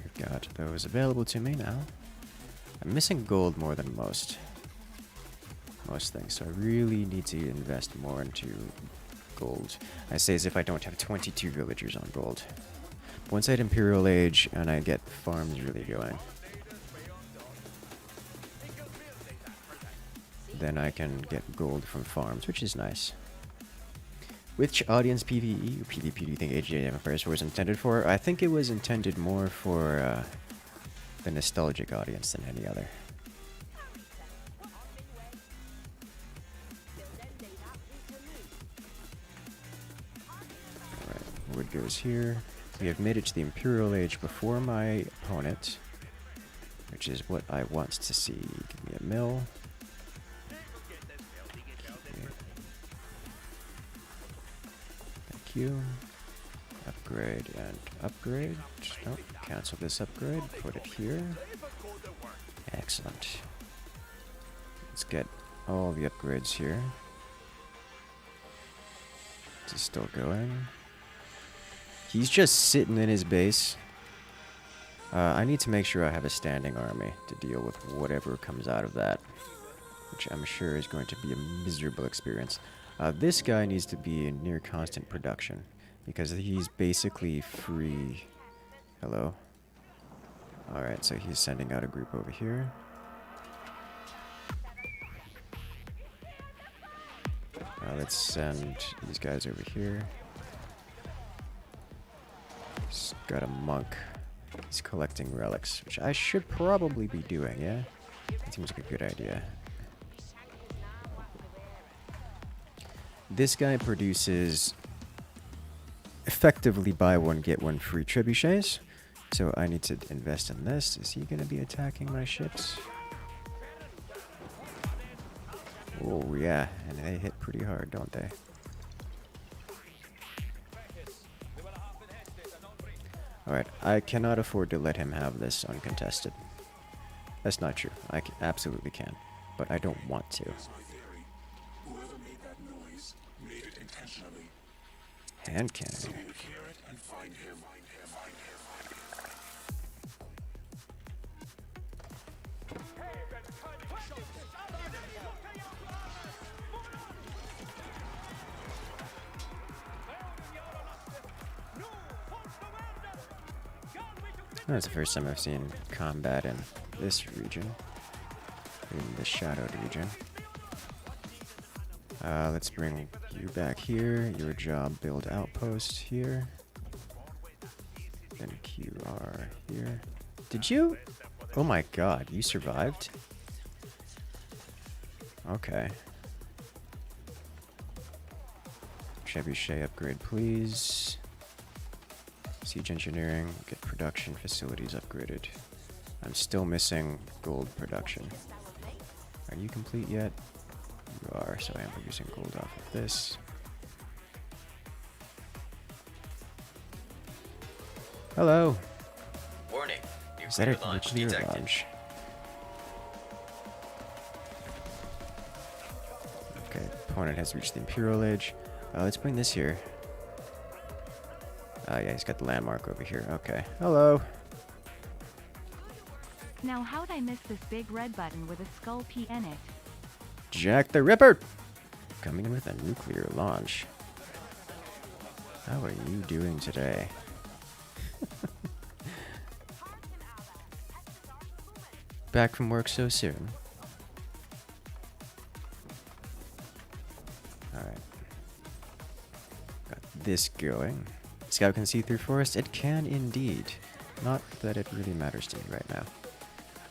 I've got those available to me now. I'm missing gold more than most things, so I really need to invest more into gold. I say as if I don't have 22 villagers on gold. Once I hit Imperial Age and I get farms really going, then I can get gold from farms, which is nice. Which audience PvE or PvP do you think Age of Empires was intended for? I think it was intended more for the nostalgic audience than any other. Alright, wood goes here. We have made it to the Imperial Age before my opponent, which is what I want to see. Give me a mill. Thank you. Upgrade and upgrade. Nope, cancel this upgrade. Put it here. Excellent. Let's get all the upgrades here. This is still going. He's just sitting in his base. I need to make sure I have a standing army to deal with whatever comes out of that, which I'm sure is going to be a miserable experience. This guy needs to be in near constant production because he's basically free. Hello. Alright, so he's sending out a group over here. Let's send these guys over here. He's got a monk. He's collecting relics, which I should probably be doing, yeah? That seems like a good idea. This guy produces effectively buy one, get one free trebuchets. So I need to invest in this. Is he going to be attacking my ships? Oh, yeah. And they hit pretty hard, don't they? Alright, I cannot afford to let him have this uncontested. That's not true. I absolutely can. But I don't want to. Hand cannon. That's the first time I've seen combat in this region. In the shadowed region. Let's bring you back here. Your job, build outpost here. Then QR here. Did you? Oh my god, you survived? Okay. Trebuchet upgrade, please. Siege engineering, get production facilities upgraded. I'm still missing gold production. Are you complete yet? You are, so I am producing gold off of this. Hello.
Warning.
Is that a
Launch
nuclear
detected.
launch? Okay, opponent has reached the Imperial Age. Let's bring this here. Yeah, he's got the landmark over here. Okay. Hello.
Now how'd I miss this big red button with a skull P in it?
Jack the Ripper! Coming in with a nuclear launch. How are you doing today? Back from work so soon. Alright. Got this going. Scout can see through forest? It can indeed. Not that it really matters to me right now.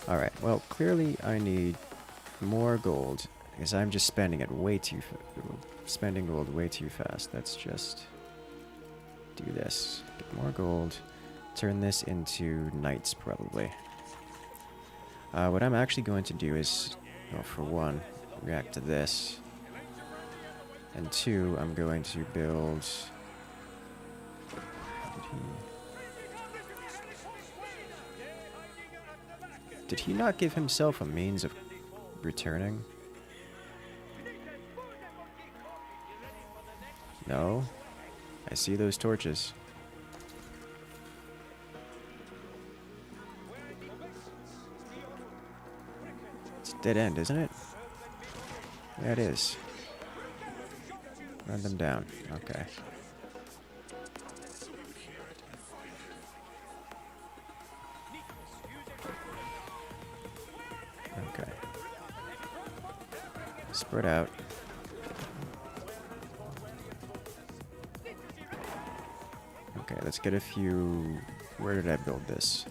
Alright, well, clearly I need more gold, because I'm just spending it way too spending gold way too fast. Let's just do this. Get more gold. Turn this into knights, probably. What I'm actually going to do is, well, for one, react to this. And two, I'm going to build... Did he not give himself a means of returning? No? I see those torches. It's a dead end, isn't it? Yeah, it is. Run them down. Okay. Okay. Spread out. Okay, let's get a few... Where did I build this?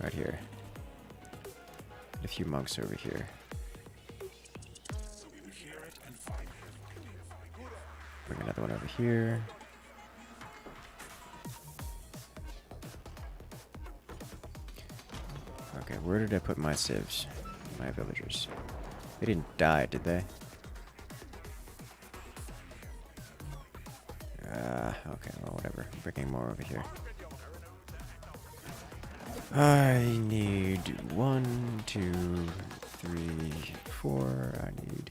Right here. A few monks over here. Bring another one over here. Okay, where did I put my civs? My villagers. They didn't die, did they? Okay, well, whatever. I'm bringing more over here. I need 1, 2, 3, 4. I need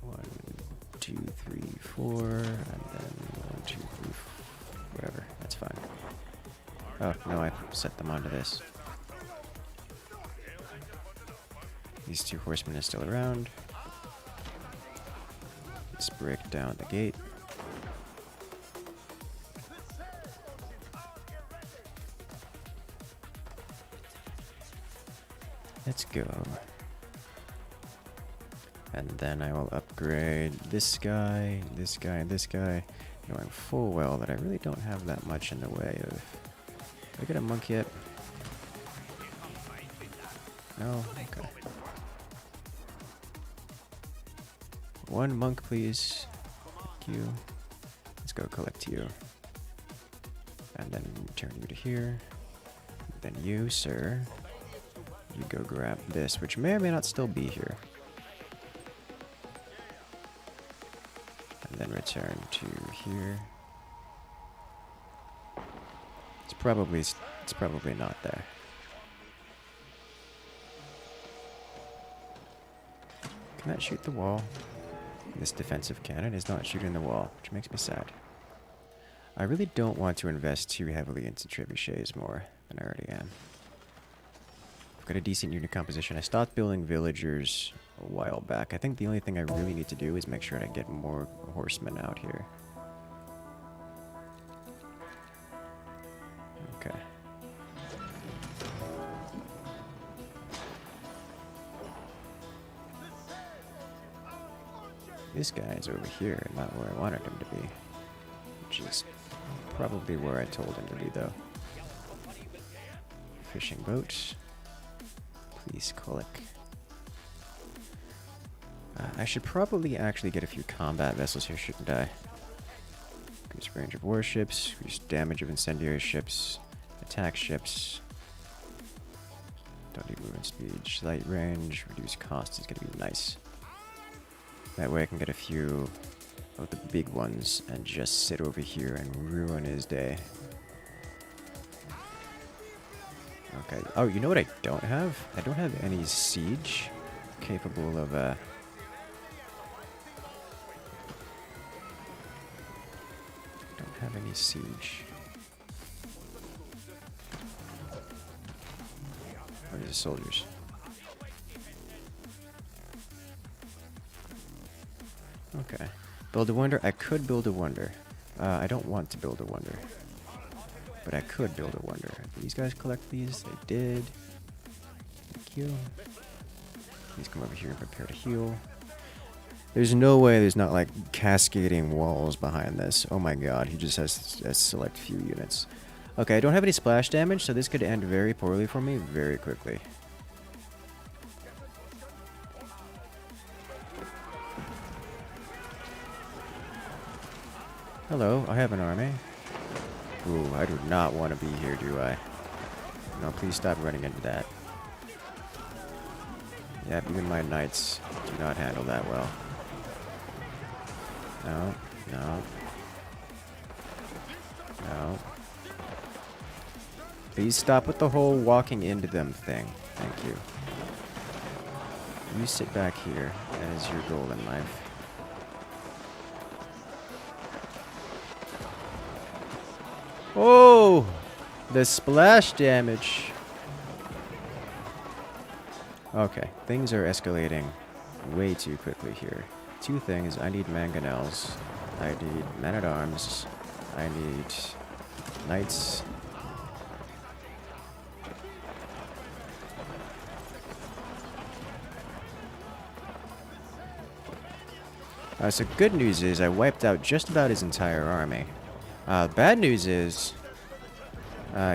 1, 2, 3, 4, and then 1, 2, 3, whatever. That's fine. Oh, no, I set them onto this. These 2 horsemen are still around. Let's break down the gate. Let's go. And then I will upgrade this guy, this guy, and this guy, knowing full well that I really don't have that much in the way of... Did I get a monk yet? No? Okay. 1 monk, please. Thank you. Let's go collect you. And then return you to here. Then you, sir. You go grab this, which may or may not still be here. And then return to here. It's probably not there. Can that shoot the wall? This defensive cannon is not shooting the wall, which makes me sad. I really don't want to invest too heavily into trebuchets more than I already am. I've got a decent unit composition. I stopped building villagers a while back. I think the only thing I really need to do is make sure I get more horsemen out here. Okay. This guy is over here, not where I wanted him to be. Which is probably where I told him to be, though. Fishing boat. Please click. I should probably actually get a few combat vessels here, shouldn't I? Increase range of warships, increase damage of incendiary ships, attack ships. Don't need movement speed, slight range, reduce cost is gonna be nice. That way I can get a few of the big ones and just sit over here and ruin his day. Okay. Oh, you know what I don't have? I don't have any siege capable of, don't have any siege. Where's the soldiers? Okay. Build a wonder? I could build a wonder. I don't want to build a wonder. But I could build a wonder. These guys collect these? They did. Thank you. Please come over here and prepare to heal. There's no way there's not like cascading walls behind this. Oh my god, he just has a select few units. Okay, I don't have any splash damage, so this could end very poorly for me very quickly. Hello, I have an army. Ooh, I do not want to be here, do I? No, please stop running into that. Yep, even my knights do not handle that well. No, no. No. Please stop with the whole walking into them thing. Thank you. You sit back here. That is your goal in life. Oh! The splash damage. Okay, things are escalating way too quickly here. Two things. I need mangonels. I need men-at-arms. I need knights. So good news is I wiped out just about his entire army. Bad news is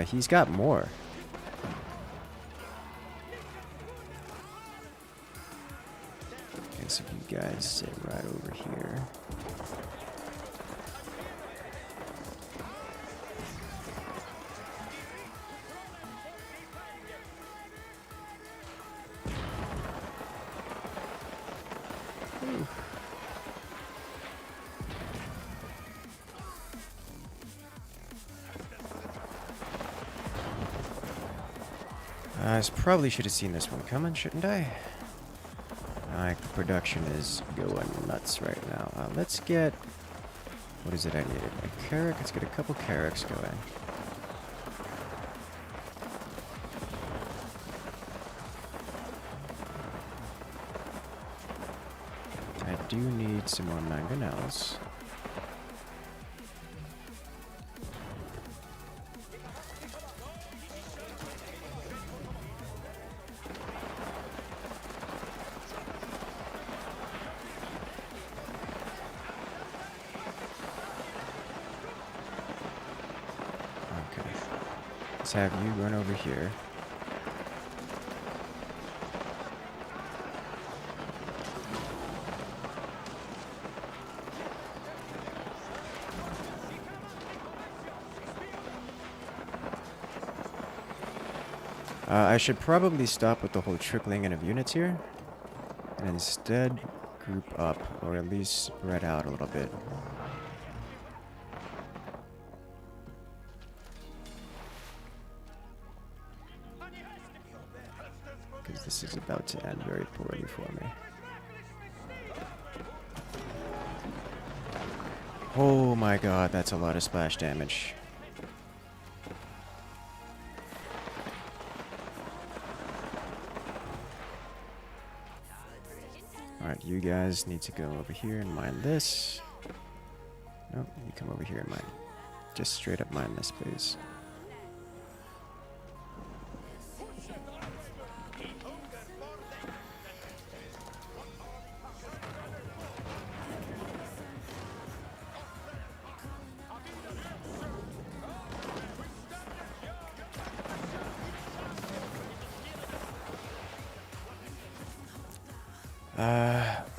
he's got more. Okay, so you guys sit right over here. I probably should have seen this one coming, shouldn't I? My production is going nuts right now. Let's get... What is it I needed? A carrack? Let's get a couple carracks going. I do need some more mangonels. Let's have you run over here. I should probably stop with the whole trickling in of units here, and instead group up, or at least spread out a little bit. Because this is about to end very poorly for me. Oh my god, that's a lot of splash damage. Alright, you guys need to go over here and mine this. Nope, you come over here and mine. Just straight up mine this, please.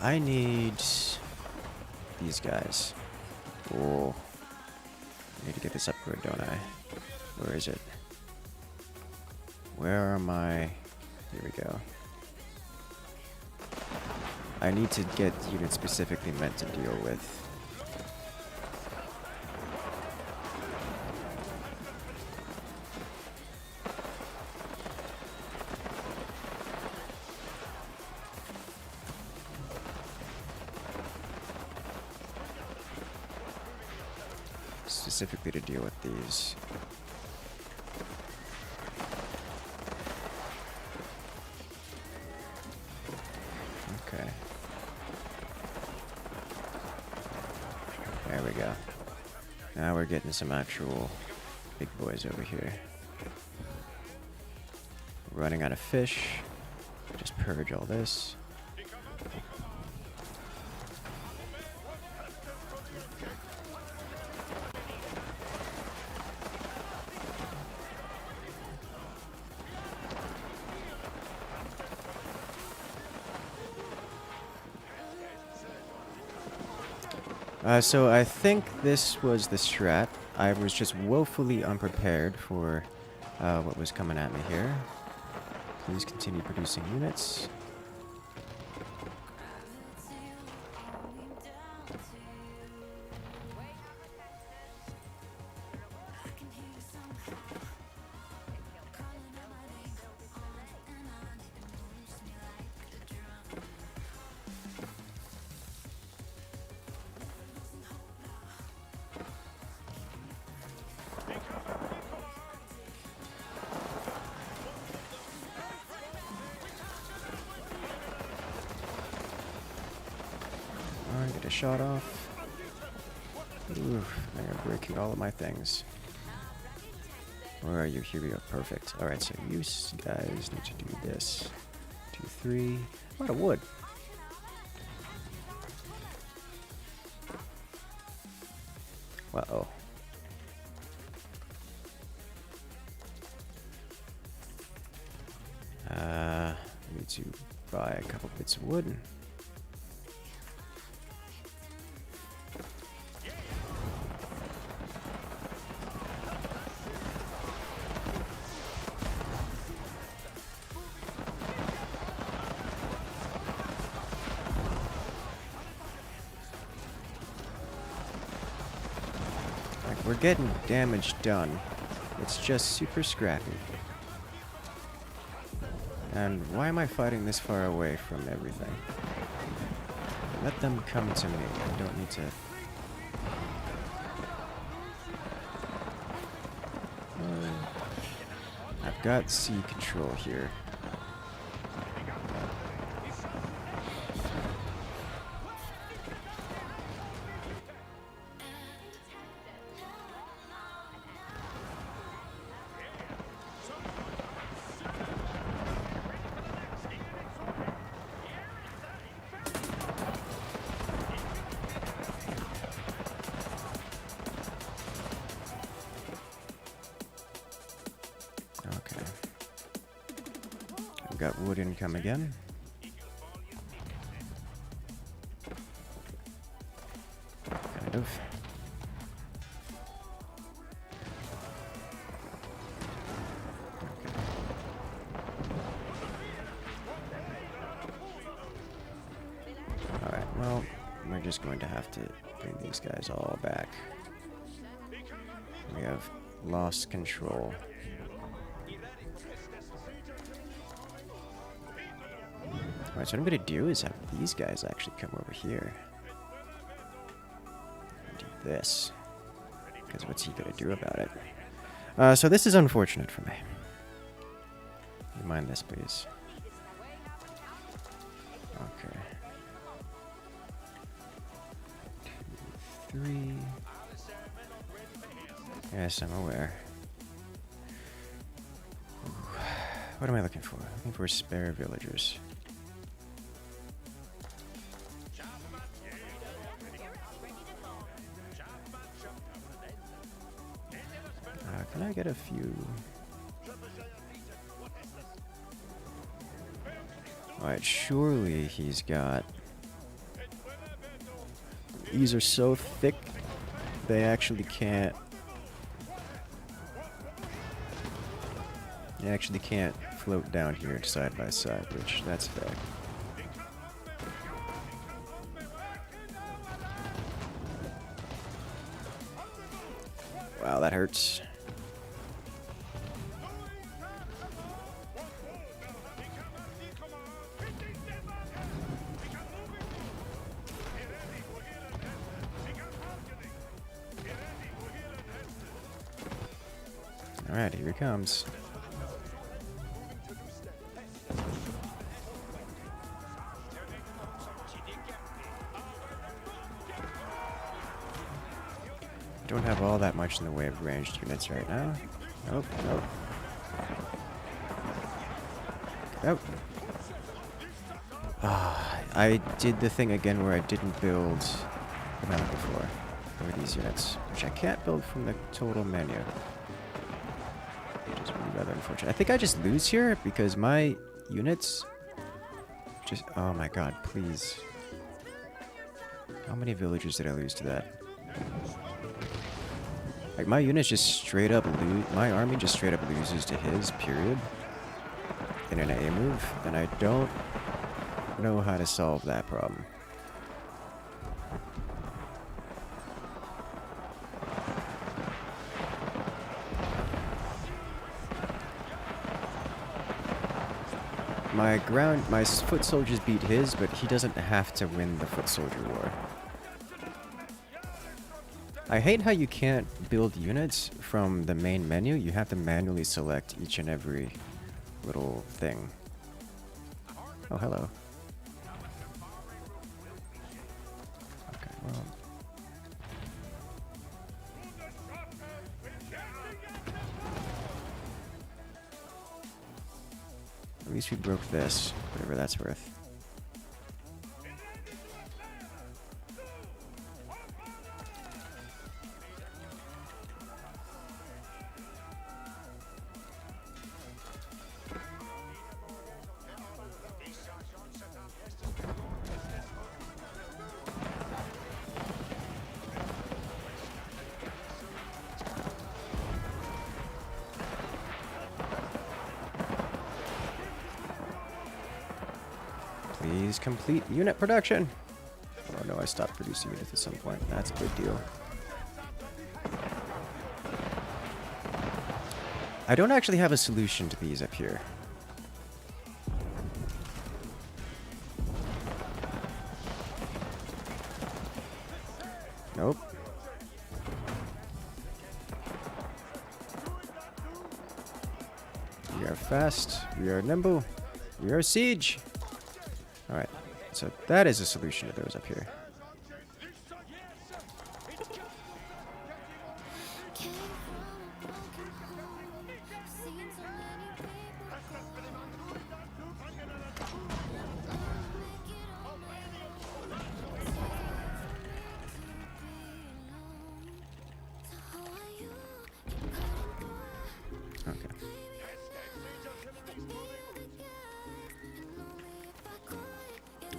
I need these guys. Oh, I need to get this upgrade, don't I? Where is it? Where are my... Here we go. I need to get units specifically meant to deal with. Specifically to deal with these. Okay. There we go. Now we're getting some actual big boys over here. Running out of fish. Just purge all this. So I think this was the strat. I was just woefully unprepared for what was coming at me here. Please continue producing units. Alright, get a shot off. Oof, they're breaking all of my things. Where are you? Here we go. Perfect. Alright, so you guys need to do this. 2, 3. A lot of wood. Uh-oh. Need to buy a couple bits of wood. Like, we're getting damage done. It's just super scrappy. And why am I fighting this far away from everything? Let them come to me. I don't need to... I've got sea control here. Okay. I've got wood income again. Kind of. Alright, well, we're just going to have to bring these guys all back. We have lost control. Alright, so what I'm going to do is have these guys actually come over here. And do this. Because what's he going to do about it? So this is unfortunate for me. You mind this, please? Okay. 2, 3. Yes, I'm aware. Ooh. What am I looking for? Looking for spare villagers. Can I get a few? Alright, surely he's got... These are so thick, they actually can't... They actually can't float down here side by side, which, that's fair. Wow, that hurts. Alright, here he comes. Don't have all that much in the way of ranged units right now. Nope, nope. Nope. Ah, I did the thing again where I didn't build the menu before for these units, which I can't build from the total menu. Which is really rather unfortunate. I think I just lose here because my units just... Oh my god, please. How many villagers did I lose to that? Like, my units just straight up lose. My army just straight up loses to his, period. In an A move. And I don't know how to solve that problem. My foot soldiers beat his, but he doesn't have to win the foot soldier war. I hate how you can't build units from the main menu. You have to manually select each and every little thing. Oh, hello. Okay, well. At least we broke this, whatever that's worth. Please complete unit production. Oh no, I stopped producing units at some point. That's a big deal. I don't actually have a solution to these up here. Nope. We are fast. We are nimble. We are siege. Alright, so that is a solution to those up here. Okay.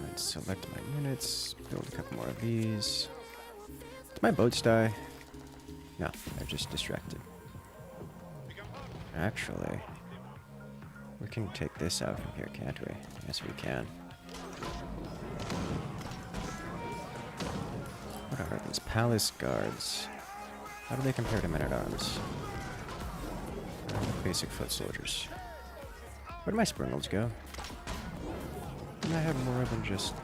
Let's select my units, build a couple more of these. Did my boats die? No, they're just distracted. Actually, we can take this out from here, can't we? Yes, we can. What are these palace guards? How do they compare to men-at-arms? Basic foot soldiers. Where do my springolds go? Can I have more than just...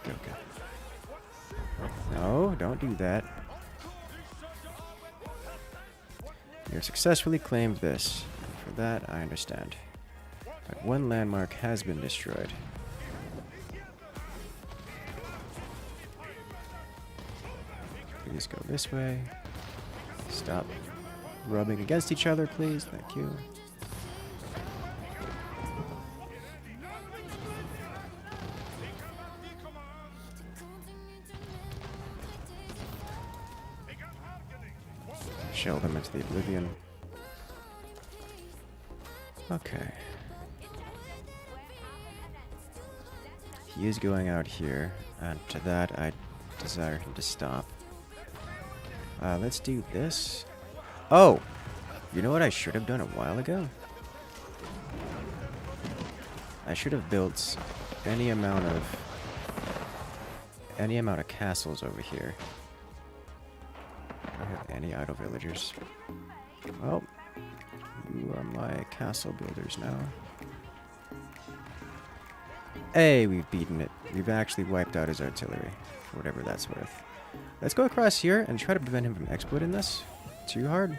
Okay. No, don't do that. You have successfully claimed this. For that, I understand. But one landmark has been destroyed. Please go this way. Stop rubbing against each other, please. Thank you. Shell them into the oblivion. Okay. He is going out here, and to that I desire him to stop. Let's do this. Oh! You know what I should have done a while ago? I should have built any amount of castles over here. Do I have any idle villagers? Well, you are my castle builders now. Hey, we've beaten it. We've actually wiped out his artillery, for whatever that's worth. Let's go across here and try to prevent him from exploiting this. Too hard.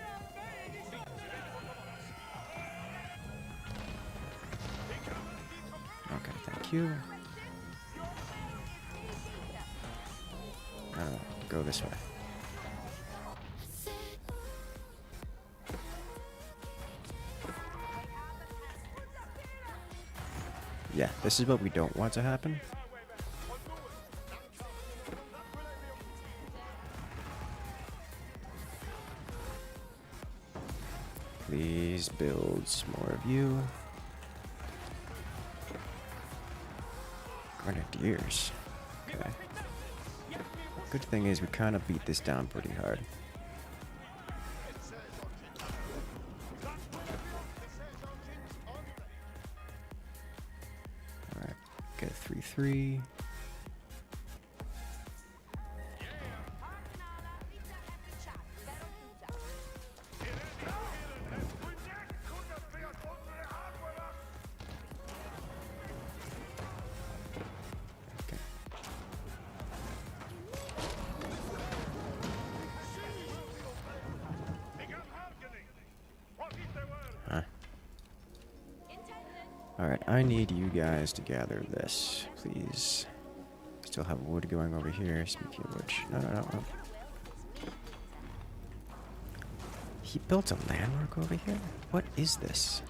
Okay, thank you. Go this way. Yeah, this is what we don't want to happen. Please build some more of you. Grenadiers. Okay. Good thing is we kind of beat this down pretty hard. Alright, get a 3-3. Alright, I need you guys to gather this, please. Still have wood going over here, speaking of which. No. He built a landmark over here? What is this?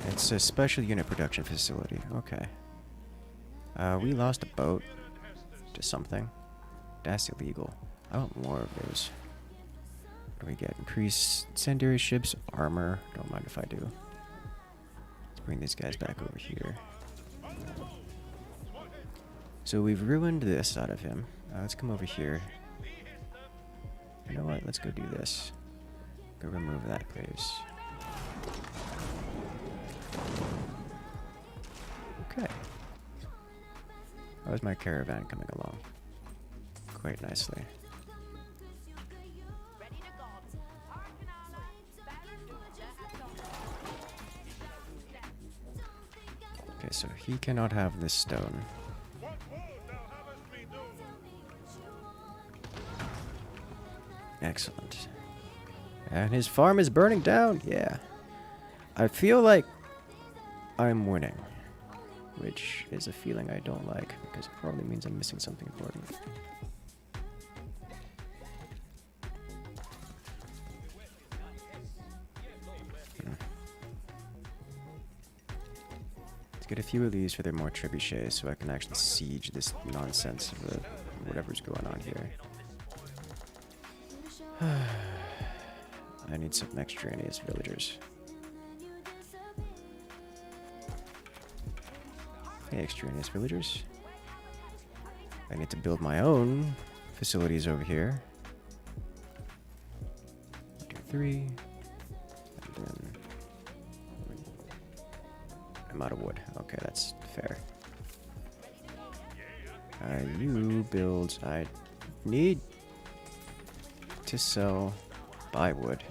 It's a special unit production facility. Okay. We lost a boat to something. That's illegal. I want more of those. What do we get? Increase incendiary ships, armor. Don't mind if I do. Bring these guys back over here. So we've ruined this out of him. Let's come over here. You know what? Let's go do this. Go remove that, please. Okay. How's my caravan coming along? Quite nicely. Okay, so he cannot have this stone. Excellent. And his farm is burning down. Yeah. I feel like I'm winning, which is a feeling I don't like because it probably means I'm missing something important. Let's get a few of these for their more trebuchets so I can actually siege this nonsense of whatever's going on here. I need some extraneous villagers. Hey, extraneous villagers. I need to build my own facilities over here. 1, 2, 3. And then I'm out of wood. Okay, that's fair. You build. I need to sell buy wood.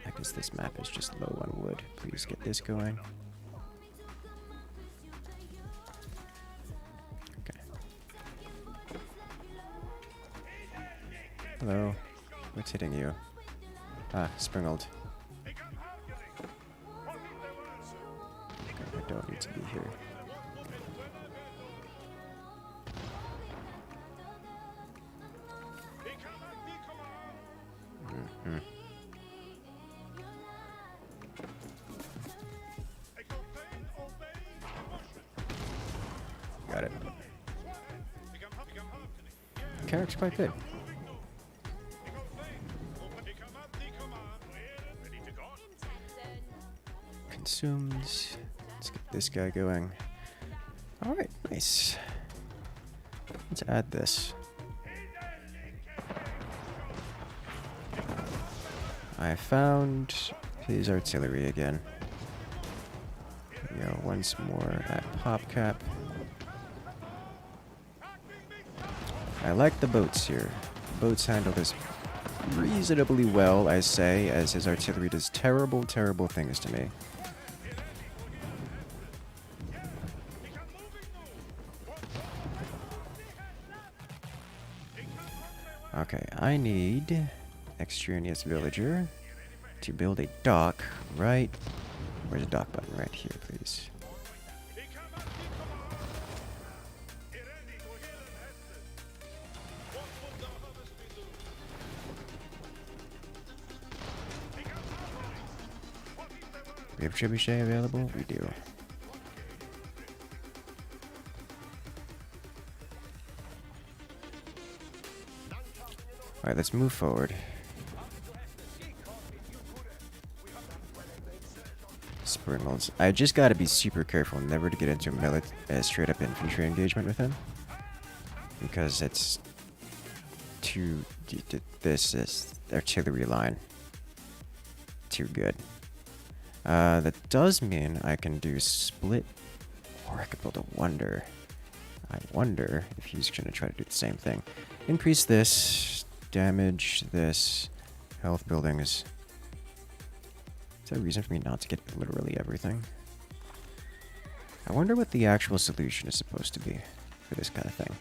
I guess this map is just low on wood. Please get this going. Okay. Hello. What's hitting you? Ah, Springled. Okay, I don't need to be here. Got it. Carrick's quite good. Consumes. Let's get this guy going. Alright, nice. Let's add this. I found his artillery again. Go once more at PopCap. I like the boats here. The boats handle this reasonably well, I say, as his artillery does terrible, terrible things to me. Okay, I need extraneous villager to build a dock right... Where's the dock button? Right here, please. We have trebuchet available? We do. Alright, let's move forward. Springles. I just gotta be super careful never to get into a straight up infantry engagement with him. because it's too. This is artillery line. Too good. That does mean I can do split, or I could build a wonder. I wonder if he's going to try to do the same thing. Increase this, damage this, health buildings. Is there a reason for me not to get literally everything? I wonder what the actual solution is supposed to be for this kind of thing.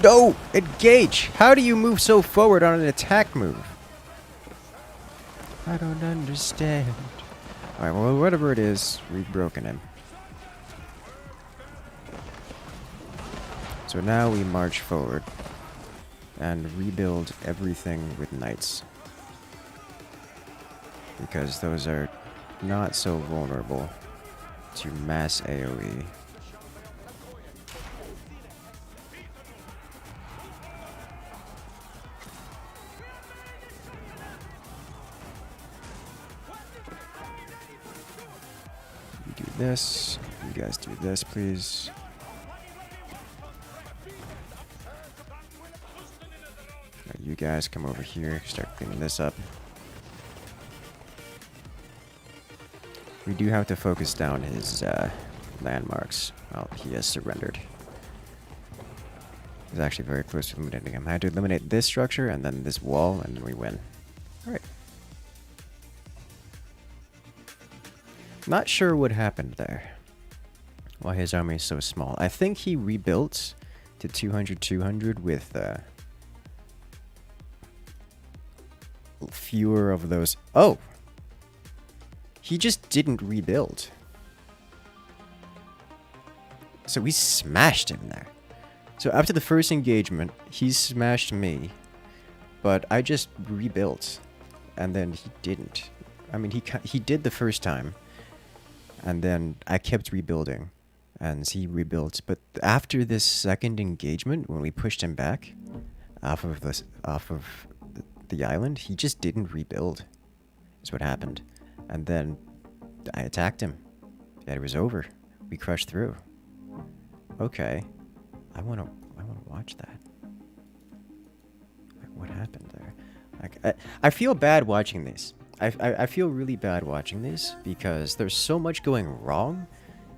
No! Engage! How do you move so forward on an attack move? I don't understand. Alright, well, whatever it is, we've broken him. So now we march forward and rebuild everything with knights. Because those are not so vulnerable to mass AoE. You do this. You guys do this, please. Now you guys come over here, start cleaning this up. We do have to focus down his landmarks. Well, he has surrendered. He's actually very close to eliminating him. I had to eliminate this structure and then this wall, and then we win. Alright. Not sure what happened there. Why his army is so small. I think he rebuilt to 200-200 with fewer of those. Oh! He just didn't rebuild. So we smashed him there. So after the first engagement, he smashed me, but I just rebuilt, and then he didn't. I mean, he did the first time, and then I kept rebuilding, and he rebuilt. But after this second engagement, when we pushed him back off of the island, he just didn't rebuild. Is what happened. And then I attacked him. And it was over. We crushed through. Okay. I wanna watch that. Like, what happened there? Like, I feel bad watching these. I feel really bad watching these because there's so much going wrong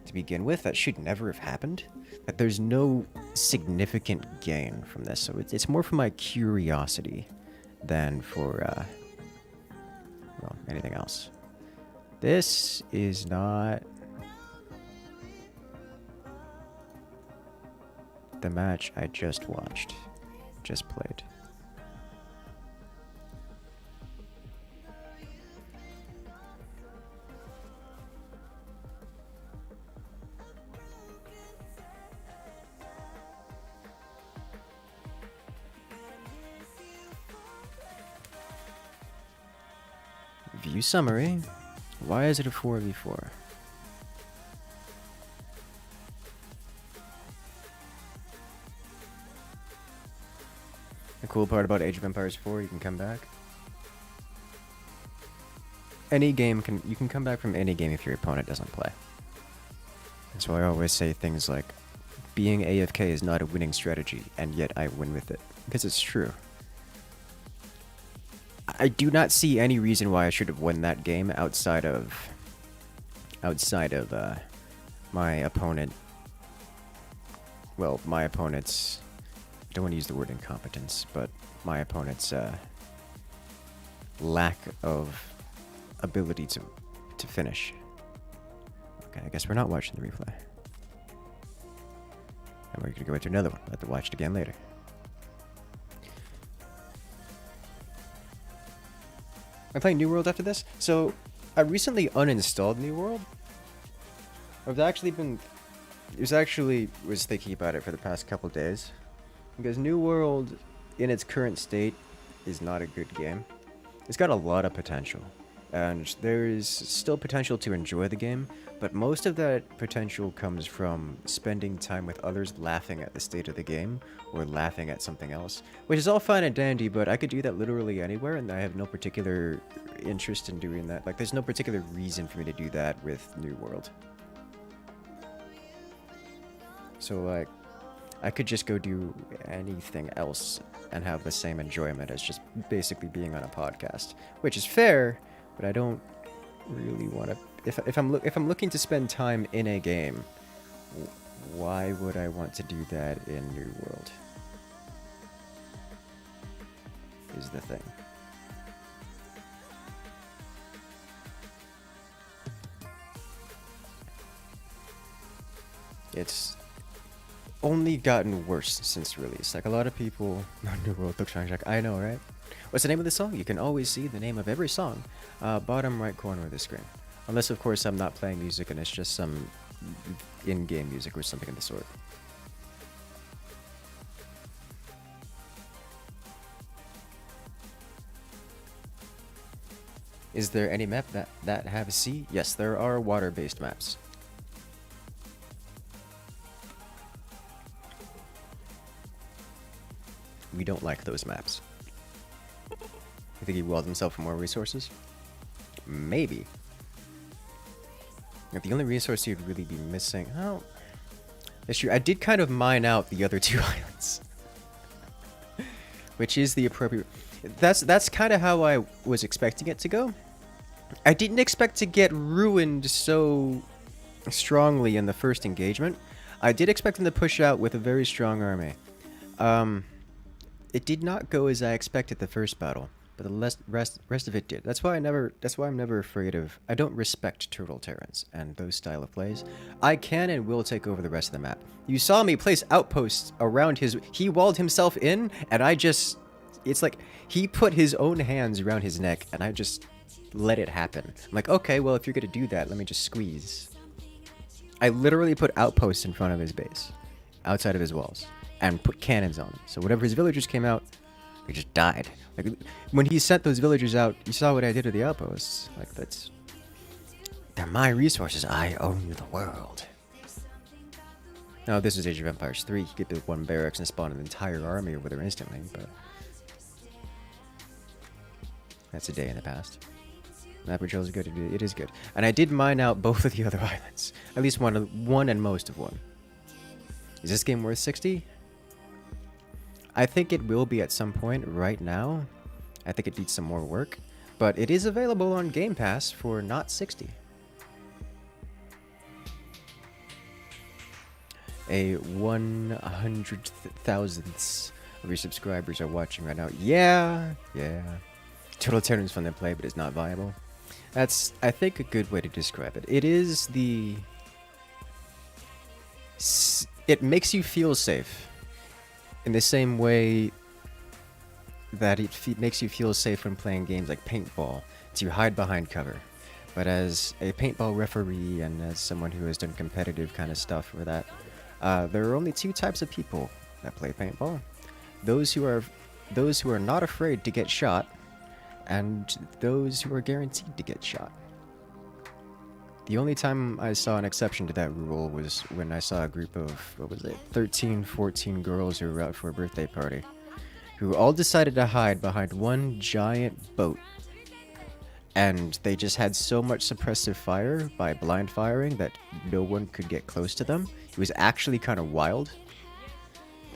to begin with that should never have happened. That there's no significant gain from this. So it's more for my curiosity than for well, anything else. This is not the match I just watched, just played. View summary. Why is it a 4v4? The cool part about Age of Empires 4, you can come back. Any game you can come back from any game if your opponent doesn't play. That's why I always say things like, being AFK is not a winning strategy, and yet I win with it. Because it's true. I do not see any reason why I should have won that game outside of my opponent. Well, my opponent's, I don't want to use the word incompetence, but my opponent's lack of ability to finish. Okay, I guess we're not watching the replay. And we're gonna go into another one. We'll have to watch it again later. I'm playing New World after this. So, I recently uninstalled New World. Was thinking about it for the past couple days. Because New World, in its current state, is not a good game. It's got a lot of potential. and there is still potential to enjoy the game, but most of that potential comes from spending time with others laughing at the state of the game or laughing at something else, which is all fine and dandy, but I could do that literally anywhere, and I have no particular interest in doing that. Like, there's no particular reason for me to do that with New World. So, like, I could just go do anything else and have the same enjoyment as just basically being on a podcast, which is fair, but I don't really want to. If I'm looking to spend time in a game, why would I want to do that in New World? Is the thing. It's only gotten worse since release. Like, a lot of people, New World looks like, I know, right? What's the name of the song? You can always see the name of every song, bottom right corner of the screen. Unless, of course, I'm not playing music and it's just some in-game music or something of the sort. Is there any map that have sea? Yes, there are water-based maps. We don't like those maps. You think he willed himself for more resources? Maybe. Like, the only resource you'd really be missing... Oh, that's true. I did kind of mine out the other two islands. Which is the appropriate... That's kind of how I was expecting it to go. I didn't expect to get ruined so strongly in the first engagement. I did expect them to push out with a very strong army. It did not go as I expected the first battle, but the rest of it did. That's why I'm never afraid of... I don't respect turtle terrans and those style of plays. I can and will take over the rest of the map. You saw me place outposts around his... He walled himself in, and I just... It's like he put his own hands around his neck, and I just let it happen. I'm like, okay, well, if you're gonna do that, let me just squeeze. I literally put outposts in front of his base, outside of his walls, and put cannons on them. So whenever his villagers came out, they just died. Like, when he sent those villagers out, you saw what I did to the outposts. Like, they're my resources. I own the world. Now, this is Age of Empires 3. You get the one barracks and spawn an entire army over there instantly, but that's a day in the past. Map control is good. It is good. And I did mine out both of the other islands. At least one and most of one. Is this game worth 60? I think it will be at some point. Right now, I think it needs some more work. But it is available on Game Pass for not 60. A 100,000th of your subscribers are watching right now. Yeah. Total Terran's fun to play, but it's not viable. That's, I think, a good way to describe it. It is the... It makes you feel safe. In the same way that it makes you feel safe when playing games like paintball, to hide behind cover. But as a paintball referee and as someone who has done competitive kind of stuff for that, there are only two types of people that play paintball. Those who are not afraid to get shot, and those who are guaranteed to get shot. The only time I saw an exception to that rule was when I saw a group of, 13, 14 girls who were out for a birthday party, who all decided to hide behind one giant boat. And they just had so much suppressive fire by blind firing that no one could get close to them. It was actually kind of wild.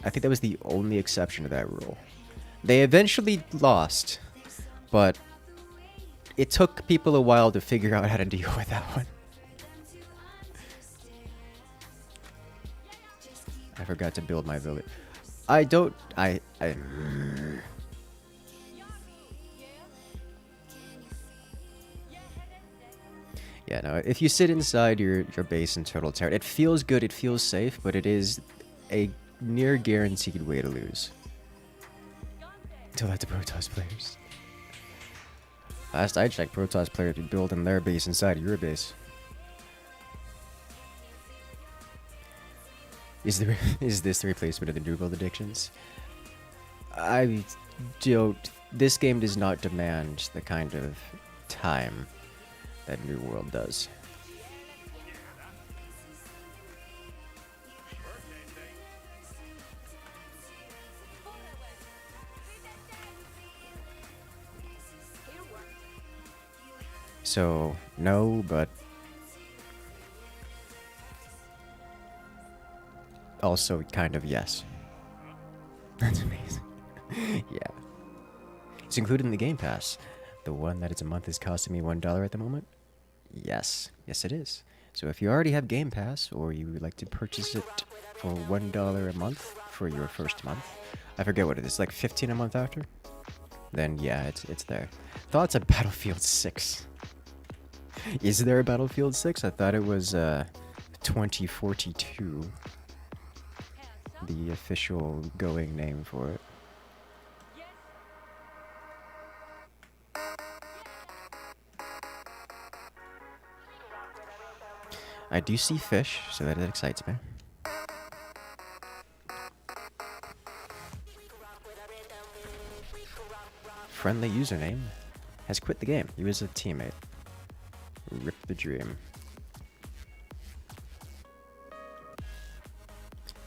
I think that was the only exception to that rule. They eventually lost, but it took people a while to figure out how to deal with that one. I forgot to build my village. Yeah, no, if you sit inside your base in Turtle Terran, it feels good, it feels safe, but it is a near guaranteed way to lose. Tell that to Protoss players. Last I checked, Protoss players were building their base inside your base. Is this the replacement of the New World addictions? I don't... This game does not demand the kind of time that New World does. So, no, but also kind of yes. That's amazing. Yeah. It's included in the Game Pass. The one that it's a month is costing me $1 at the moment? Yes. Yes, it is. So if you already have Game Pass, or you would like to purchase it for $1 a month for your first month, I forget what it is, like 15 a month after? Then yeah, it's there. Thoughts on Battlefield 6? Is there a Battlefield 6? I thought it was 2042. The official going name for it. I do see fish, so that excites me. Friendly username has quit the game. He was a teammate. Rip the dream.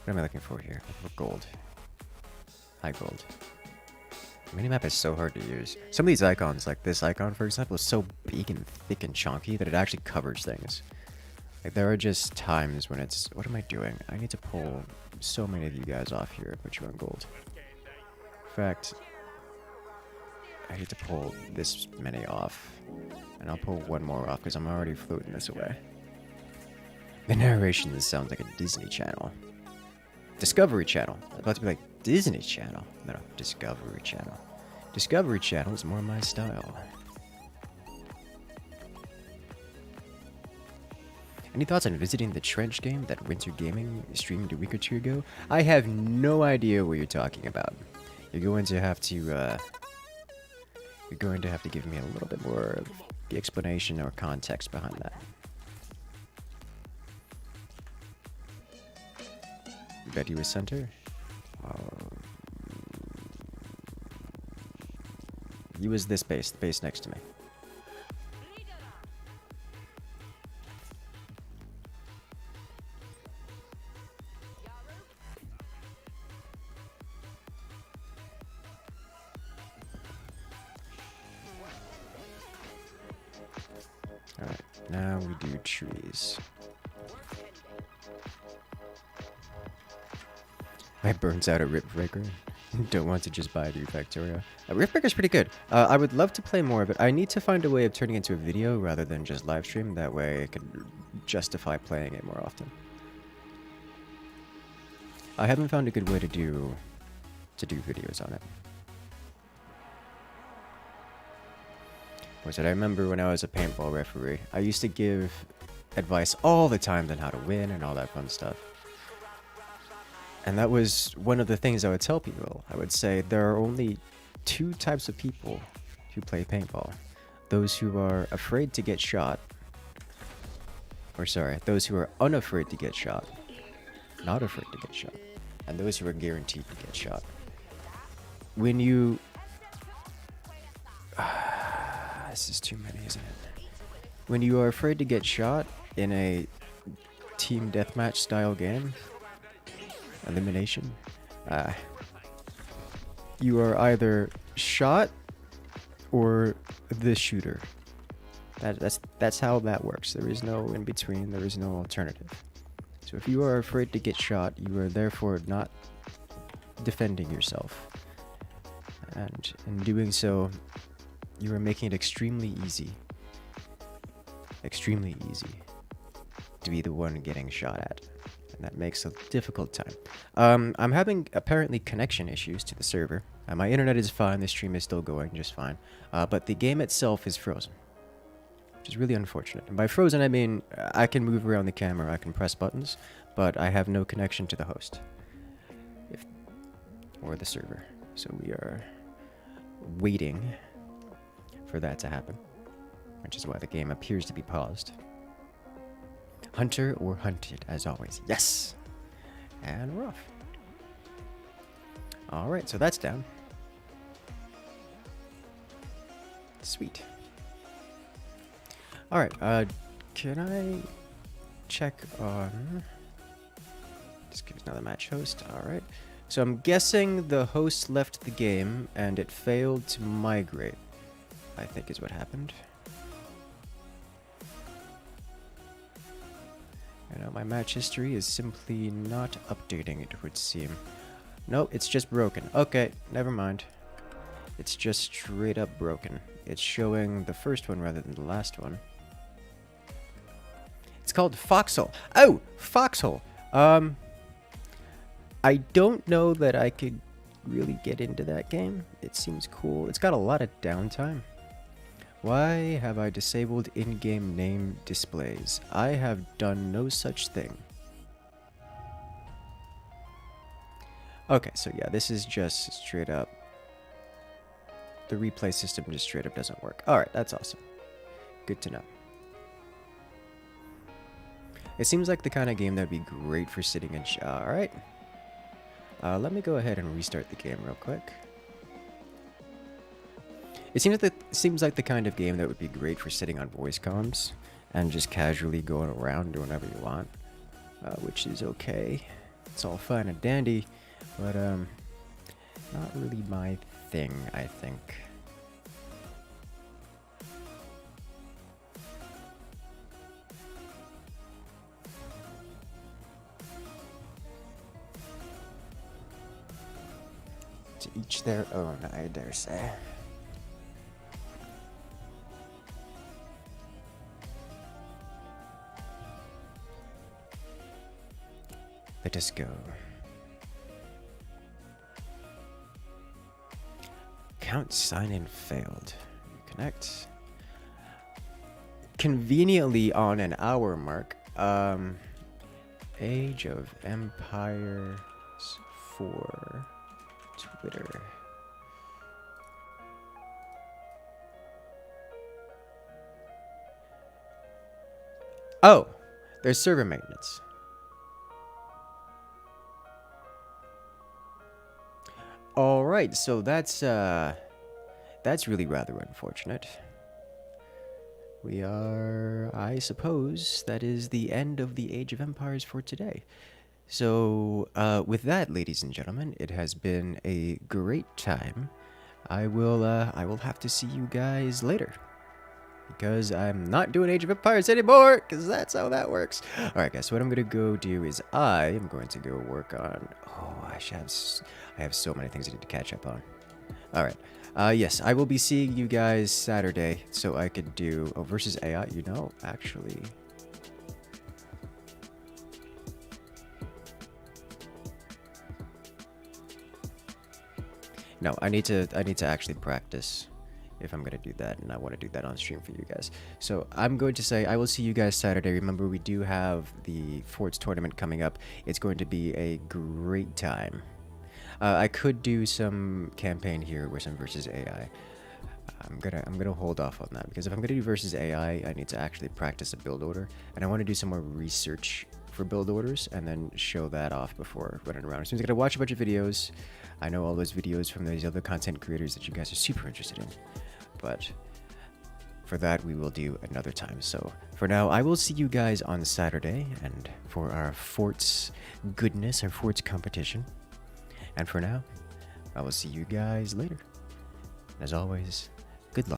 What am I looking for here? Looking for gold. High gold. Minimap is so hard to use. Some of these icons, like this icon for example, is so big and thick and chunky that it actually covers things. Like there are just times when it's, what am I doing? I need to pull so many of you guys off here and put you on gold. In fact, I need to pull this many off. And I'll pull one more off because I'm already floating this away. The narration, this sounds like a Disney Channel. Discovery Channel. I'm about to be like, Disney Channel. No, Discovery Channel. Discovery Channel is more my style. Any thoughts on visiting the Trench game that Winter Gaming streamed a week or two ago? I have no idea what you're talking about. You're going to have to give me a little bit more of the explanation or context behind that. You bet you was center? He was this base, the base next to me. Alright, now we do trees. My burns out a Ripbreaker. Don't want to just buy a new Factorio. Ripbreaker's pretty good. I would love to play more of it. I need to find a way of turning it into a video rather than just live stream. That way I can justify playing it more often. I haven't found a good way to do videos on it. Was it? I remember when I was a paintball referee, I used to give advice all the time on how to win and all that fun stuff. And that was one of the things I would tell people. I would say there are only two types of people who play paintball. Those who are afraid to get shot. Or sorry, those who are unafraid to get shot. Not afraid to get shot. And those who are guaranteed to get shot. When you... this is too many, isn't it? When you are afraid to get shot in a team deathmatch style game, elimination, you are either shot or the shooter. That's how that works. There is no in between. There is no alternative. So if you are afraid to get shot, you are therefore not defending yourself, and in doing so, you are making it extremely easy to be the one getting shot at. And that makes a difficult time. I'm having apparently connection issues to the server. My internet is fine, the stream is still going just fine. But the game itself is frozen, which is really unfortunate. And by frozen, I mean I can move around the camera, I can press buttons, but I have no connection to the host or the server. So we are waiting for that to happen, which is why the game appears to be paused. Hunter or hunted, as always. Yes! And we're off. Alright, so that's down. Sweet. Alright, can I check on... Just give another match host. Alright. So I'm guessing the host left the game and it failed to migrate, I think is what happened. You know, my match history is simply not updating, it would seem. No, it's just broken. Okay, never mind. It's just straight up broken. It's showing the first one rather than the last one. It's called Foxhole. Oh, Foxhole. I don't know that I could really get into that game. It seems cool. It's got a lot of downtime. Why have I disabled in-game name displays? I have done no such thing. Okay, so yeah, this is just straight up. The replay system just straight up doesn't work. Alright, that's awesome. Good to know. It seems like the kind of game that would be great for sitting in... Alright. Let me go ahead and restart the game real quick. It seems like the kind of game that would be great for sitting on voice comms and just casually going around doing whatever you want, which is okay. It's all fine and dandy, but not really my thing, I think. To each their own, I dare say. Let us go. Account sign-in failed. Connect. Conveniently on an hour mark. Age of Empires 4 Twitter. Oh, there's server maintenance. All right, so that's really rather unfortunate. We are, I suppose, that is the end of the Age of Empires for today. So, with that, ladies and gentlemen, it has been a great time. I will have to see you guys later. Because I'm not doing Age of Empires anymore, because that's how that works. Alright guys, so what I'm going to go do is I am going to go work on... Oh, I have so many things I need to catch up on. Alright, yes, I will be seeing you guys Saturday, so I could do... Oh, versus AI, you know, actually... No, I need to actually practice if I'm going to do that, and I want to do that on stream for you guys. So I'm going to say I will see you guys Saturday. Remember, we do have the Forts tournament coming up. It's going to be a great time. I could do some campaign here with some versus AI. I'm gonna hold off on that, because if I'm gonna do versus AI, I need to actually practice a build order, and I want to do some more research for build orders and then show that off before running around. So I'm gonna watch a bunch of videos. I know all those videos from those other content creators that you guys are super interested in, but for that we will do another time. So for now, I will see you guys on Saturday, and for our Forts goodness, our Forts competition. And for now, I will see you guys later. As always,